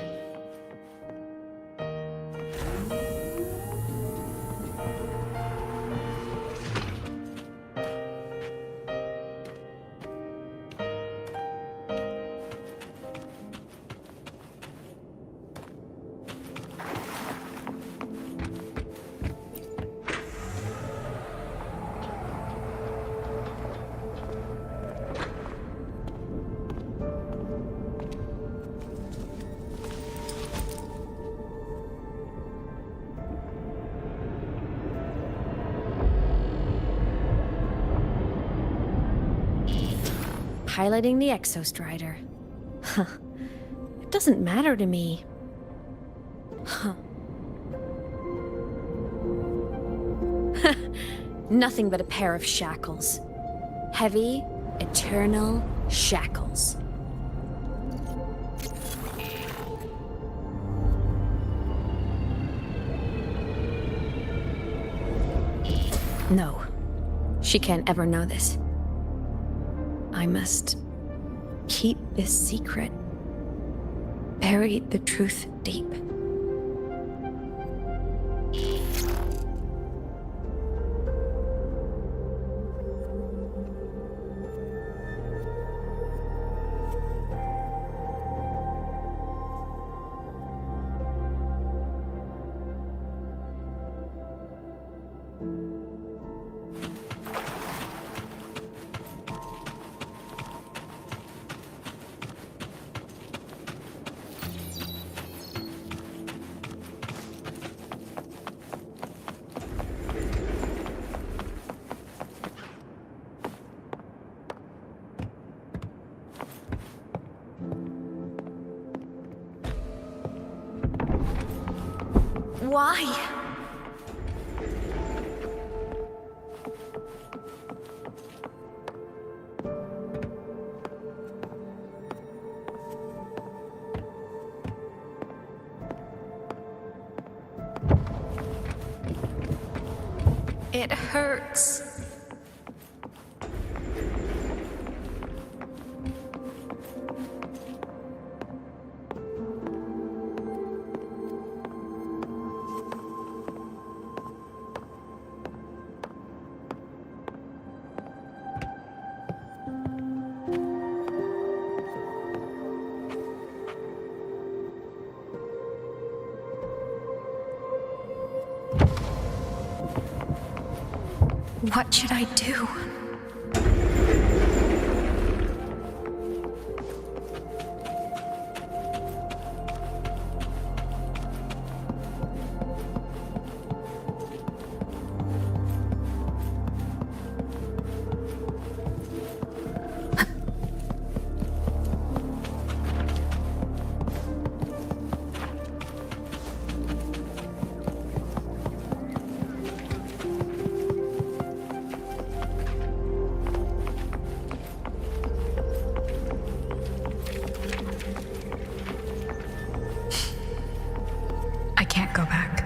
piloting the Exostrider. Huh. It doesn't matter to me. Huh. Nothing but a pair of shackles. Heavy, eternal shackles. No, she can't ever know this. I must keep this secret. Bury the truth deep. Why? It hurts. What should I do? Go back.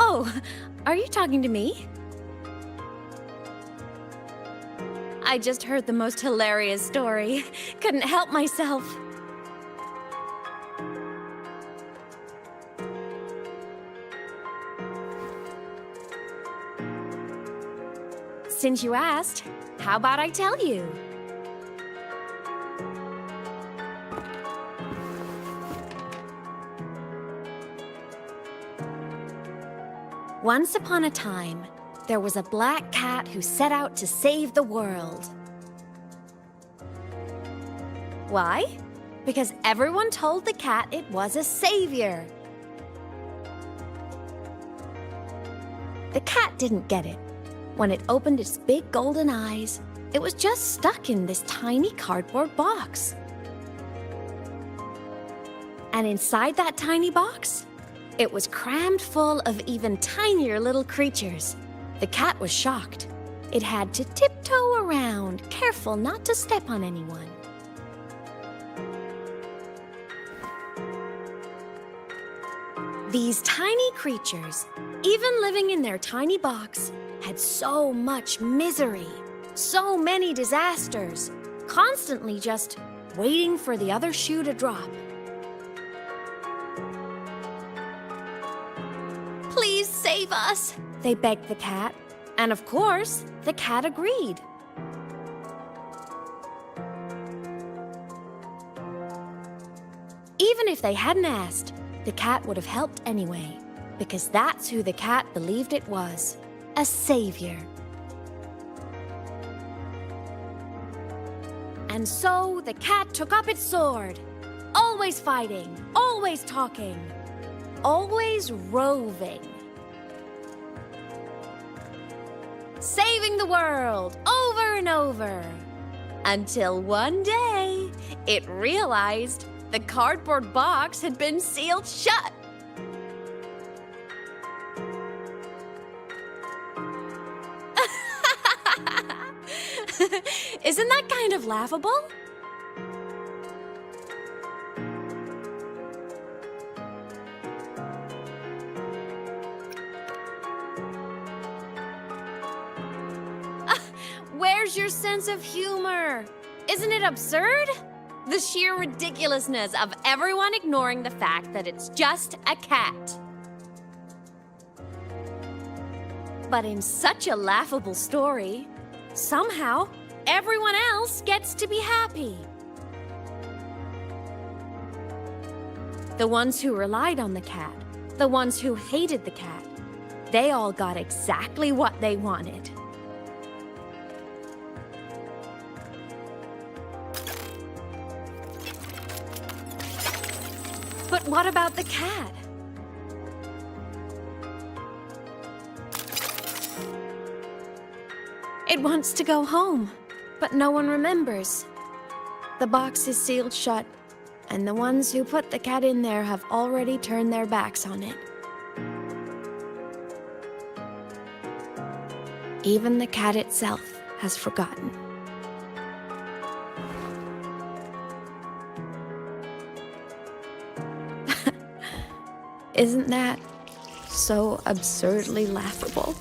Oh, are you talking to me? I just heard the most hilarious story. Couldn't help myself. Since you asked, how about I tell you? Once upon a time, there was a black cat who set out to save the world. Why? Because everyone told the cat it was a savior. The cat didn't get it. When it opened its big golden eyes, it was just stuck in this tiny cardboard box. And inside that tiny box, it was crammed full of even tinier little creatures. The cat was shocked. It had to tiptoe around, careful not to step on anyone. These tiny creatures, even living in their tiny box, had so much misery, so many disasters, constantly just waiting for the other shoe to drop. Please save us, they begged the cat. And of course, the cat agreed. Even if they hadn't asked, the cat would have helped anyway, because that's who the cat believed it was, a savior. And so the cat took up its sword, always fighting, always talking, always roving. Saving the world over and over. Until one day, it realized the cardboard box had been sealed shut. Isn't that kind of laughable? Where's your sense of humor? Isn't it absurd? The sheer ridiculousness of everyone ignoring the fact that it's just a cat. But in such a laughable story, somehow everyone else gets to be happy. The ones who relied on the cat, the ones who hated the cat, they all got exactly what they wanted. But what about the cat? It wants to go home, but no one remembers. The box is sealed shut, and the ones who put the cat in there have already turned their backs on it. Even the cat itself has forgotten. Isn't that so absurdly laughable?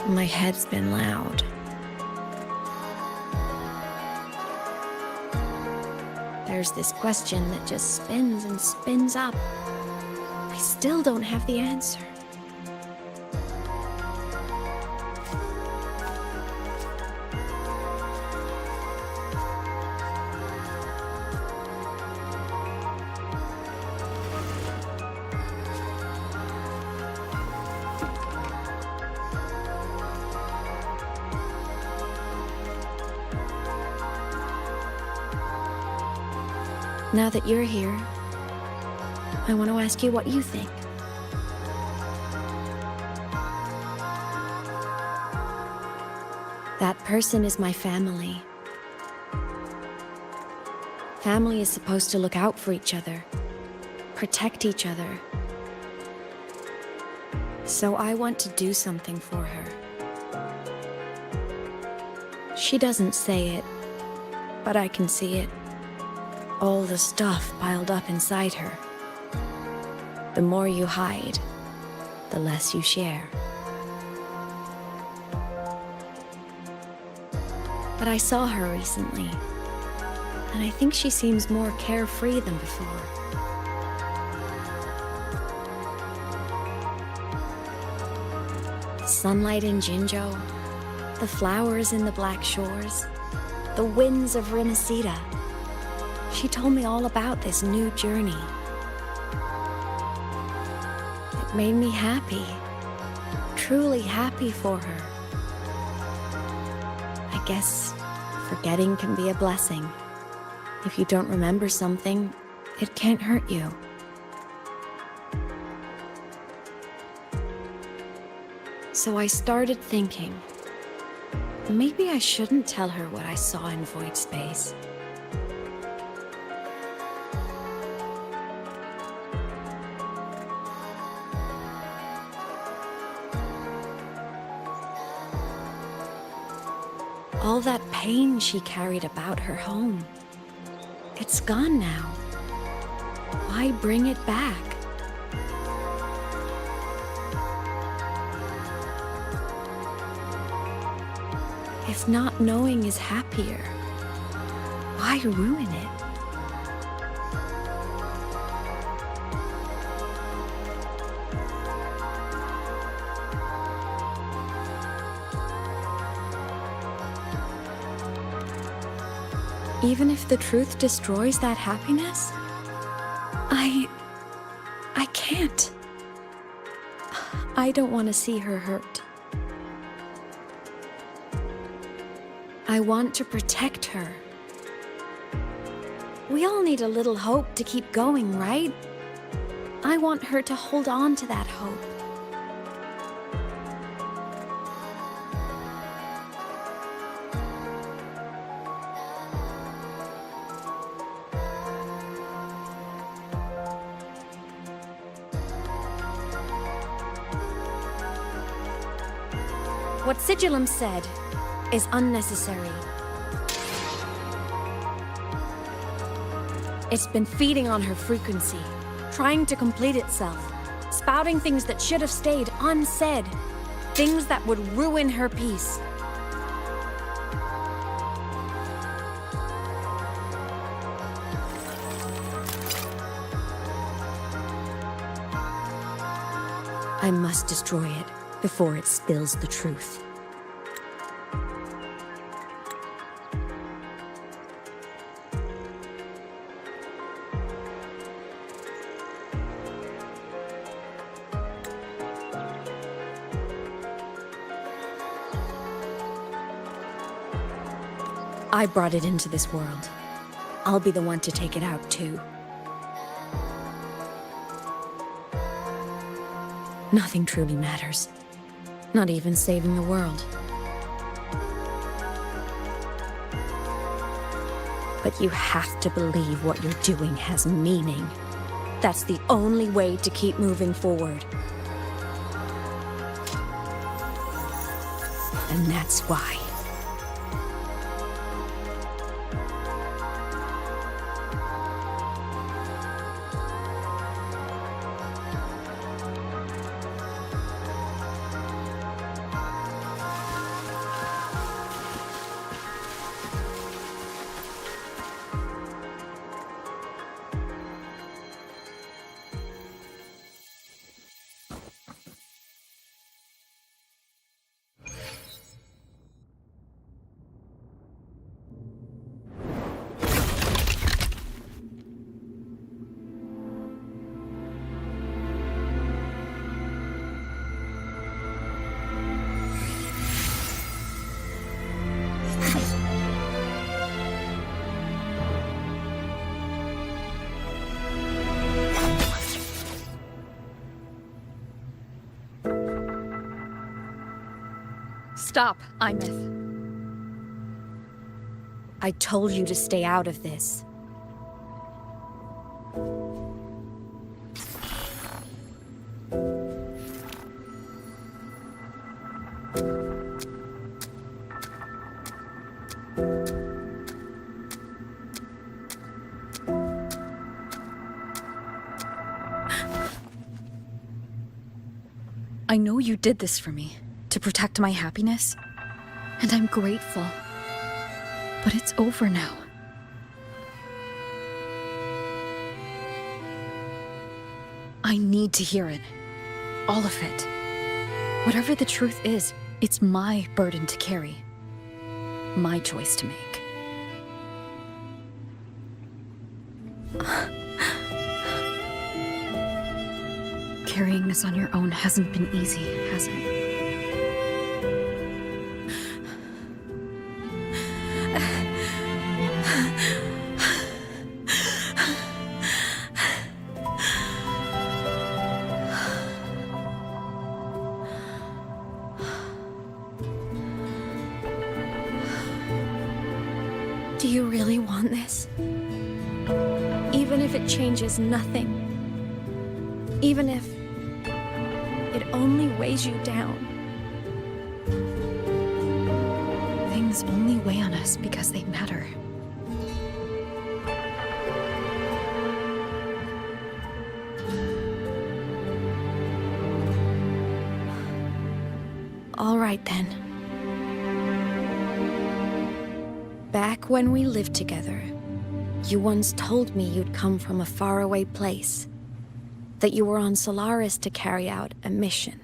My head's been loud. There's this question that just spins and spins up. I still don't have the answer. Now that you're here, I want to ask you what you think. That person is my family. Family is supposed to look out for each other, protect each other, So I want to do something for her. She doesn't say it, but I can see it. All the stuff piled up inside her. The more you hide, the less you share. But I saw her recently, and I think she seems more carefree than before. The sunlight in Jinzhou, the flowers in the Black Shores, the winds of Rimacida. She told me all about this new journey. It made me happy, truly happy for her. I guess forgetting can be a blessing. If you don't remember something, it can't hurt you. So I started thinking, maybe I shouldn't tell her what I saw in void space. All that pain she carried about her home, it's gone now. Why bring it back? If not knowing is happier, why ruin it? Even if the truth destroys that happiness, I can't. I don't want to see her hurt. I want to protect her. We all need a little hope to keep going, right? I want her to hold on to that hope. What Sigillum said is unnecessary. It's been feeding on her frequency, trying to complete itself, spouting things that should have stayed unsaid, things that would ruin her peace. I must destroy it before it spills the truth. I brought it into this world. I'll be the one to take it out, too. Nothing truly matters. Not even saving the world. But you have to believe what you're doing has meaning. That's the only way to keep moving forward. And that's why. Stop, Imeth. I told you to stay out of this. I know you did this for me, to protect my happiness, and I'm grateful. But it's over now. I need to hear it. All of it. Whatever the truth is, it's my burden to carry. My choice to make. Carrying this on your own hasn't been easy, has it? Do you really want this? Even if it changes nothing? Even if it only weighs you down? Things only weigh on us because they matter. All right then. Back when we lived together, you once told me you'd come from a faraway place. That you were on Solaris to carry out a mission.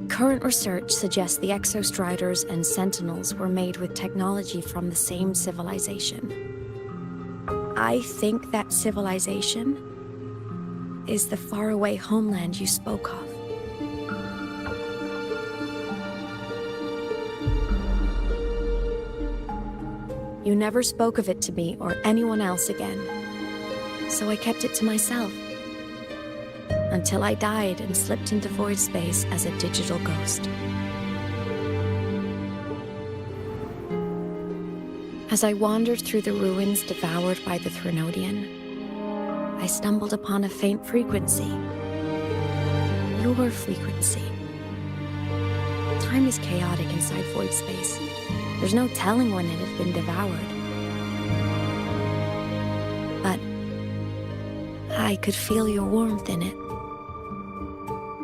Current research suggests the Exostriders and Sentinels were made with technology from the same civilization. I think that civilization is the faraway homeland you spoke of. You never spoke of it to me or anyone else again, so I kept it to myself. Until I died and slipped into void space as a digital ghost. As I wandered through the ruins devoured by the Threnodian, I stumbled upon a faint frequency. Your frequency. Time is chaotic inside void space. There's no telling when it had been devoured. But I could feel your warmth in it.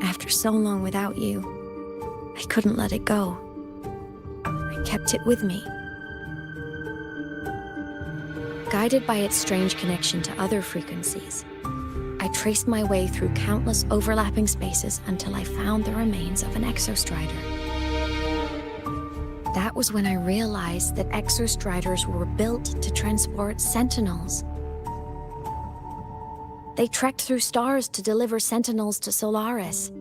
After so long without you, I couldn't let it go. I kept it with me. Guided by its strange connection to other frequencies, I traced my way through countless overlapping spaces until I found the remains of an Exostrider. That was when I realized that Exostriders were built to transport Sentinels. They trekked through stars to deliver Sentinels to Solaris.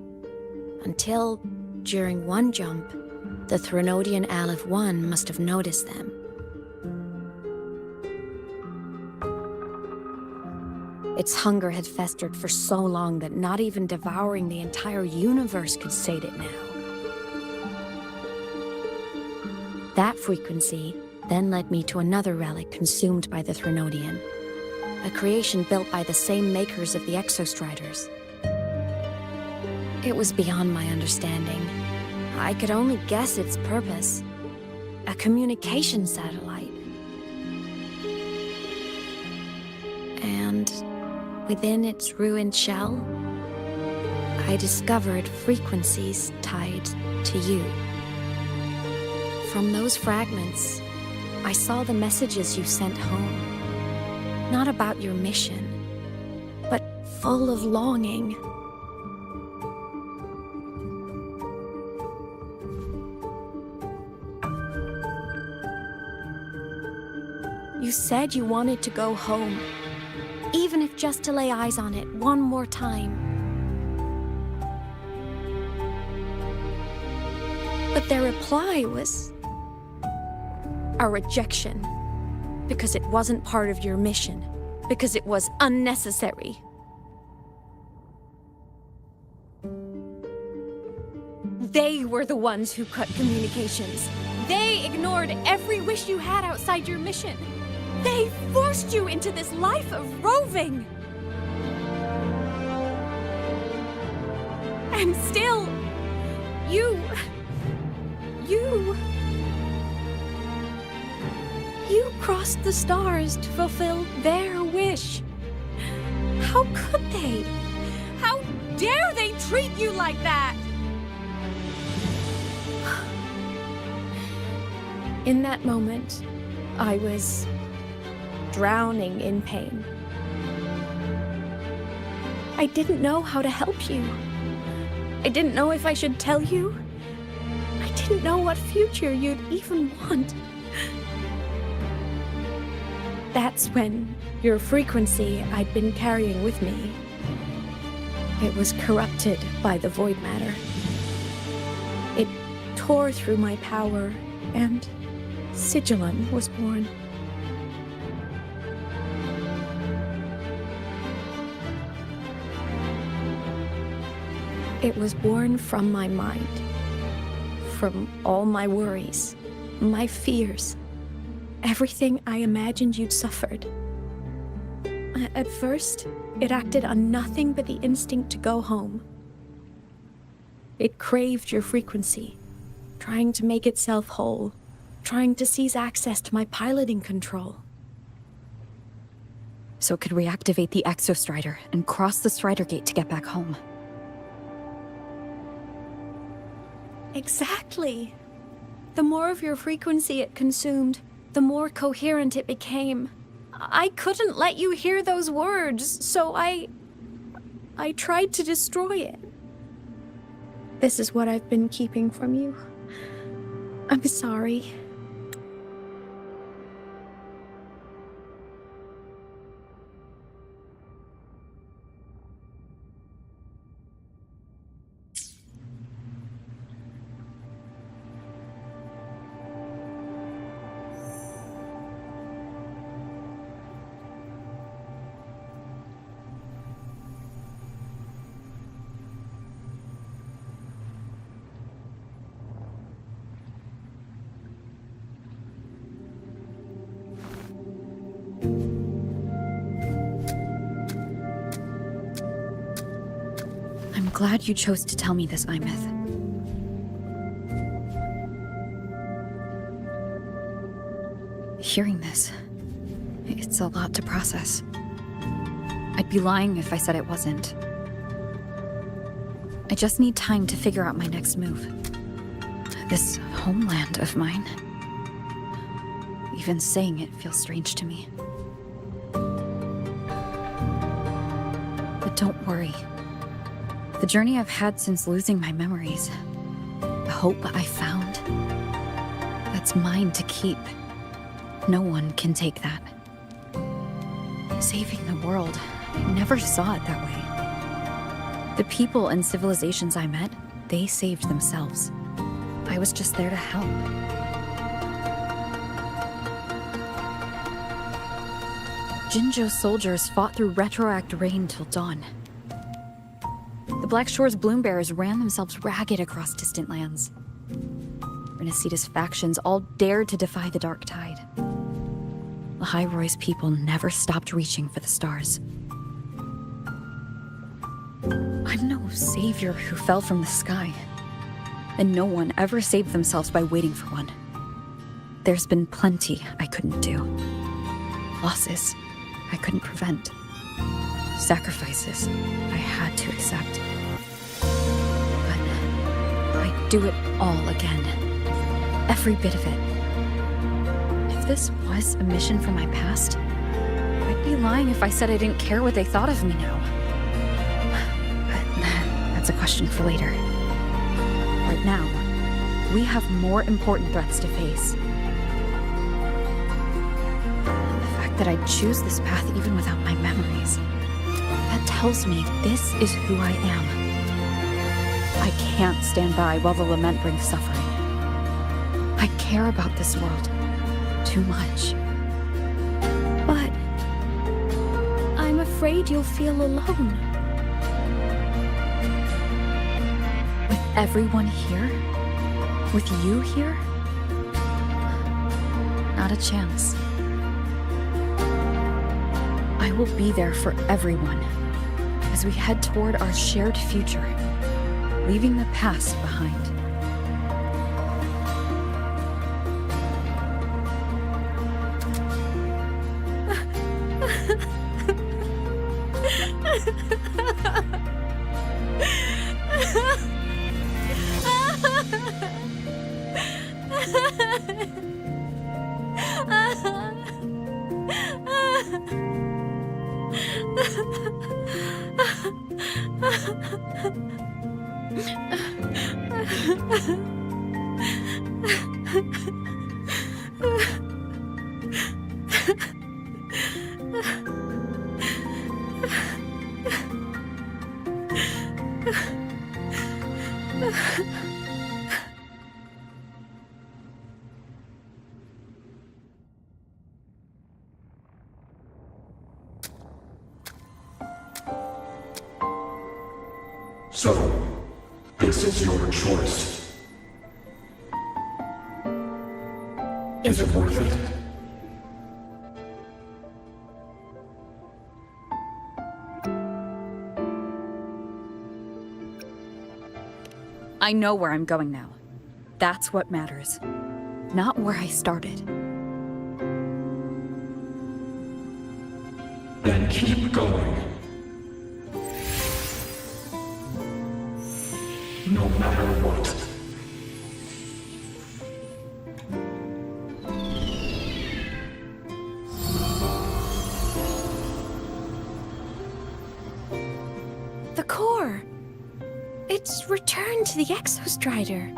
Until, during one jump, the Threnodian Aleph 1 must have noticed them. Its hunger had festered for so long that not even devouring the entire universe could sate it now. That frequency then led me to another relic consumed by the Threnodian, a creation built by the same makers of the Exostriders. It was beyond my understanding. I could only guess its purpose. A communication satellite. And within its ruined shell, I discovered frequencies tied to you. From those fragments, I saw the messages you sent home. Not about your mission, but full of longing. You said you wanted to go home, even if just to lay eyes on it one more time. But their reply was a rejection, because it wasn't part of your mission, because it was unnecessary. They were the ones who cut communications. They ignored every wish you had outside your mission. They forced you into this life of roving. And still, you crossed the stars to fulfill their wish. How could they? How treat you like that! In that moment, I was drowning in pain. I didn't know how to help you. I didn't know if I should tell you. I didn't know what future you'd even want. That's when your frequency I'd been carrying with me, it was corrupted by the void matter. It tore through my power, and Sigillum was born. It was born from my mind, from all my worries, my fears, everything I imagined you'd suffered. At first, it acted on nothing but the instinct to go home. It craved your frequency, trying to make itself whole, trying to seize access to my piloting control. So it could reactivate the Exostrider and cross the Strider Gate to get back home. Exactly. The more of your frequency it consumed, the more coherent it became. I couldn't let you hear those words, so I tried to destroy it. This is what I've been keeping from you. I'm sorry. I'm glad you chose to tell me this, Imeth. Hearing this, it's a lot to process. I'd be lying if I said it wasn't. I just need time to figure out my next move. This homeland of mine. Even saying it feels strange to me. But don't worry. The journey I've had since losing my memories, the hope I found, that's mine to keep. No one can take that. Saving the world, I never saw it that way. The people and civilizations I met, they saved themselves. I was just there to help. Jinzhou's soldiers fought through retroact rain till dawn. The Black Shore's Bloombearers ran themselves ragged across distant lands. Renaceda's factions all dared to defy the dark tide. Lahai-Roi's people never stopped reaching for the stars. I'm no savior who fell from the sky, and no one ever saved themselves by waiting for one. There's been plenty I couldn't do. Losses I couldn't prevent. Sacrifices I had to accept. But I'd do it all again. Every bit of it. If this was a mission from my past, I'd be lying if I said I didn't care what they thought of me now. But that's a question for later. Right now, we have more important threats to face. The fact that I'd choose this path even without my memories, that tells me this is who I am. I can't stand by while the lament brings suffering. I care about this world too much. But I'm afraid you'll feel alone. With everyone here? With you here? Not a chance. I will be there for everyone as we head toward our shared future, leaving the past behind. So, this is your choice. Is it worth it? I know where I'm going now. That's what matters. Not where I started. Then keep going. No matter what. The core! It's returned to the Exostrider.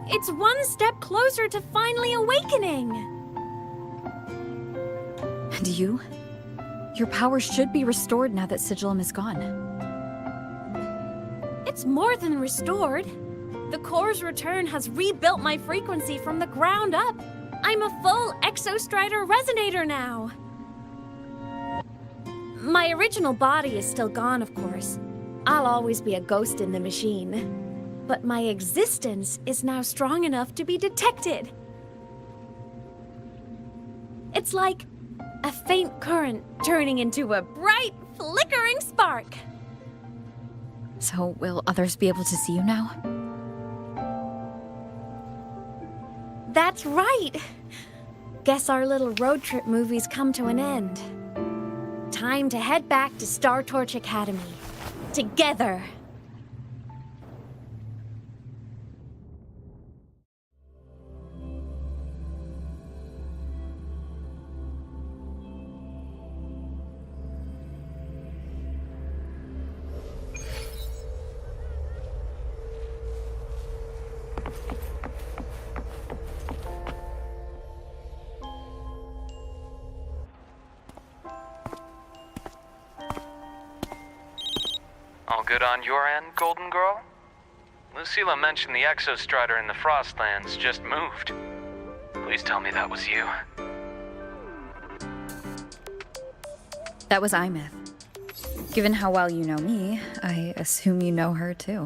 It's one step closer to finally awakening. And you? Your powers should be restored now that Sigillum is gone. It's more than restored. The core's return has rebuilt my frequency from the ground up. I'm a full Exostrider resonator now. My original body is still gone, of course. I'll always be a ghost in the machine. But my existence is now strong enough to be detected. It's like a faint current turning into a bright, flickering spark. So, will others be able to see you now? That's right. Guess our little road trip movie's come to an end. Time to head back to Star Torch Academy. Together. All good on your end, Golden Girl? Lucilla mentioned the Exostrider in the Frostlands just moved. Please tell me that was you. That was Imeth. Given how well you know me, I assume you know her too.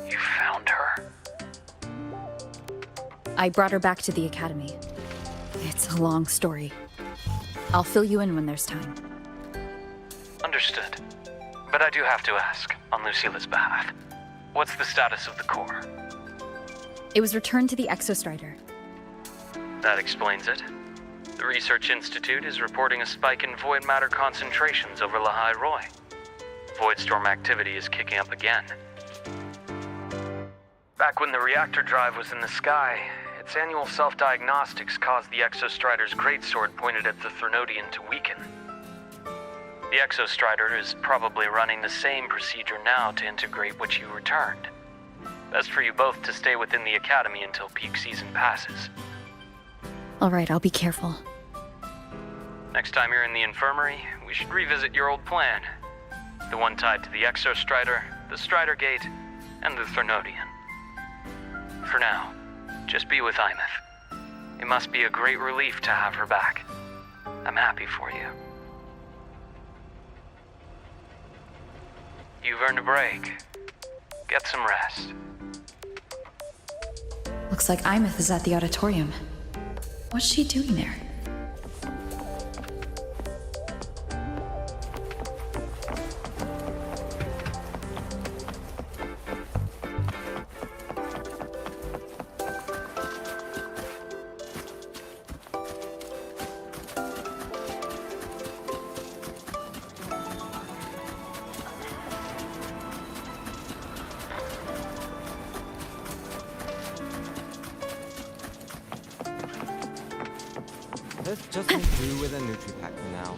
You found her? I brought her back to the Academy. It's a long story. I'll fill you in when there's time. Understood. But I do have to ask, on Lucilla's behalf, what's the status of the core? It was returned to the Exostrider. That explains it. The Research Institute is reporting a spike in void matter concentrations over Lahai-Roi. Voidstorm activity is kicking up again. Back when the reactor drive was in the sky, its annual self-diagnostics caused the Exostrider's greatsword pointed at the Threnodian to weaken. The Exostrider is probably running the same procedure now to integrate what you returned. Best for you both to stay within the Academy until peak season passes. Alright, I'll be careful. Next time you're in the infirmary, we should revisit your old plan. The one tied to the Exostrider, the Strider Gate, and the Threnodian. For now, just be with Imeth. It must be a great relief to have her back. I'm happy for you. You've earned a break. Get some rest. Looks like Imeth is at the auditorium. What's she doing there? Let's just make do with a Nutri-Pack for now.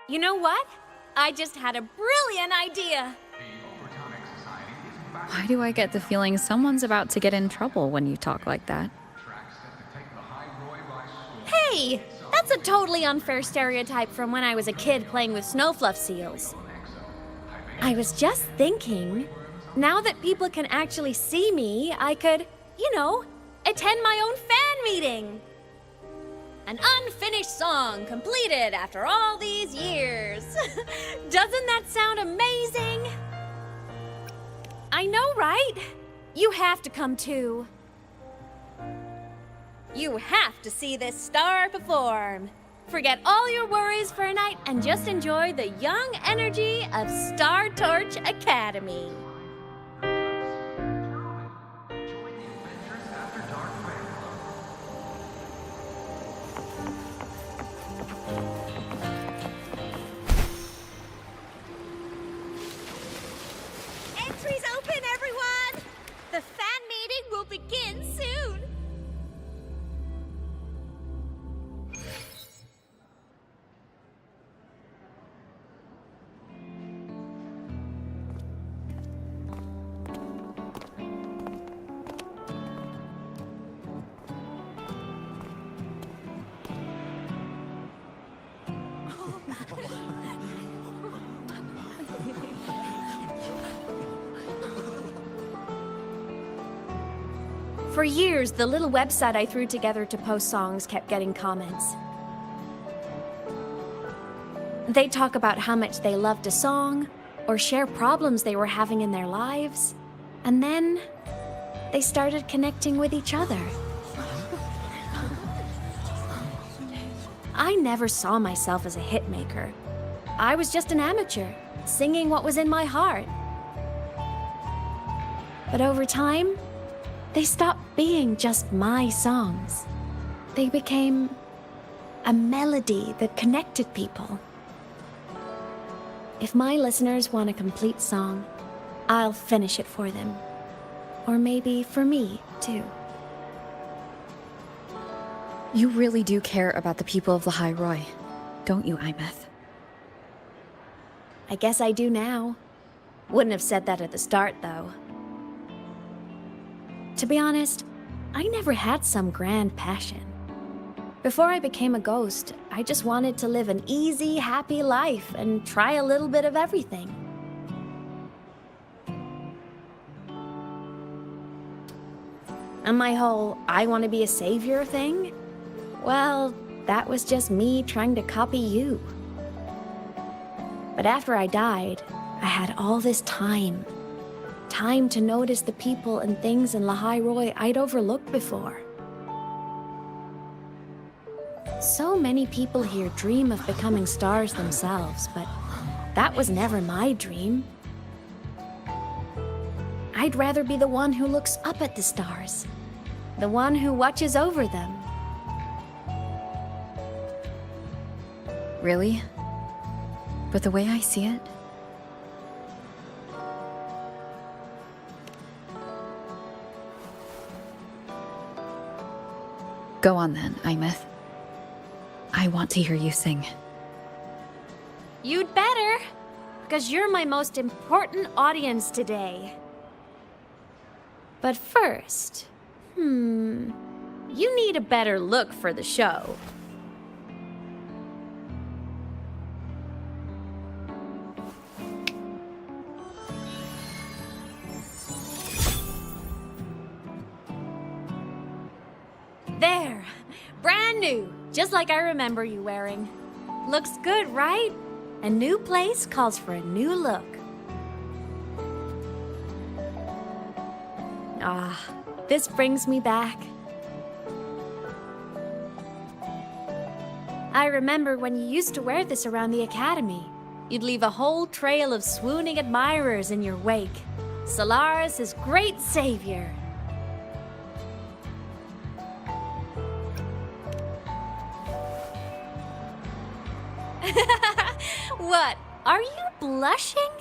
You know what? I just had a brilliant idea. Why do I get the feeling someone's about to get in trouble when you talk like that? Hey, that's a totally unfair stereotype from when I was a kid playing with snowfluff seals. I was just thinking, now that people can actually see me, I could, attend my own fan meeting. An unfinished song completed after all these years. Doesn't that sound amazing? I know, right? You have to come too. You have to see this star perform. Forget all your worries for a night and just enjoy the young energy of Star Torch Academy. Entries open, everyone! The fan meeting will begin soon! For years, the little website I threw together to post songs kept getting comments. They'd talk about how much they loved a song, or share problems they were having in their lives, and then they started connecting with each other. I never saw myself as a hitmaker. I was just an amateur, singing what was in my heart. But over time, they stopped being just my songs. They became a melody that connected people. If my listeners want a complete song, I'll finish it for them. Or maybe for me, too. You really do care about the people of Lahai-Roi, don't you, Imeth? I guess I do now. Wouldn't have said that at the start, though. To be honest, I never had some grand passion. Before I became a ghost, I just wanted to live an easy, happy life and try a little bit of everything. And my whole I want to be a savior thing? Well, that was just me trying to copy you. But after I died, I had all this time. Time to notice the people and things in Lahai-Roi I'd overlooked before. So many people here dream of becoming stars themselves, but that was never my dream. I'd rather be the one who looks up at the stars, the one who watches over them. Really? But the way I see it, go on then, Imeth. I want to hear you sing. You'd better, because you're my most important audience today. But first, you need a better look for the show. There, brand new, just like I remember you wearing. Looks good, right? A new place calls for a new look. Ah, this brings me back. I remember when you used to wear this around the academy. You'd leave a whole trail of swooning admirers in your wake. Solaris' great savior. What? Are you blushing?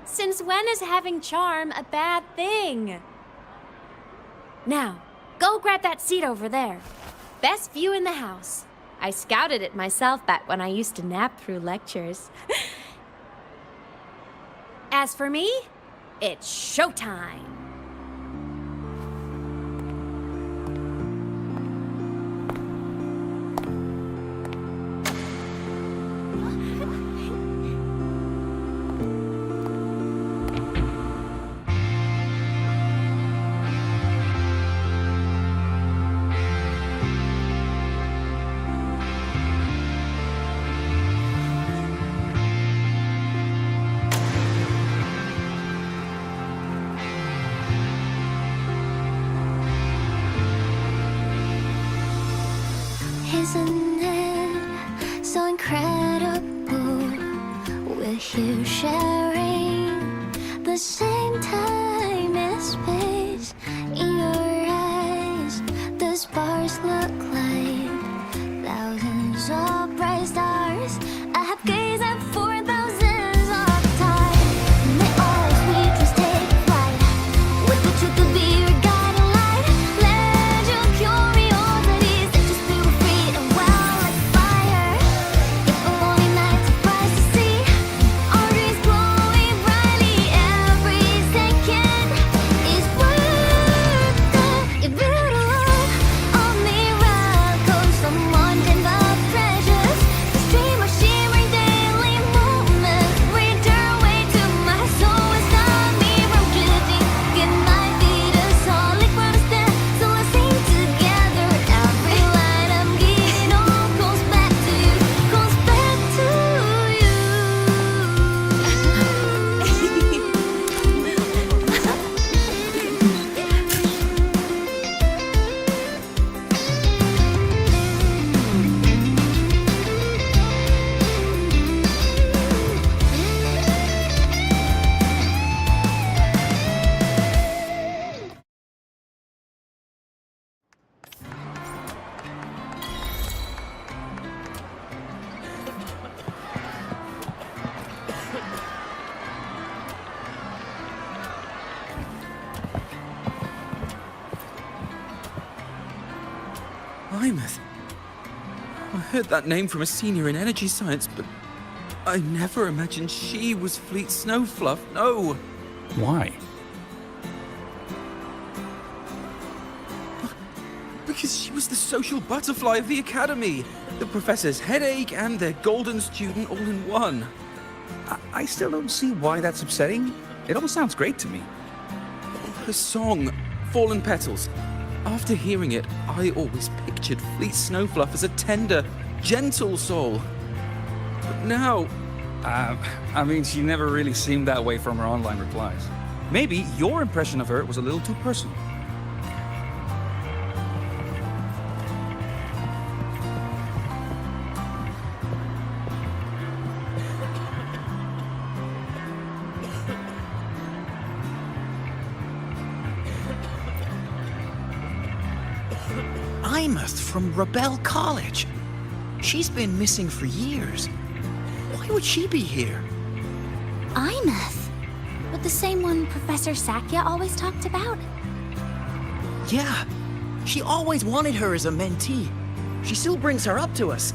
Since when is having charm a bad thing? Now, go grab that seat over there. Best view in the house. I scouted it myself back when I used to nap through lectures. As for me, it's showtime. Isn't it so incredible? We're here sharing the same time and space. In your eyes, the sparks look like thousands of bright stars. I have gazed at for thousands of time. May all sweetness take flight. With the truth to be your guiding light. Let your curiosity set your spirit free and well like fire. If a lonely night surprised to see our dreams glowing brightly, every second is worth it. If you love all miracles, someone in the treasures, the stream of shimmering daily moments, read your way to my soul and stop me from drifting. It might be the solid ground to stand, so let's sing together. Every line I'm giving all goes back to you, goes back to you. Imeth. I heard that name from a senior in energy science, but I never imagined she was Fleet Snowfluff, no. Why? Because she was the social butterfly of the academy, the professor's headache and their golden student all in one. I still don't see why that's upsetting. It all sounds great to me. Her song, Fallen Petals. After hearing it, I always pictured Fleet Snowfluff as a tender, gentle soul. But now... I mean, she never really seemed that way from her online replies. Maybe your impression of her was a little too personal. Imeth from Rebel College. She's been missing for years. Why would she be here? Imeth? But the same one Professor Sakya always talked about? Yeah, she always wanted her as a mentee. She still brings her up to us.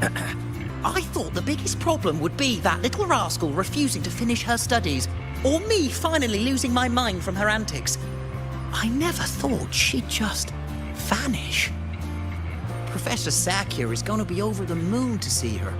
I thought the biggest problem would be that little rascal refusing to finish her studies, or me finally losing my mind from her antics. I never thought she'd just vanish. Professor Sakya is going to be over the moon to see her.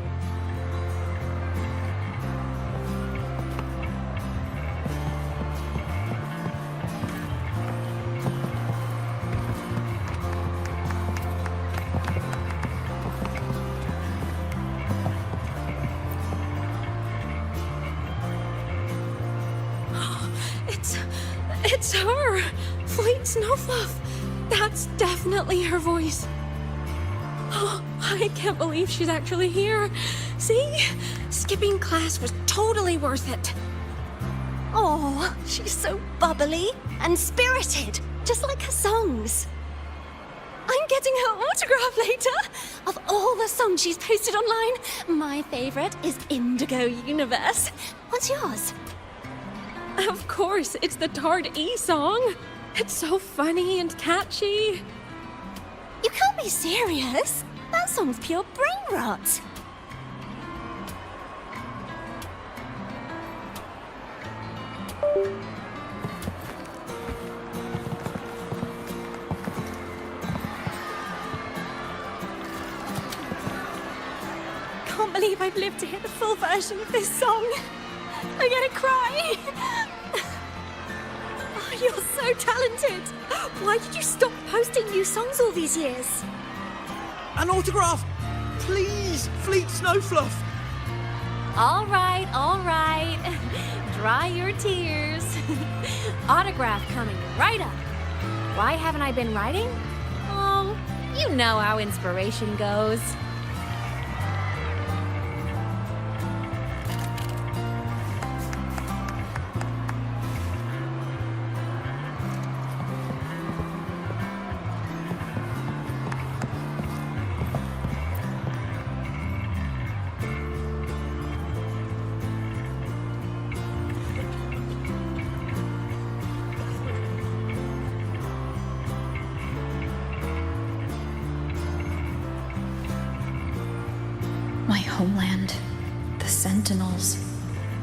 It's her! Fleet Snowfluff! That's definitely her voice. Oh, I can't believe she's actually here. See? Skipping class was totally worth it. Oh, she's so bubbly and spirited, just like her songs. I'm getting her autograph later. Of all the songs she's posted online, my favorite is Indigo Universe. What's yours? Of course, it's the Tard E song. It's so funny and catchy. You can't be serious. That song's pure brain rot. Can't believe I've lived to hear the full version of this song. I'm gonna cry. Oh, you're so talented. Why did you stop posting new songs all these years? An autograph! Please, Fleet Snowfluff! All right, all right. Dry your tears. Autograph coming right up. Why haven't I been writing? Oh, you know how inspiration goes. My homeland, the Sentinels,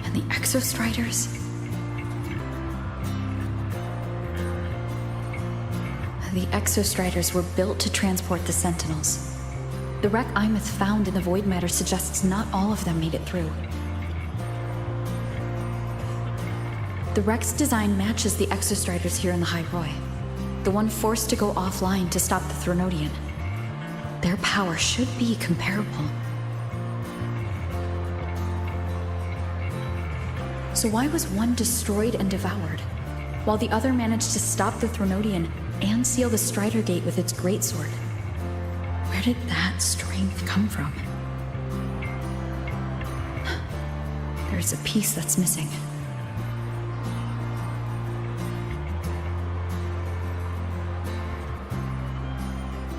and the Exostriders. The Exostriders were built to transport the Sentinels. The wreck Imeth found in the Void Matter suggests not all of them made it through. The wreck's design matches the Exostriders here in the Lahai-Roi, the one forced to go offline to stop the Threnodian. Their power should be comparable. So why was one destroyed and devoured, while the other managed to stop the Threnodian and seal the Strider Gate with its greatsword? Where did that strength come from? There's a piece that's missing.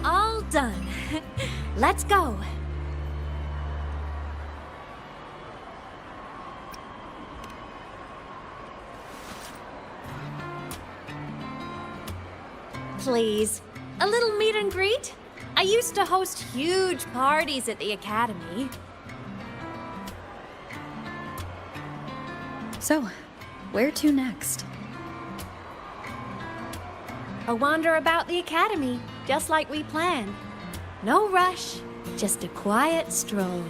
All done. Let's go. Please, a little meet and greet? I used to host huge parties at the Academy. So, where to next? A wander about the Academy, just like we planned. No rush, just a quiet stroll.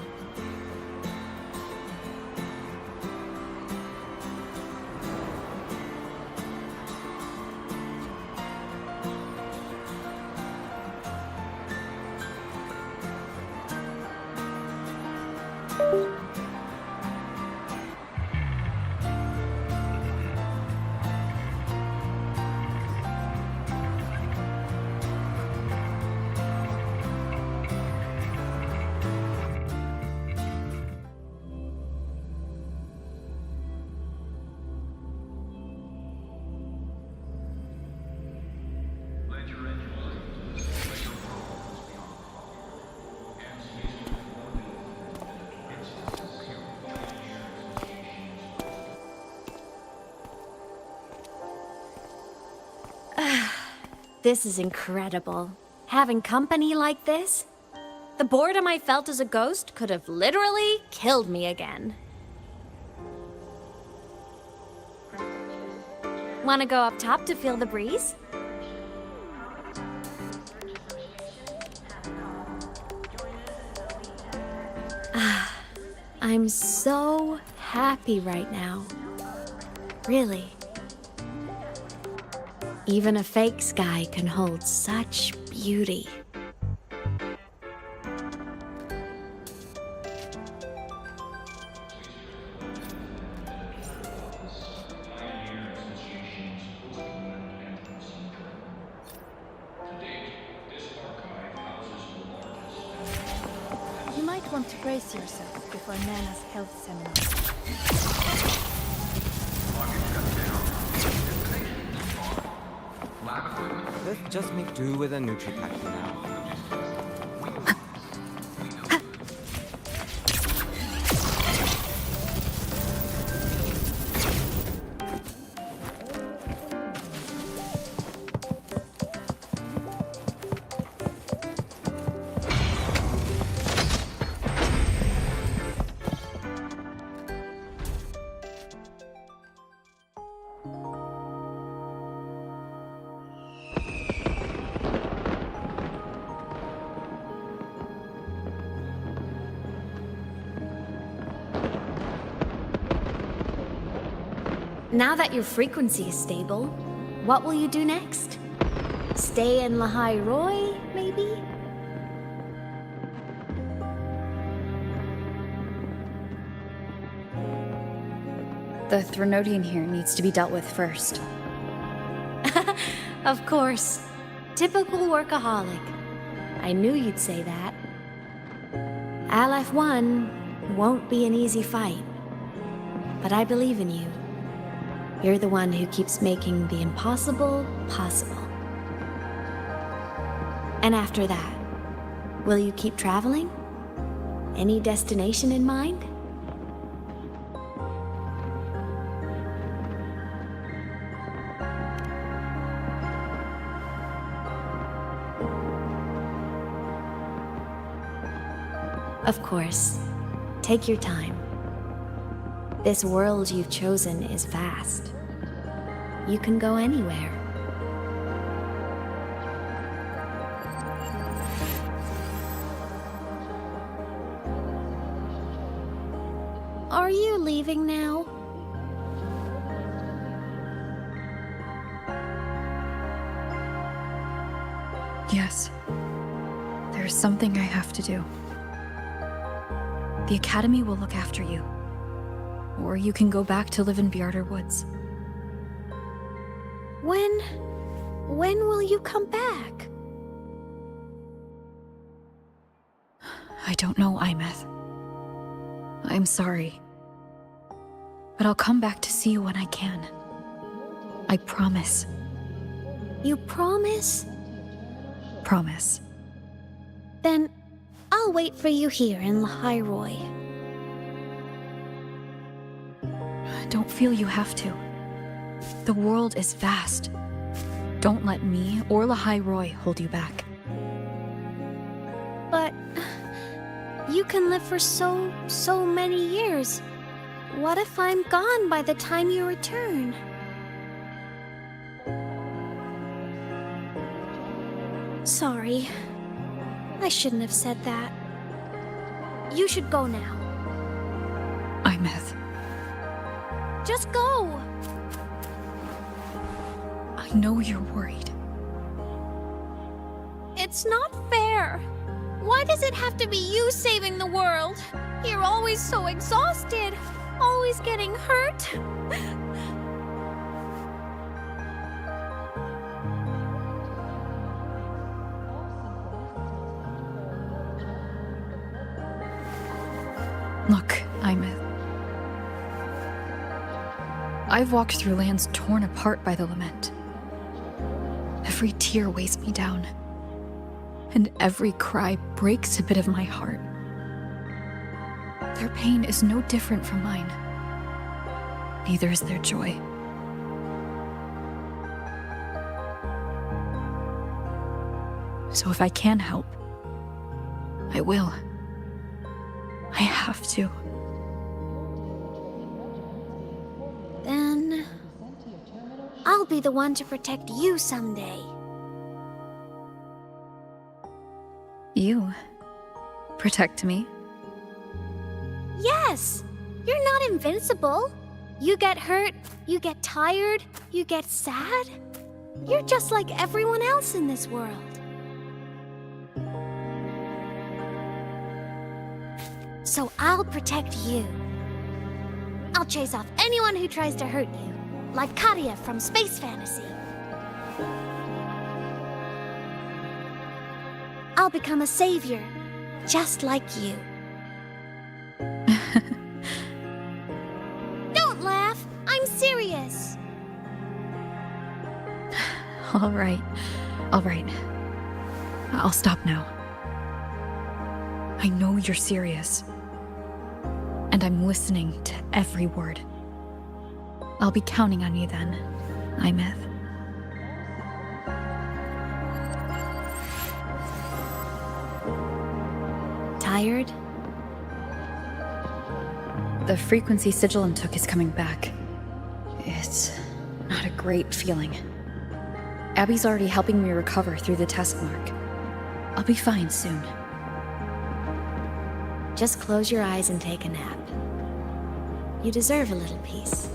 This is incredible. Having company like this? The boredom I felt as a ghost could have literally killed me again. Wanna go up top to feel the breeze? I'm so happy right now. Really. Even a fake sky can hold such beauty. You might want to brace yourself before Nana's health seminar. Let's just make do with a Nutripack for now. Now that your frequency is stable, what will you do next? Stay in Lahai-Roi, maybe? The Threnodian here needs to be dealt with first. Of course. Typical workaholic. I knew you'd say that. LF1 won't be an easy fight. But I believe in you. You're the one who keeps making the impossible possible. And after that, will you keep traveling? Any destination in mind? Of course. Take your time. This world you've chosen is vast. You can go anywhere. Are you leaving now? Yes. There's something I have to do. The Academy will look after you. Or you can go back to live in Bjarder Woods. When will you come back? I don't know, Imeth. I'm sorry. But I'll come back to see you when I can. I promise. You promise? Promise. Then I'll wait for you here in Lahai-Roi. Don't feel you have to. The world is vast. Don't let me or Lahai-Roi hold you back. But you can live for so many years. What if I'm gone by the time you return? Sorry. I shouldn't have said that. You should go now. Imeth. Just go! I know you're worried. It's not fair. Why does it have to be you saving the world? You're always so exhausted, always getting hurt. Look, Imeth. I've walked through lands torn apart by the lament. Every tear weighs me down, and every cry breaks a bit of my heart. Their pain is no different from mine. Neither is their joy. So if I can help, I will. I have to. Then I'll be the one to protect you someday. You protect me? Yes! You're not invincible. You get hurt, you get tired, you get sad. You're just like everyone else in this world. So I'll protect you. I'll chase off anyone who tries to hurt you, like Katia from Space Fantasy. I'll become a savior, just like you. Don't laugh! I'm serious! All right. I'll stop now. I know you're serious. And I'm listening to every word. I'll be counting on you then, Imeth. Tired? The frequency Sigilant took is coming back. It's not a great feeling. Abby's already helping me recover through the test mark. I'll be fine soon. Just close your eyes and take a nap. You deserve a little peace.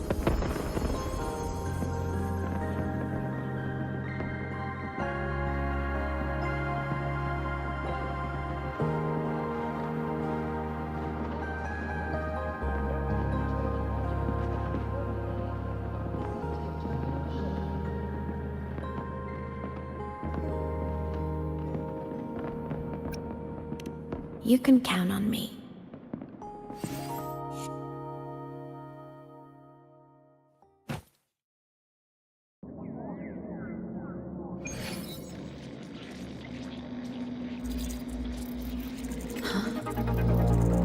You can count on me.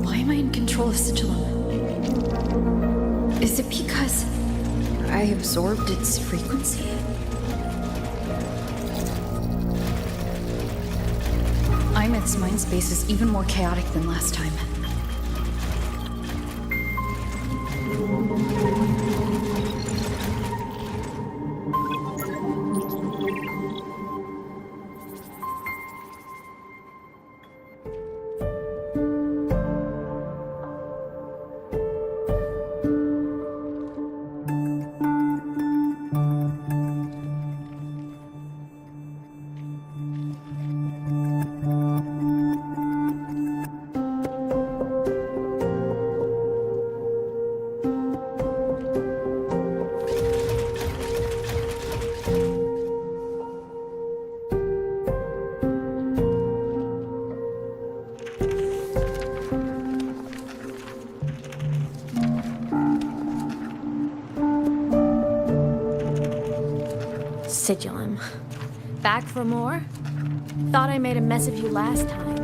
Why am I in control of Sigillum? Is it because I absorbed its frequency? Imeth's mind space is even more chaotic than last time. Sigillum. Back for more? Thought I made a mess of you last time.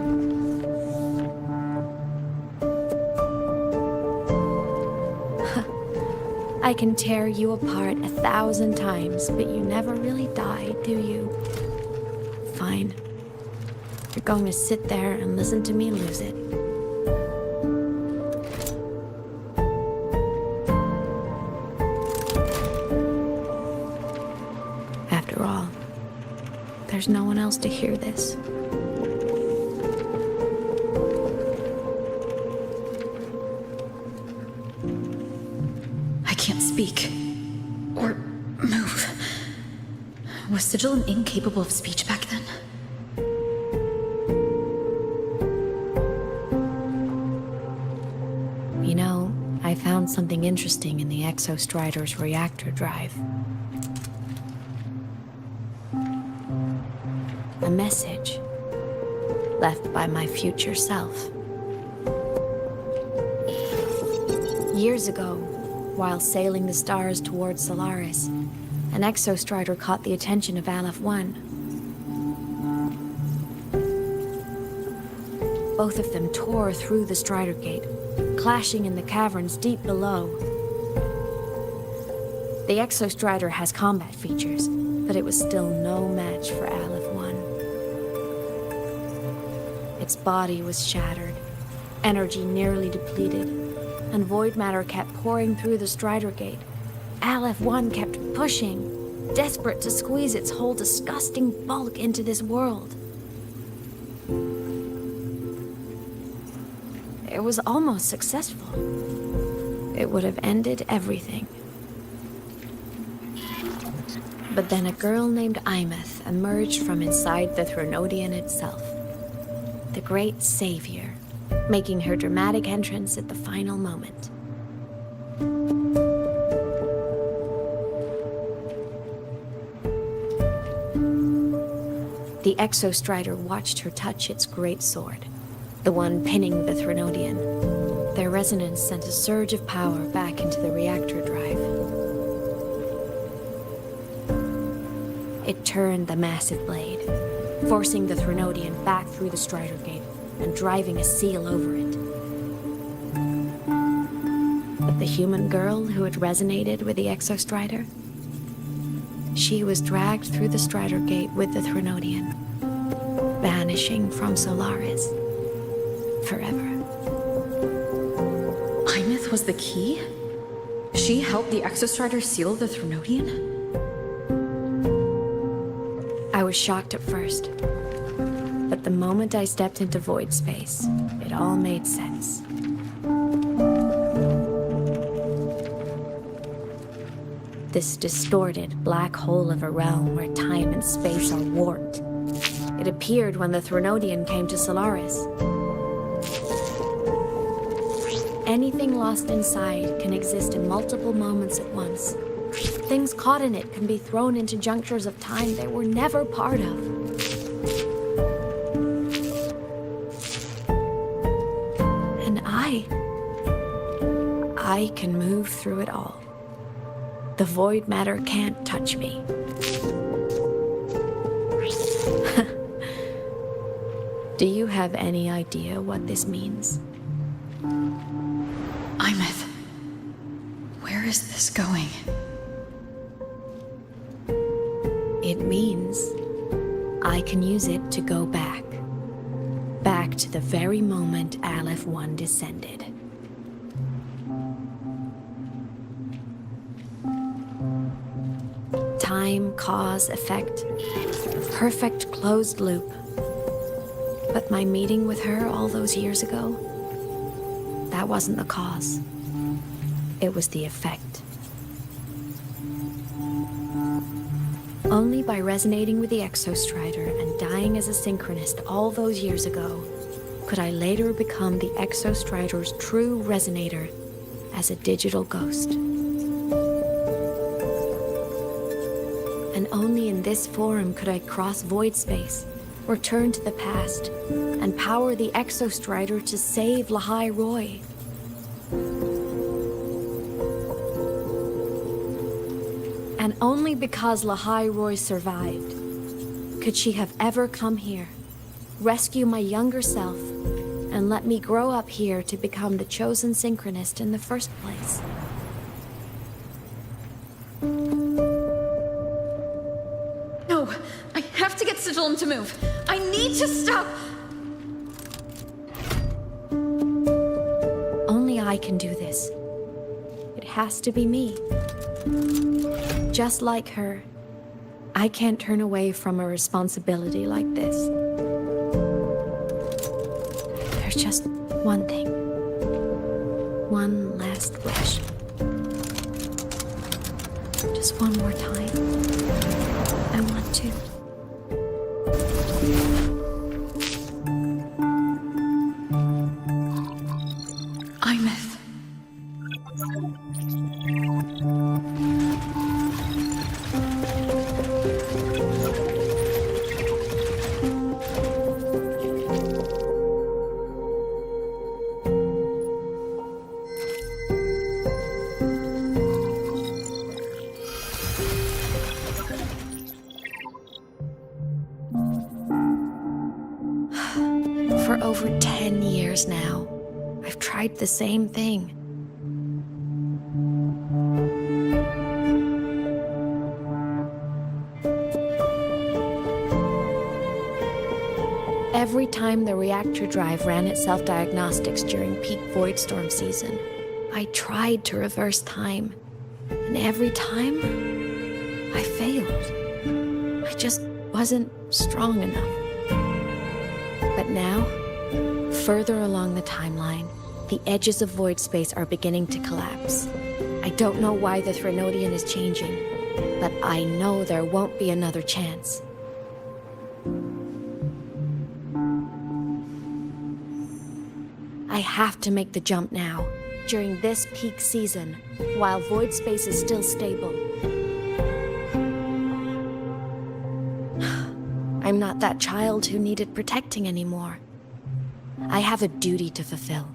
I can tear you apart 1,000 times, but you never really die, do you? Fine. You're going to sit there and listen to me lose it. After all, there's no one else to hear this. I can't speak. Or move. Was Sigillum incapable of speech back then? You know, I found something interesting in the Exostrider's reactor drive. A message left by my future self. Years ago, while sailing the stars towards Solaris, an Exostrider caught the attention of Aleph-1. Both of them tore through the Strider Gate, clashing in the caverns deep below. The Exostrider has combat features, but it was still no match for Aleph-1. Its body was shattered, energy nearly depleted, and void matter kept pouring through the Strider Gate. Aleph-1 kept pushing, desperate to squeeze its whole disgusting bulk into this world. It was almost successful. It would have ended everything. But then a girl named Imeth emerged from inside the Threnodian itself. The great savior, making her dramatic entrance at the final moment. The Exostrider watched her touch its great sword, the one pinning the Threnodian. Their resonance sent a surge of power back into the reactor drive. It turned the massive blade, forcing the Threnodian back through the Strider Gate and driving a seal over it. But the human girl who had resonated with the Exostrider, she was dragged through the Strider Gate with the Threnodian, vanishing from Solaris forever. Imeth was the key? She helped the Exostrider seal the Threnodian? I was shocked at first, but the moment I stepped into void space, it all made sense. This distorted black hole of a realm where time and space are warped. It appeared when the Threnodian came to Solaris. Anything lost inside can exist in multiple moments at once. Things caught in it can be thrown into junctures of time they were never part of. I can move through it all. The void matter can't touch me. Do you have any idea what this means? Imeth, where is this going? It means I can use it to go back. Back to the very moment Aleph 1 descended. Time, cause, effect. Perfect closed loop. But my meeting with her all those years ago, that wasn't the cause. It was the effect. Only by resonating with the Exostrider and dying as a synchronist all those years ago, could I later become the Exostrider's true resonator as a digital ghost. And only in this forum could I cross void space, return to the past, and power the Exostrider to save Lahai-Roi. And only because Lahai-Roi survived could she have ever come here, rescue my younger self, and let me grow up here to become the chosen synchronist in the first place. No, I have to get Sigillum to move. I need to stop. Only I can do this. It has to be me. Just like her, I can't turn away from a responsibility like this. There's just one thing. One last wish. Just one more time. I want to. Imeth. For over 10 years now, I've tried the same thing. Every time the reactor drive ran its self-diagnostics during peak void storm season, I tried to reverse time. And every time, I failed. I just wasn't strong enough. But now, further along the timeline, the edges of void space are beginning to collapse. I don't know why the Threnodian is changing, but I know there won't be another chance. I have to make the jump now, during this peak season, while void space is still stable. I'm not that child who needed protecting anymore. I have a duty to fulfill.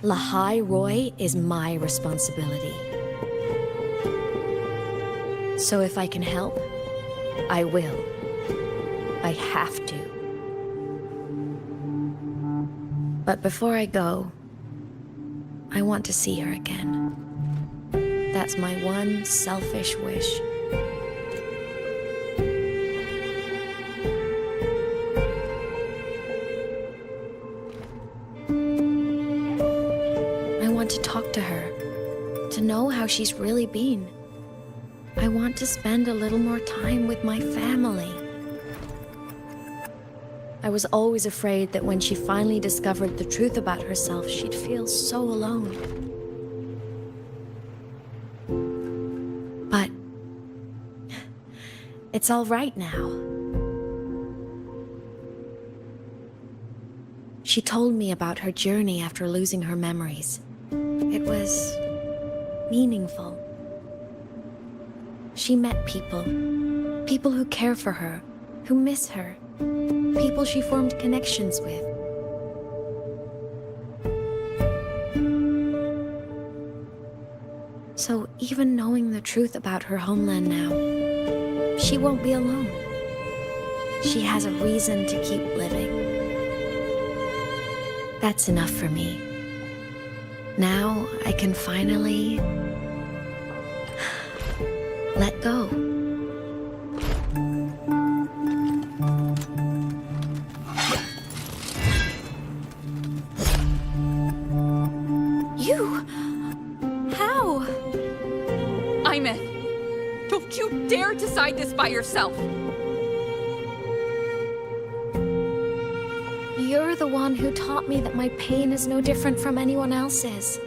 Lahai-Roi is my responsibility. So if I can help, I will. I have to. But before I go, I want to see her again. That's my one selfish wish. I want to talk to her, to know how she's really been. I want to spend a little more time with my family. I was always afraid that when she finally discovered the truth about herself, she'd feel so alone. But it's all right now. She told me about her journey after losing her memories. It was meaningful. She met people who care for her, who miss her, people she formed connections with. even knowing the truth about her homeland now, she won't be alone. She has a reason to keep living. That's enough for me. Now I can finally let go. You? How? Imeth, don't you dare decide this by yourself! You're the one who taught me that my pain is no different from anyone else's.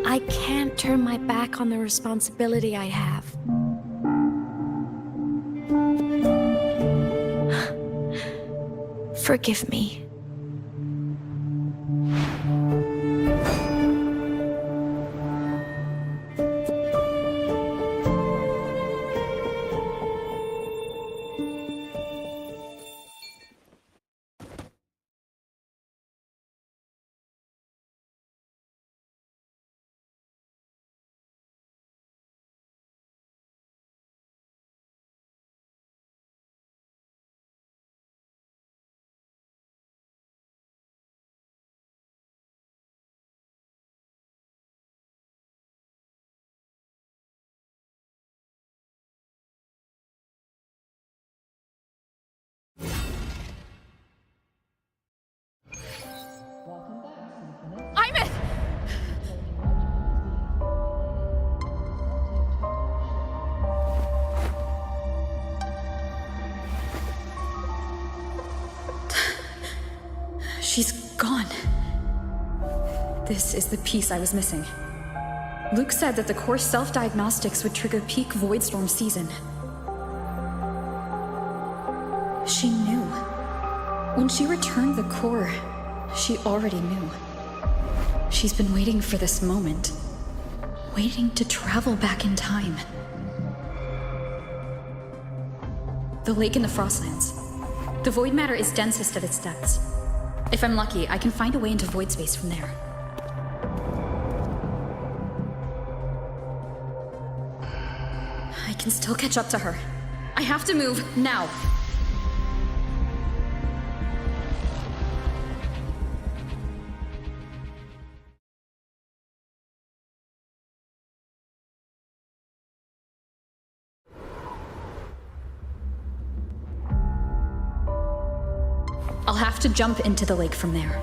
I can't turn my back on the responsibility I have. Forgive me. Imeth! She's gone. This is the piece I was missing. Luke said that the core self-diagnostics would trigger peak Voidstorm season. She knew. When she returned the core, she already knew. She's been waiting for this moment. Waiting to travel back in time. The lake in the Frostlands. The void matter is densest at its depths. If I'm lucky, I can find a way into void space from there. I can still catch up to her. I have to move, now. I'll have to jump into the lake from there.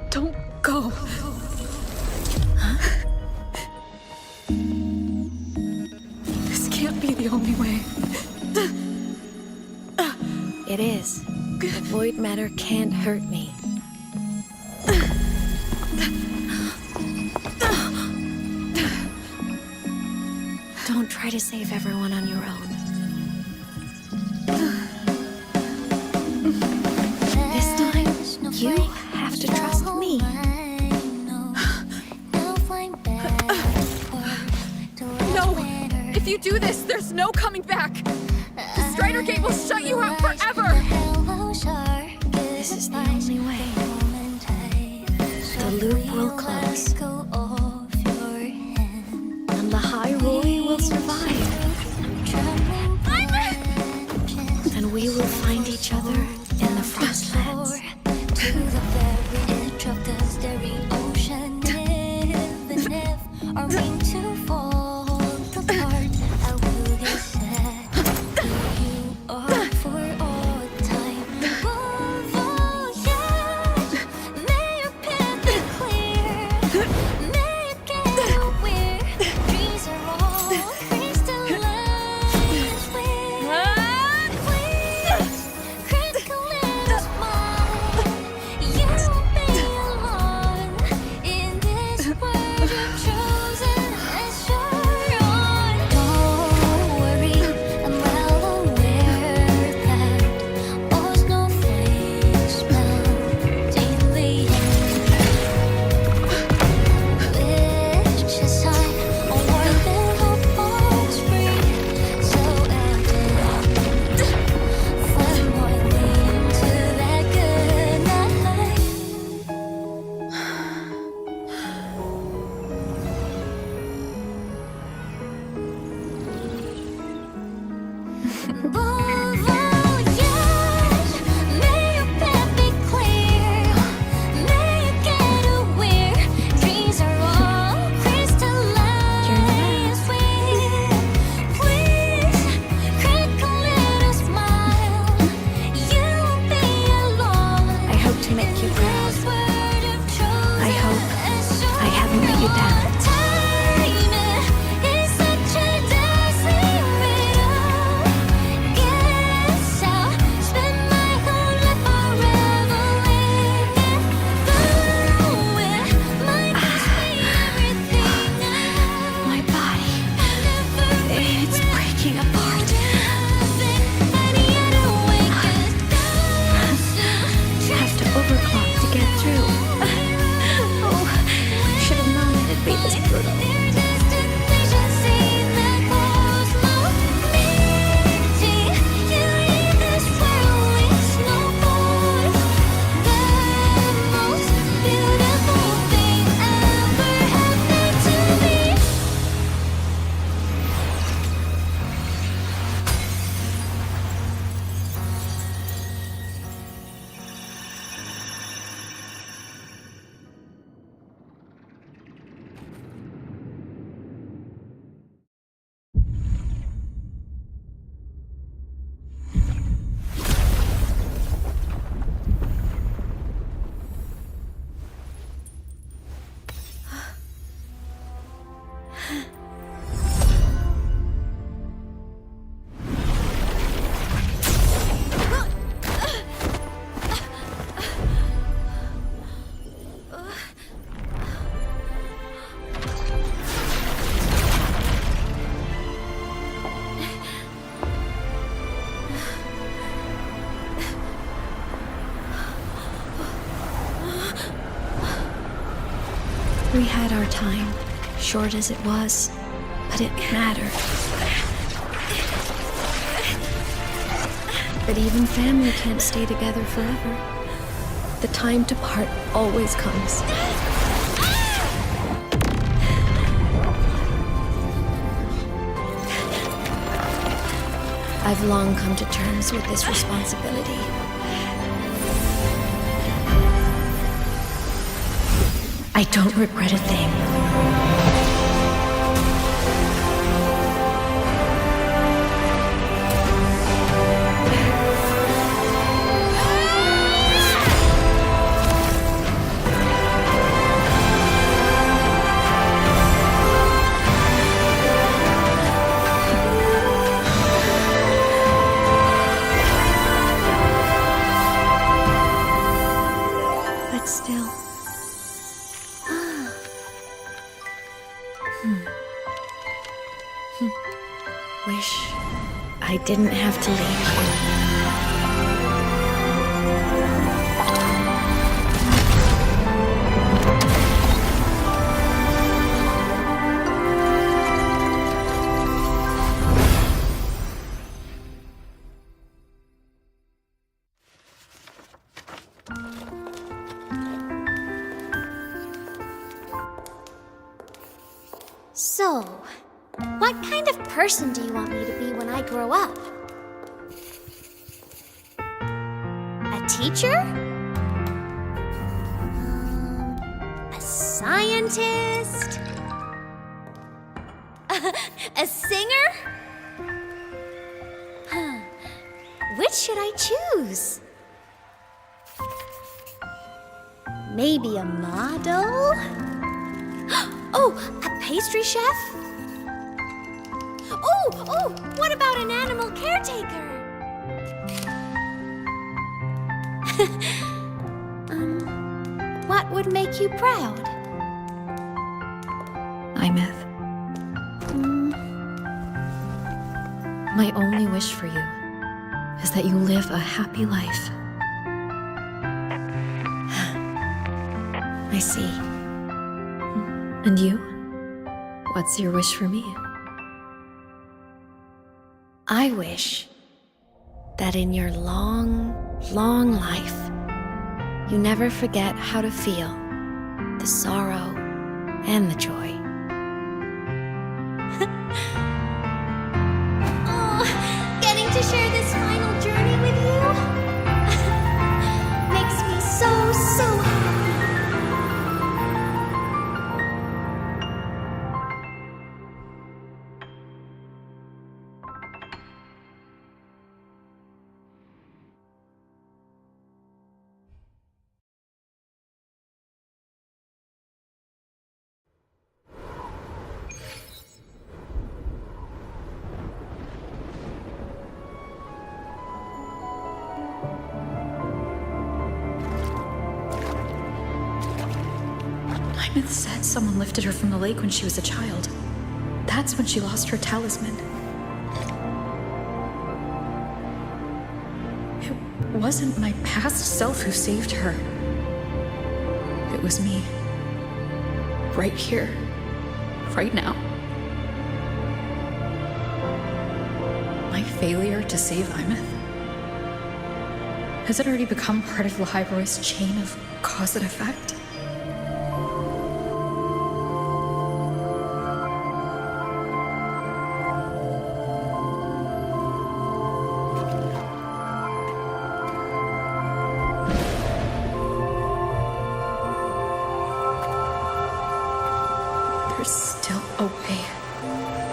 Don't go. Huh? This can't be the only way. It is. The void matter can't hurt me. Don't try to save everyone on your own. This time, you have to trust me. No! If you do this, there's no coming back! The Strider Gate will shut you out forever! This is the only way. The loop will close. And Lahai-Roi will survive. Then we will find each other in the Frostlands. To the very edge of the starry ocean, even if going to fall apart. I will get sad. You are for all time. Bon voyage. May your path be clear. May you get aware. Dreams are all crystallized with wings. Critical little smile. You won't be alone in this world you've chosen as your own. Don't worry, I'm well aware that all snowflakes melt in the air. Wish aside, a world that holds free, so evident. Find more into that good night. Bon voyage, may your path be clear. May you get aware. Dreams are all crystallized with wings. Critical little smile. You won't be alone. I hope to make you proud. I hope I haven't let you down. Time is such a dazzling riddle. Guess I'll spend my whole life unraveling it. Through it might just be everything My body, it's breaking apart. Have to overclock to get through. Oh, should have known it'd be this brutal. We had our time, short as it was, but it mattered. But even family can't stay together forever. The time to part always comes. I've long come to terms with this responsibility. I don't regret a thing. But still. Wish I didn't have to leave. So, what kind of person do you want me to be when I grow up? A teacher? A scientist? A singer? Which should I choose? Maybe a model? Oh, a pastry chef? Oh, what about an animal caretaker? What would make you proud? Imeth. My only wish for you is that you live a happy life. I see. And you? What's your wish for me? I wish that in your long, long life, you never forget how to feel the sorrow and the joy. Getting to share this final journey with you makes me so happy. Imeth said someone lifted her from the lake when she was a child. That's when she lost her talisman. It wasn't my past self who saved her. It was me. Right here. Right now. My failure to save Imeth? Has it already become part of Lahai-Roi's chain of cause and effect? There's still a way.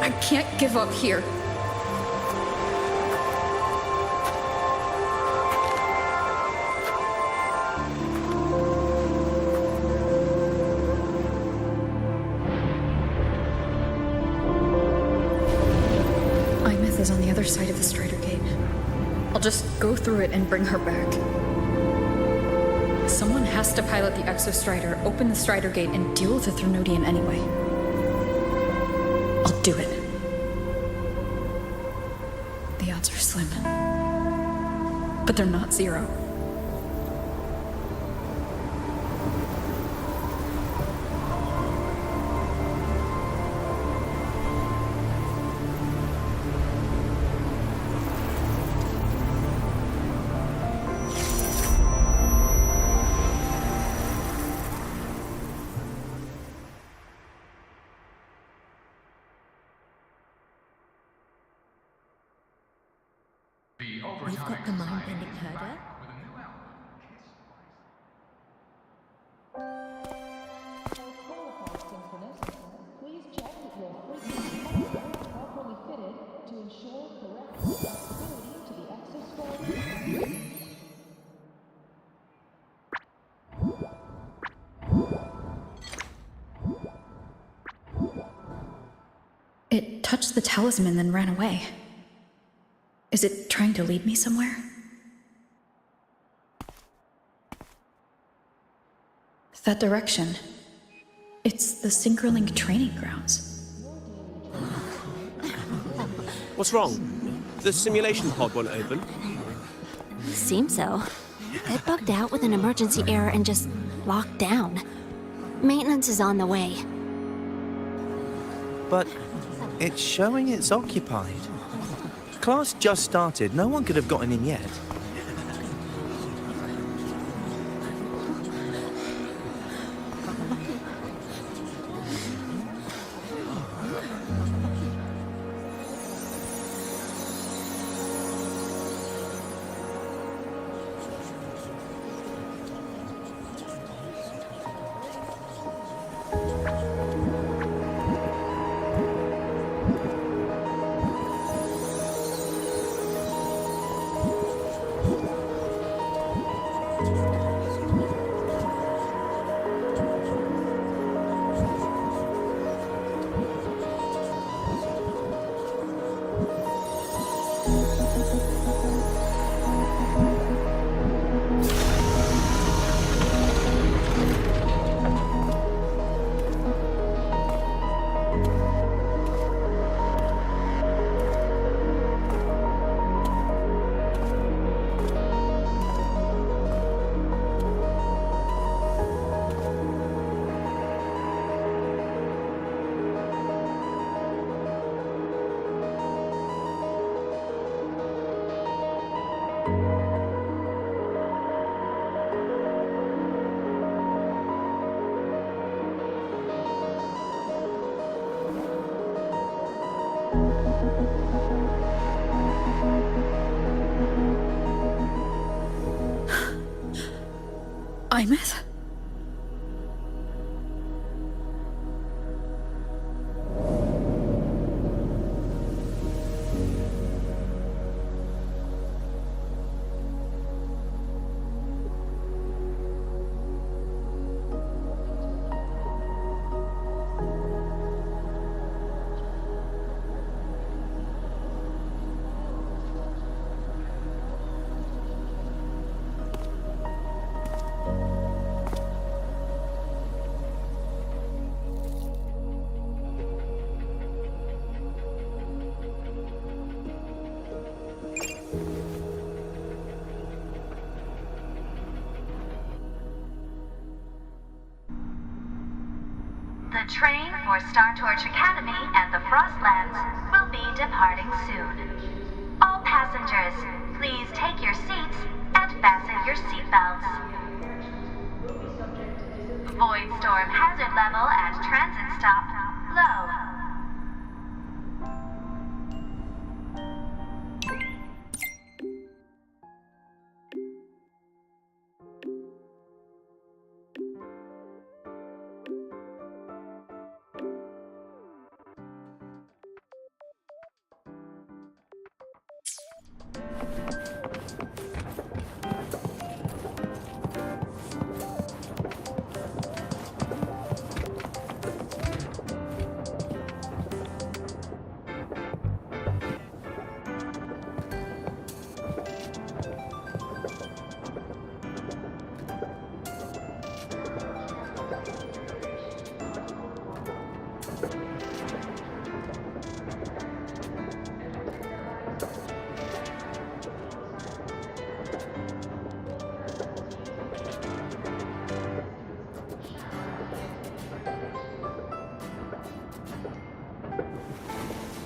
I can't give up here. Imeth is on the other side of the Strider Gate. I'll just go through it and bring her back. Someone has to pilot the Exo-Strider, open the Strider Gate, and deal with the Threnodian anyway. I'll do it. The odds are slim. But they're not zero. We've got the mind-bending herder. Please check that your frequency monitor is properly fitted to ensure correct accessibility to the exoskeleton. It touched the talisman, then ran away. Is it trying to lead me somewhere? That direction. It's the Synchrolink training grounds. What's wrong? The simulation pod won't open? Seems so. It bugged out with an emergency error and just locked down. Maintenance is on the way. But it's showing it's occupied. Class just started. No one could have gotten in yet. Imeth? The train for Star Torch Academy and the Frostlands will be departing soon. All passengers, please take your seats and fasten your seatbelts. Void storm hazard level at transit stop low.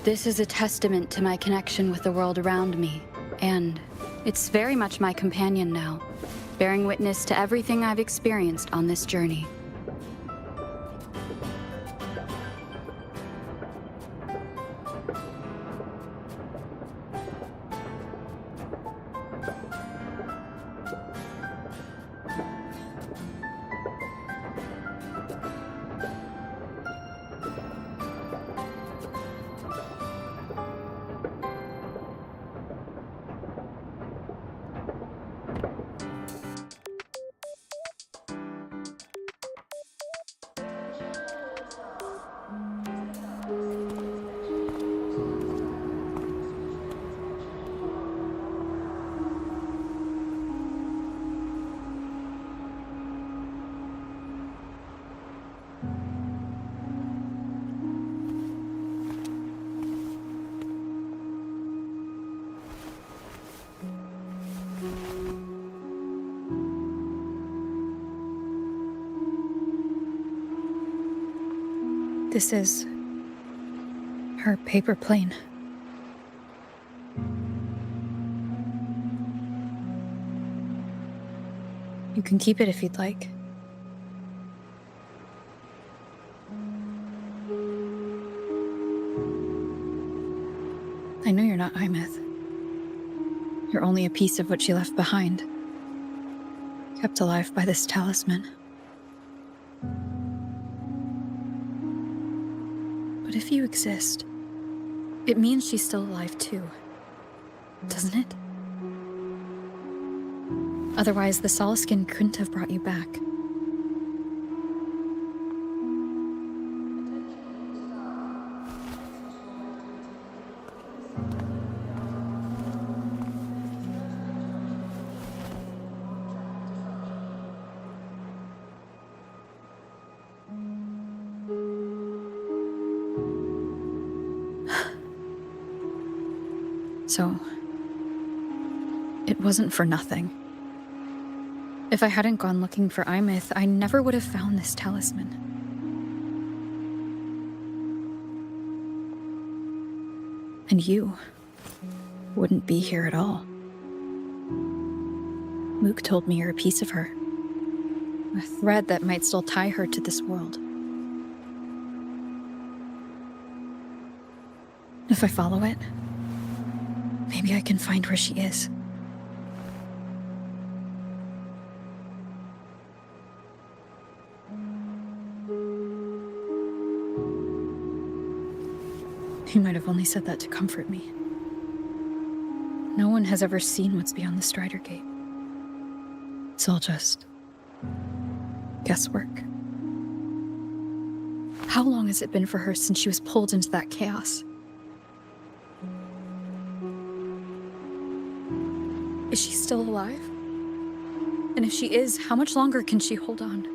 This is a testament to my connection with the world around me, and it's very much my companion now, bearing witness to everything I've experienced on this journey. This is her paper plane. You can keep it if you'd like. I know you're not Imeth. You're only a piece of what she left behind, kept alive by this talisman. But if you exist, it means she's still alive too, doesn't it? Otherwise, the Solaskin couldn't have brought you back. So, it wasn't for nothing. If I hadn't gone looking for Imeth, I never would have found this talisman. And you wouldn't be here at all. Mook told me you're a piece of her. A thread that might still tie her to this world. If I follow it, maybe I can find where she is. He might have only said that to comfort me. No one has ever seen what's beyond the Strider Gate. It's all just guesswork. How long has it been for her since she was pulled into that chaos? Is she still alive? And if she is, how much longer can she hold on?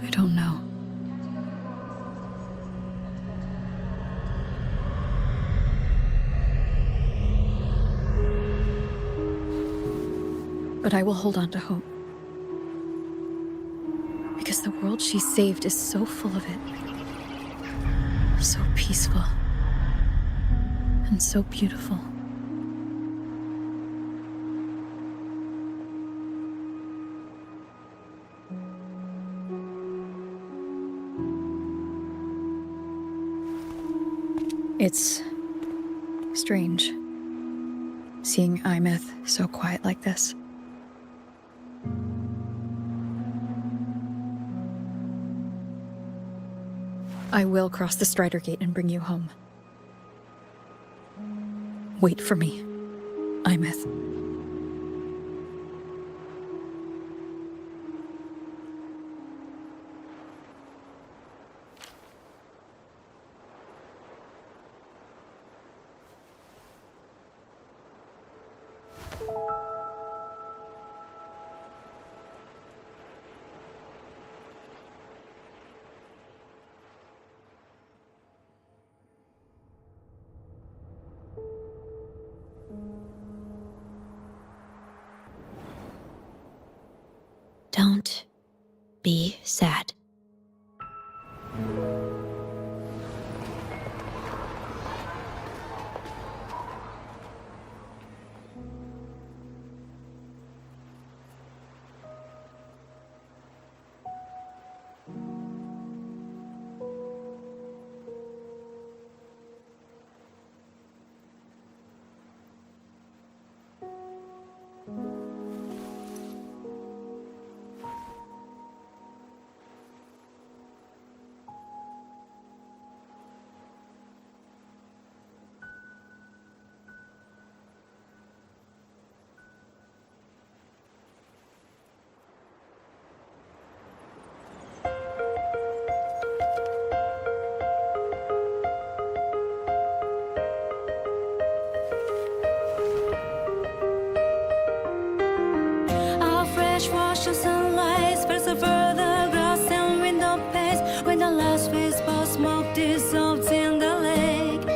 I don't know. But I will hold on to hope. Because the world she saved is so full of it. So peaceful. And so beautiful. It's strange seeing Imeth so quiet like this. I will cross the Strider Gate and bring you home. Wait for me, Imeth. Don't be sad. The sunlight spreads over the grass and window panes when the last wisp of smoke dissolves in the lake.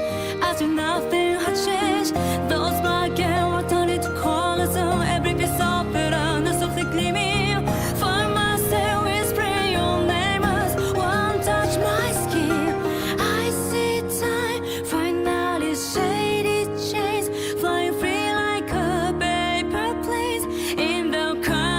As if nothing had changed, those black and white turned into colors on every piece of it, and softly gleaming. Find myself whispering your name as one touch my skin. I see time finally shaded chains flying free like a paper plane in the day.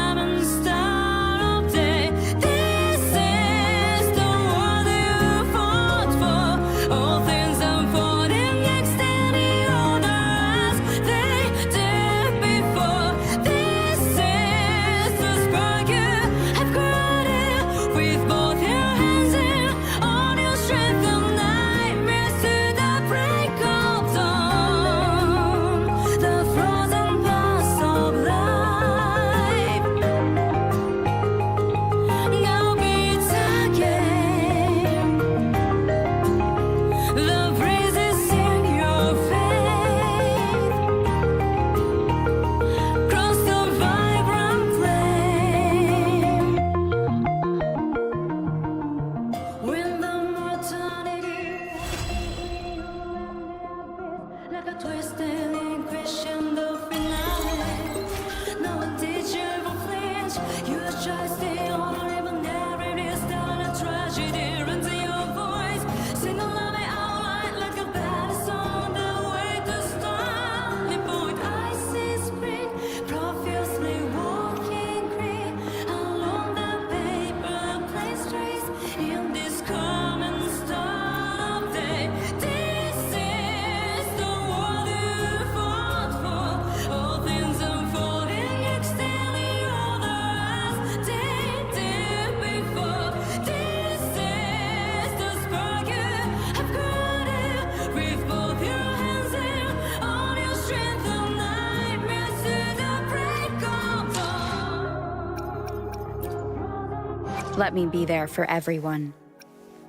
Let me be there for everyone,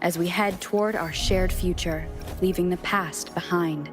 as we head toward our shared future, leaving the past behind.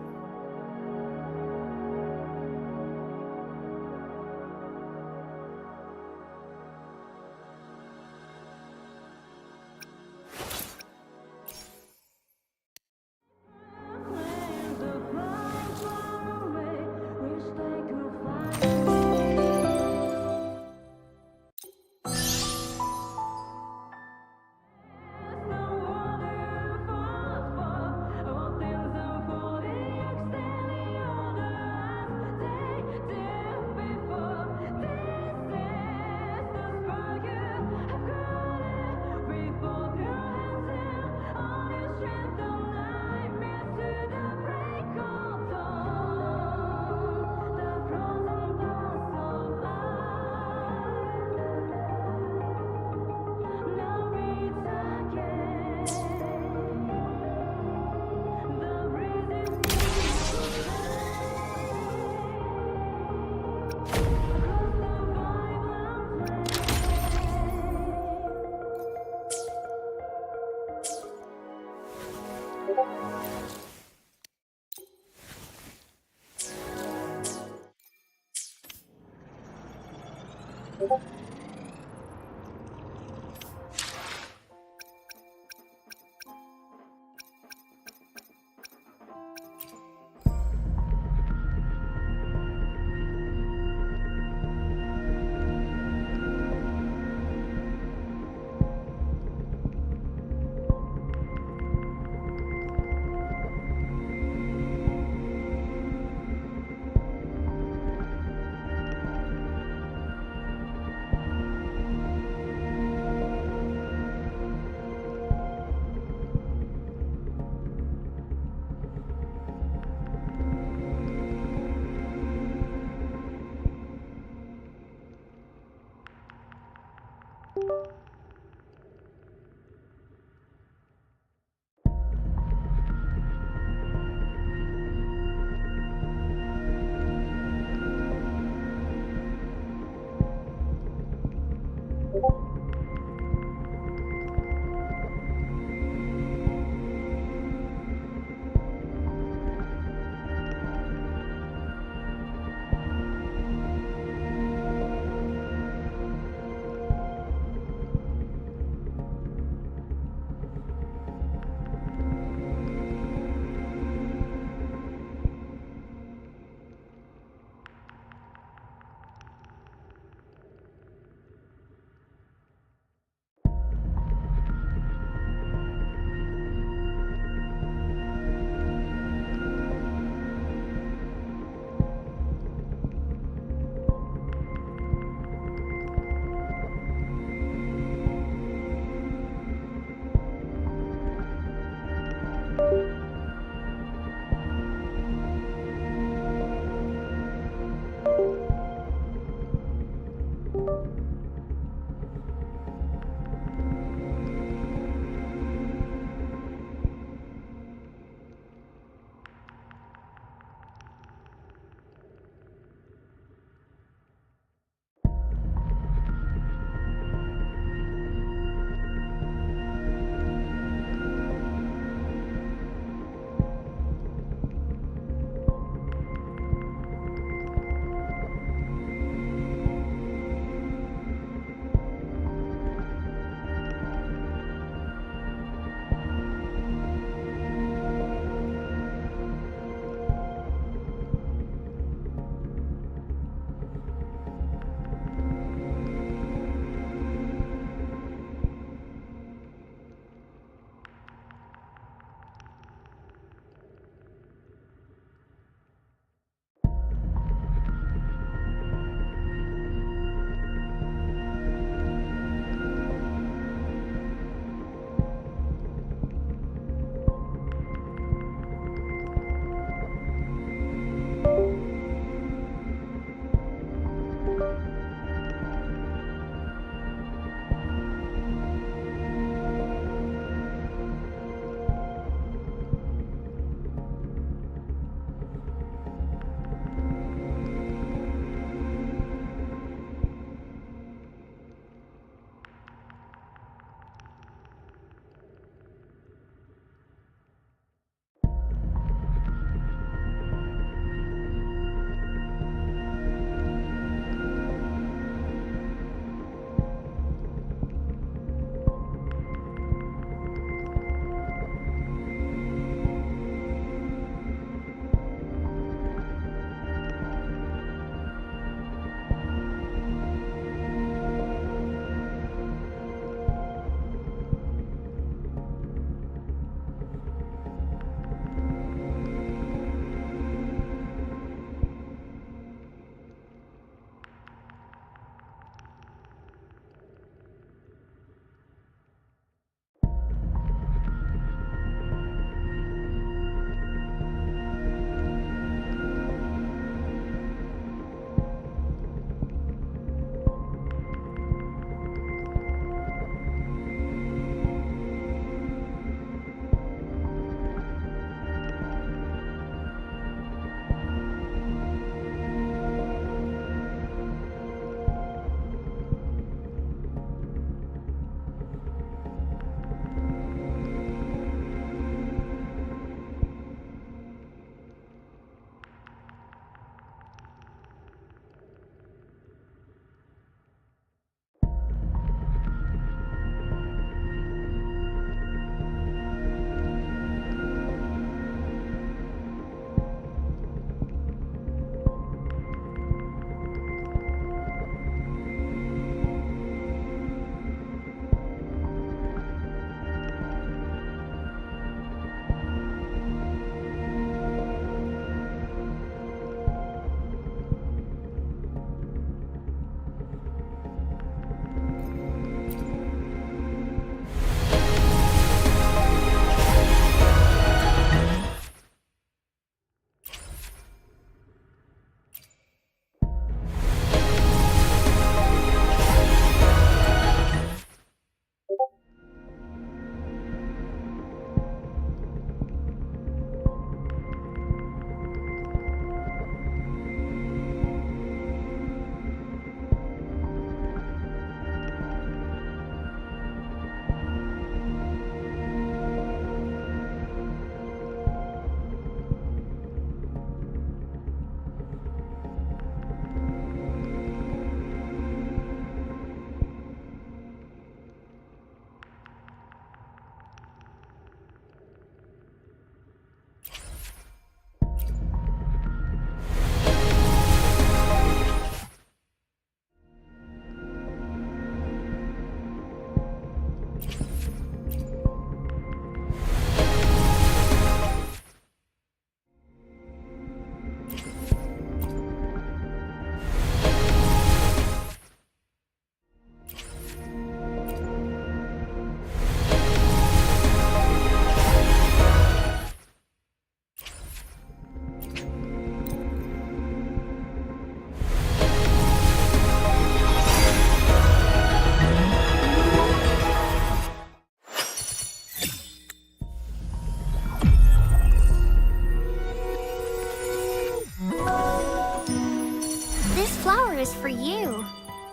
This flower is for you.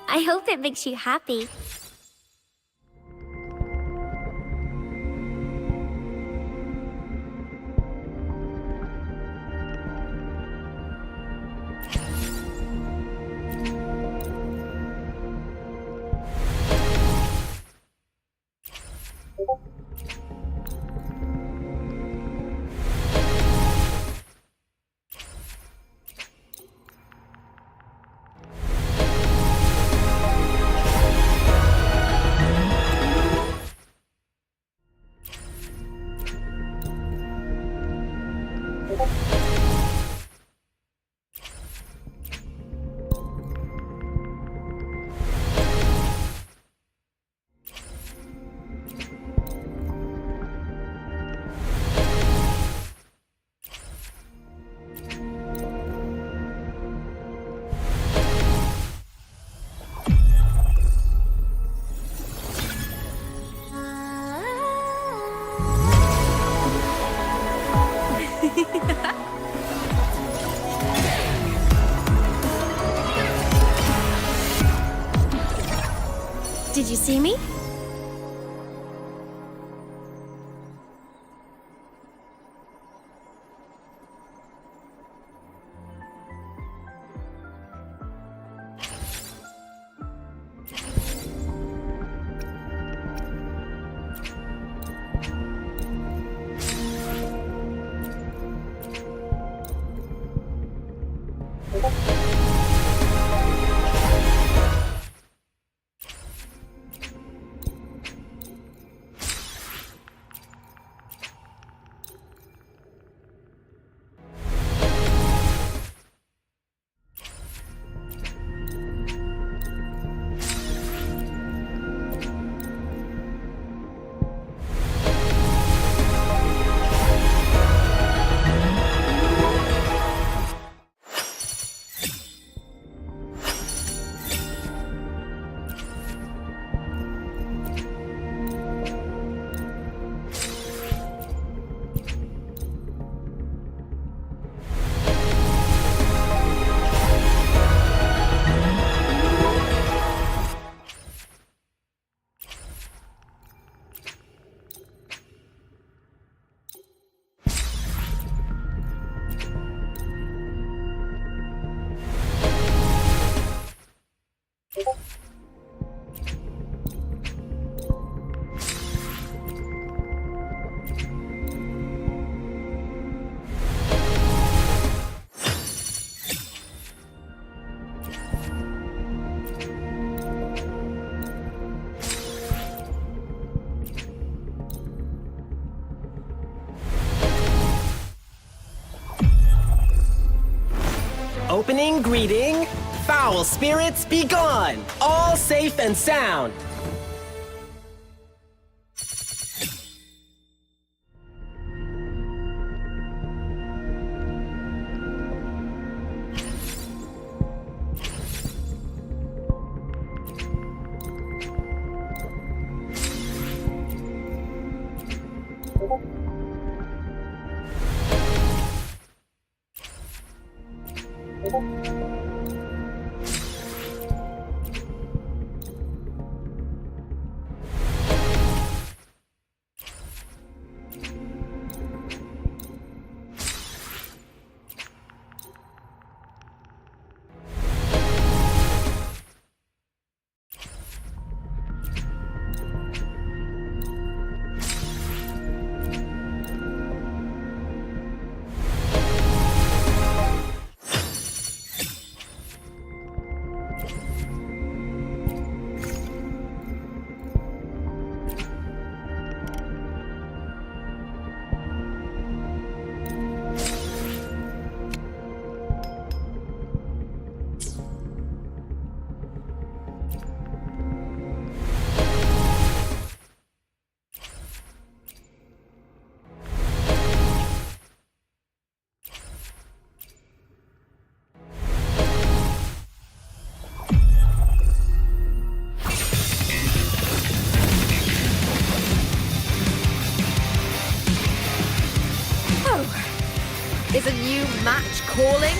I hope it makes you happy. Did you see me? Opening greeting, foul spirits be gone, all safe and sound. Is a new match calling?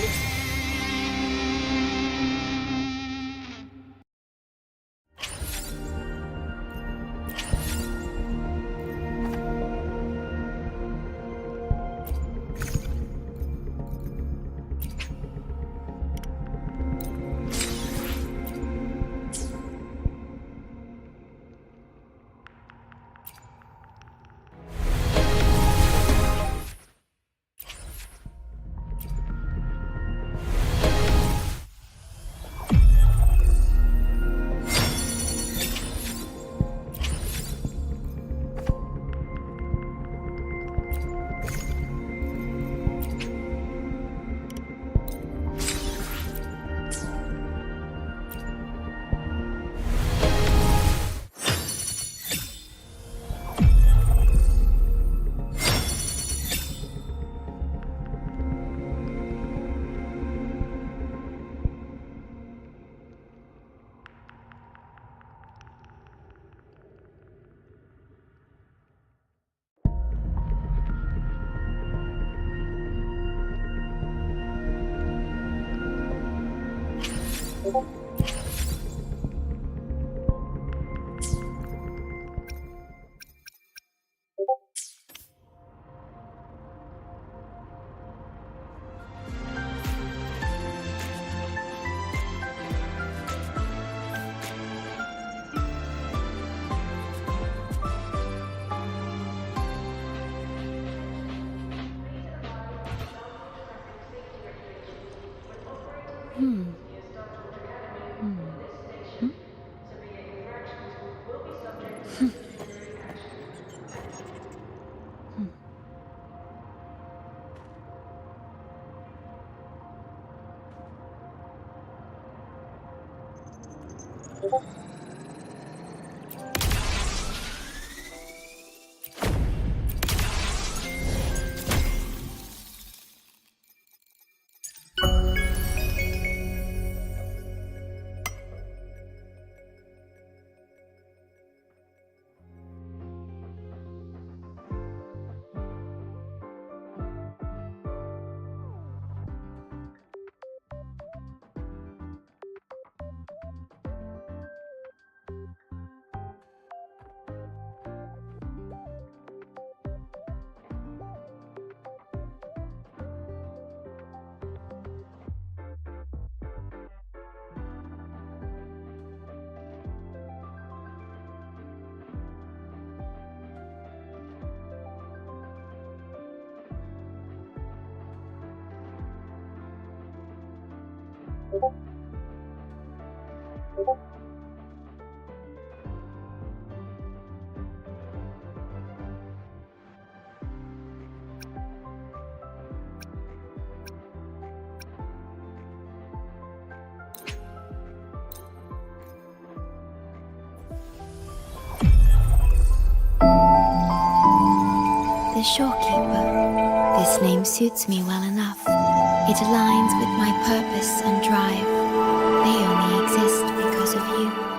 The Shorekeeper. This name suits me well enough. It aligns with my purpose and drive. They only exist because of you.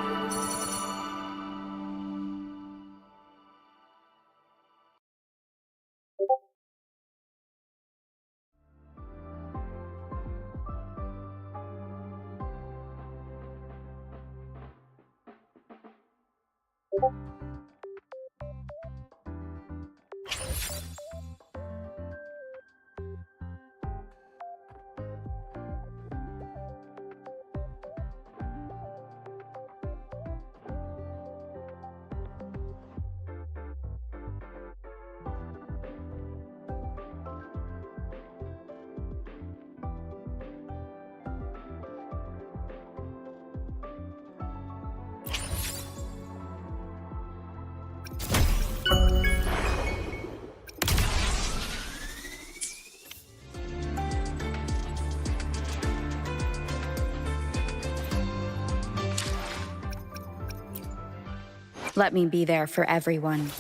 Let me be there for everyone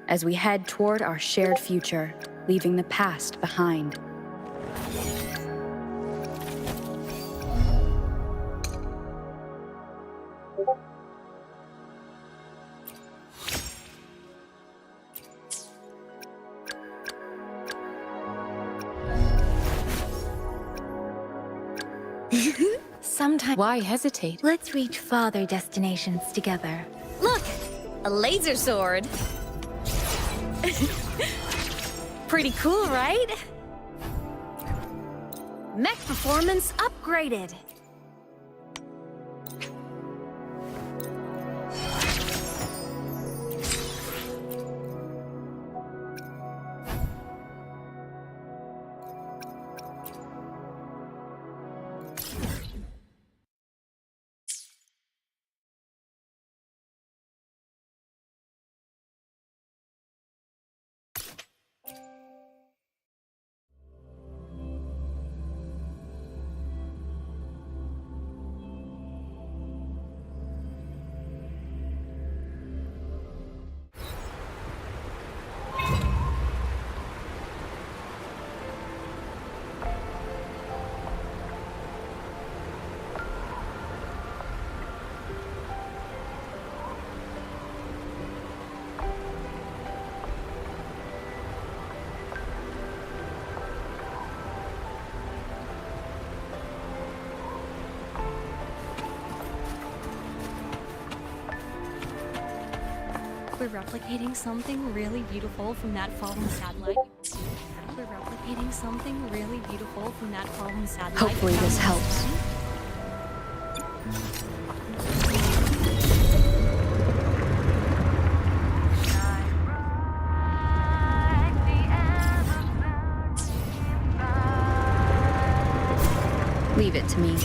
as we head toward our shared future, leaving the past behind. Sometimes. Why hesitate? Let's reach farther destinations together. Look! A laser sword! Pretty cool, right? Mech performance upgraded! We're replicating something really beautiful from that fallen satellite. We're replicating something really beautiful from that fallen satellite. Hopefully this helps. Leave it to me.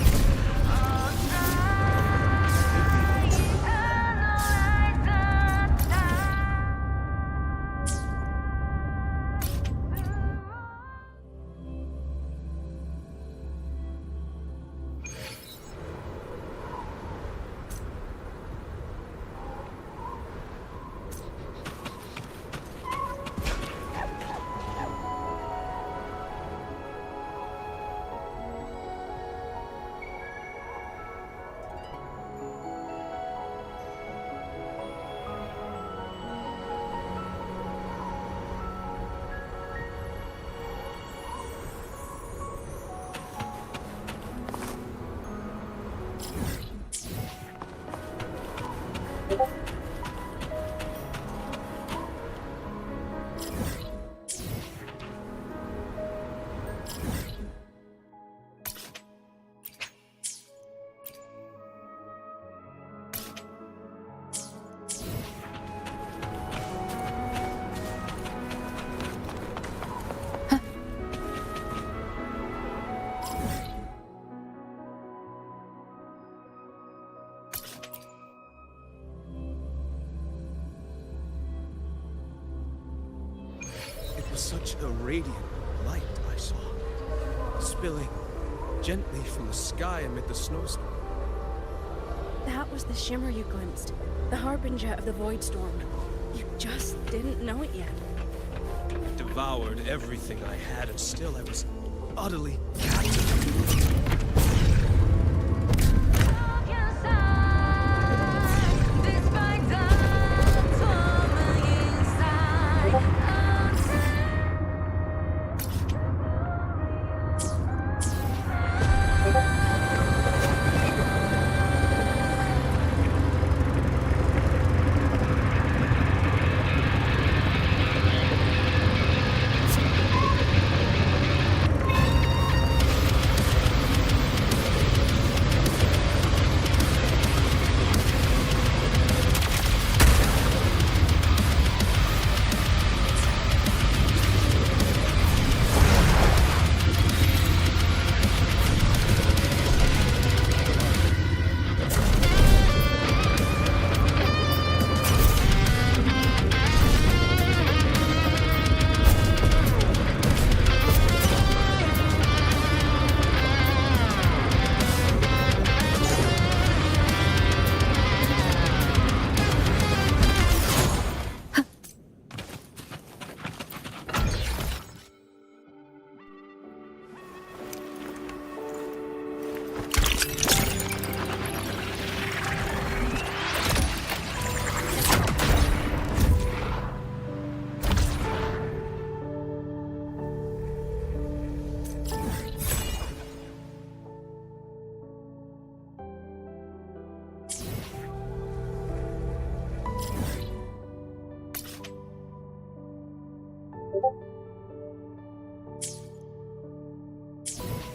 Such a radiant light I saw, spilling gently from the sky amid the snowstorm. That was the shimmer you glimpsed, the harbinger of the void storm. You just didn't know it yet. It devoured everything I had, and still I was utterly captivated.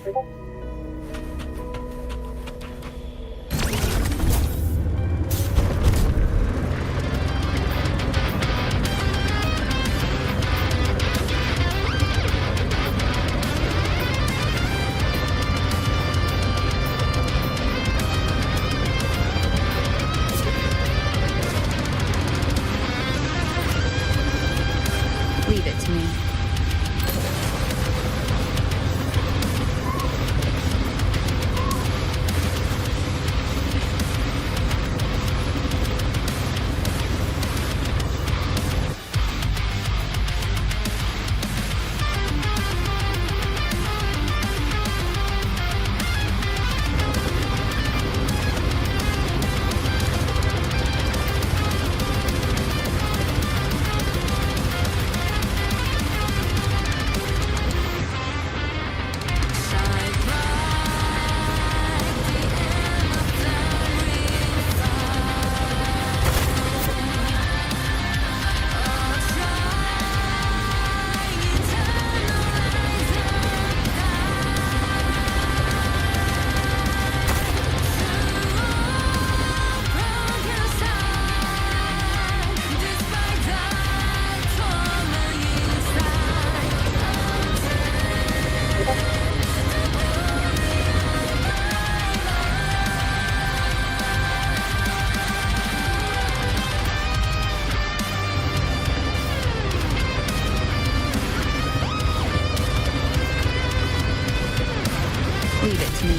Leave it to me. Leave it to me.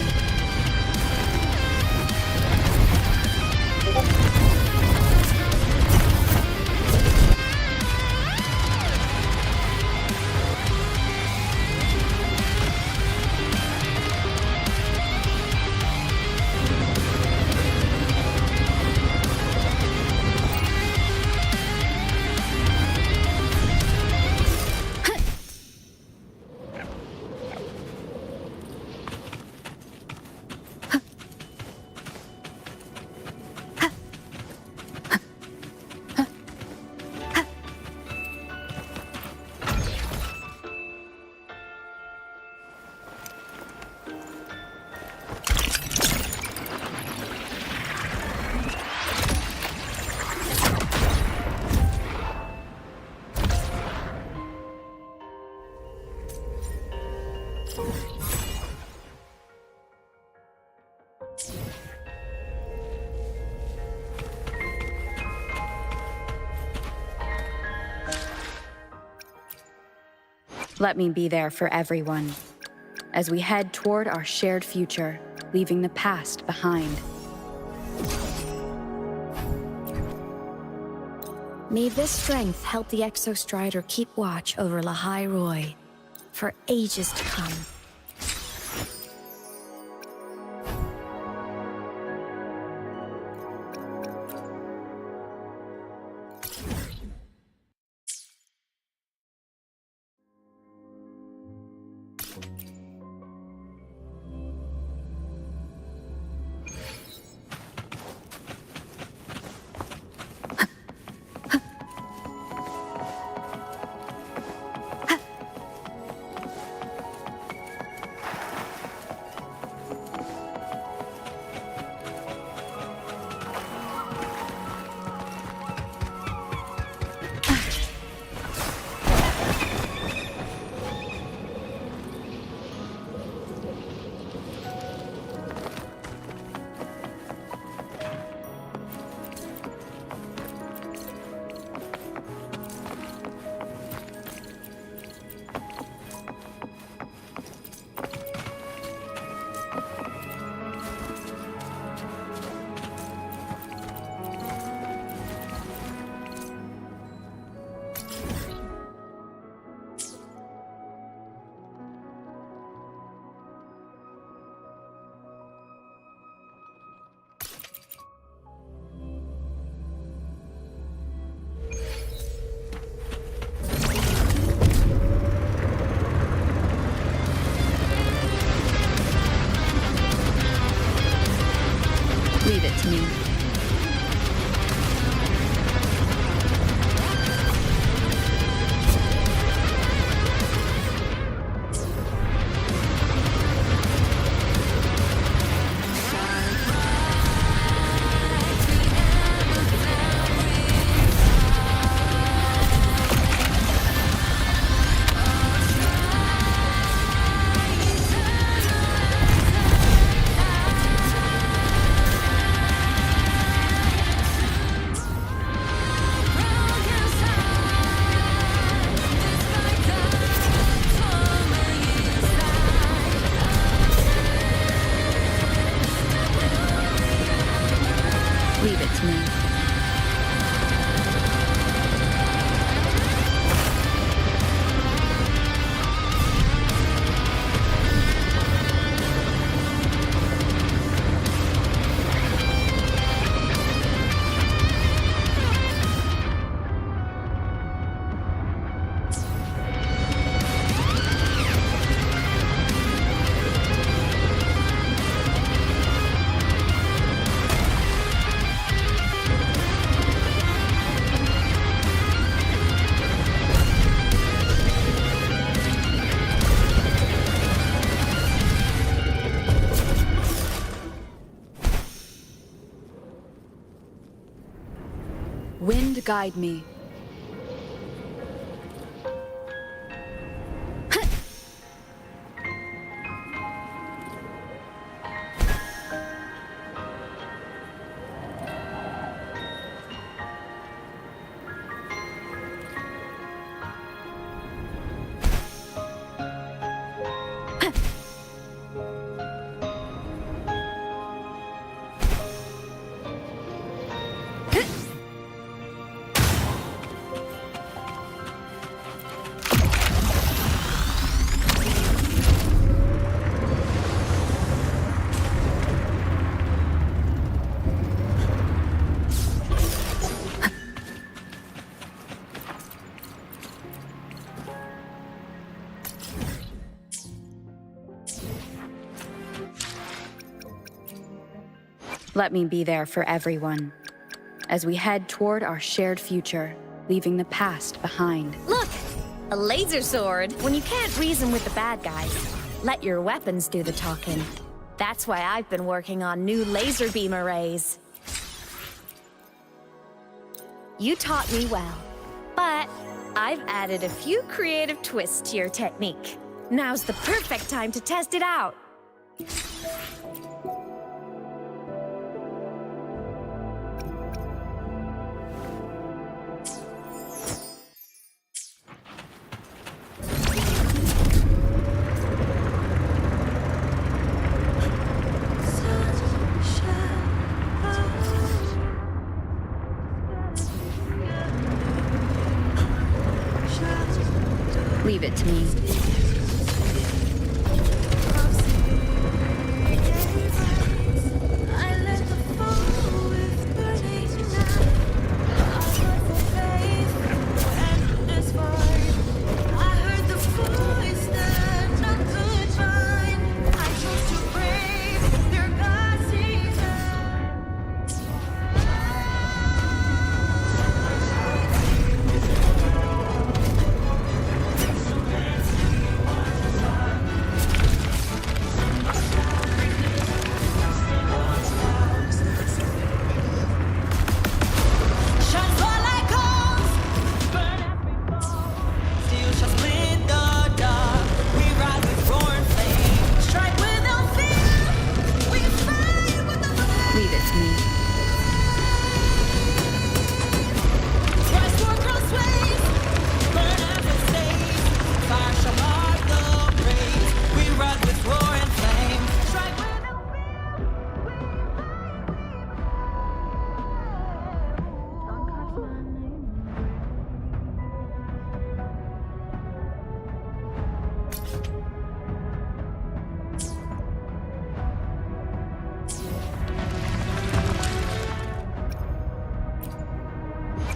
Let me be there for everyone as we head toward our shared future, leaving the past behind. May this strength help the Exostrider keep watch over Lahai-Roi for ages to come. Wind guide me. Let me be there for everyone, as we head toward our shared future, leaving the past behind. Look! A laser sword! When you can't reason with the bad guys, let your weapons do the talking. That's why I've been working on new laser beam arrays. You taught me well, but I've added a few creative twists to your technique. Now's the perfect time to test it out. Leave it to me.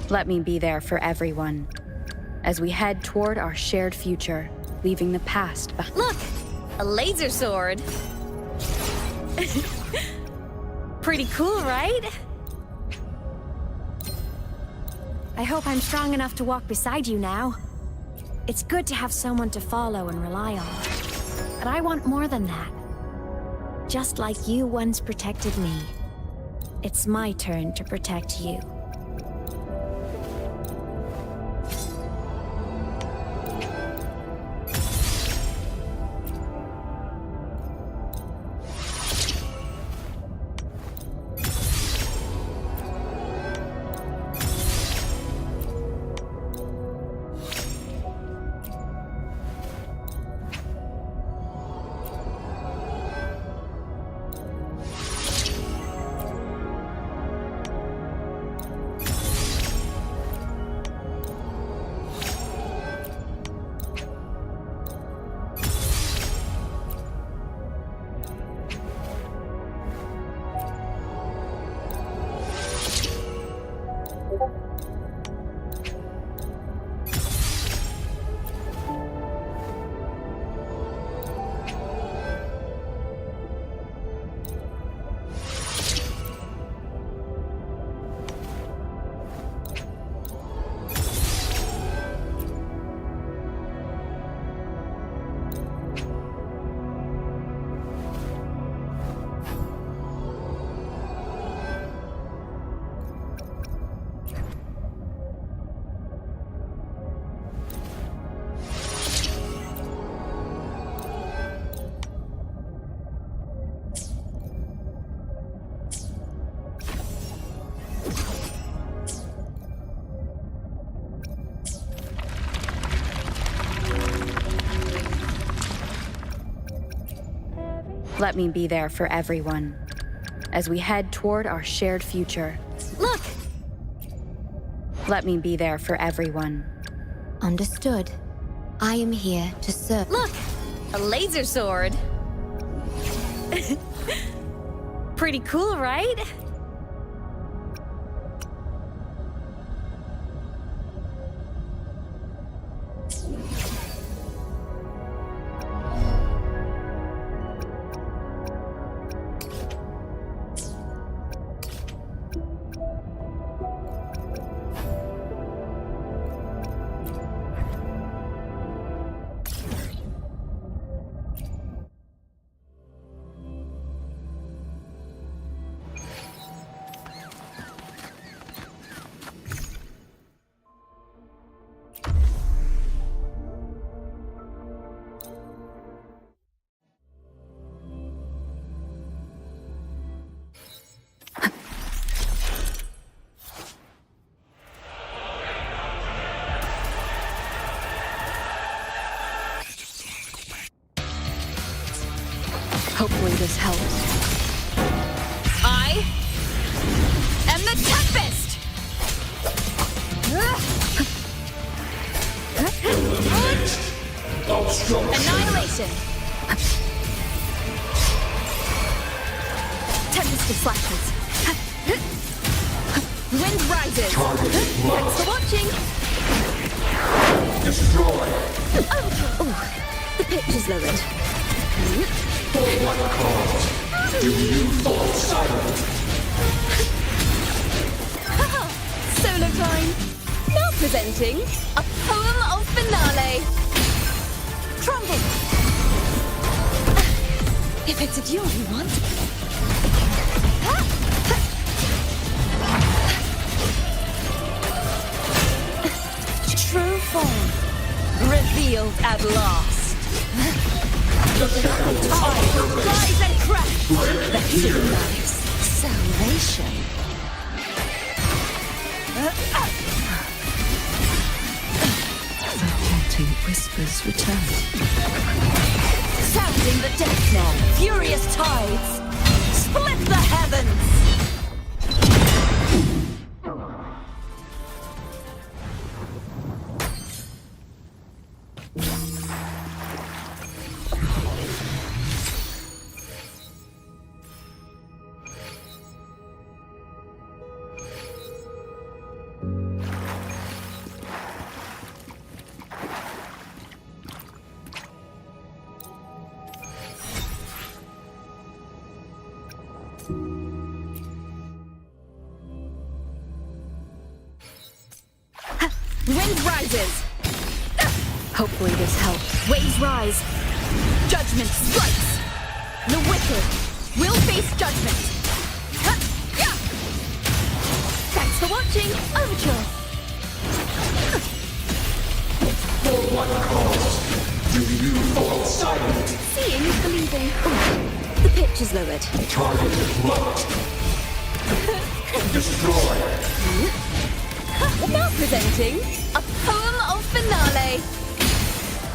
Let me be there for everyone, as we head toward our shared future, leaving the past behind. Look! A laser sword! Pretty cool, right? I hope I'm strong enough to walk beside you now. It's good to have someone to follow and rely on. But I want more than that. Just like you once protected me, it's my turn to protect you. Let me be there for everyone as we head toward our shared future. Look! Let me be there for everyone. Understood. I am here to serve. Look! A laser sword! Pretty cool, right? Hopefully this helps. I am the Tempest! Annihilation! Tempest of flashes. Wind rises. Thanks for watching. Destroy. Oh, the pitch is lowered. For what cause do you fall silent? Solo time. Now presenting a poem of finale. Crumble. If it's a duel you want. True form revealed at last. Rise and crash! The hidden lives. Salvation. The haunting whispers return. Sounding the death knell. Furious tides. Split the heavens! Wind rises! Hopefully this helps. Waves rise. Judgment strikes. The wicked will face judgment. Thanks for watching. Overture. For what cause do you fall silent? Seeing is believing. The pitch is lowered. Target locked. Destroy. Now presenting a poem of finale.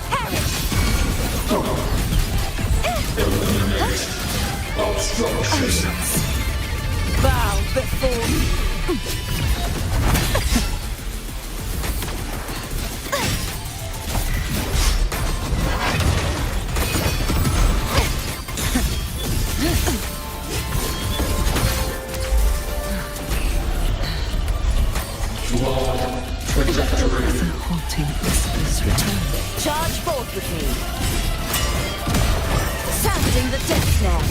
Perish. Eliminate obstructions. Bow before me. Trajectory. The haunting whispers return. Charge forth with me. Sounding the death knell.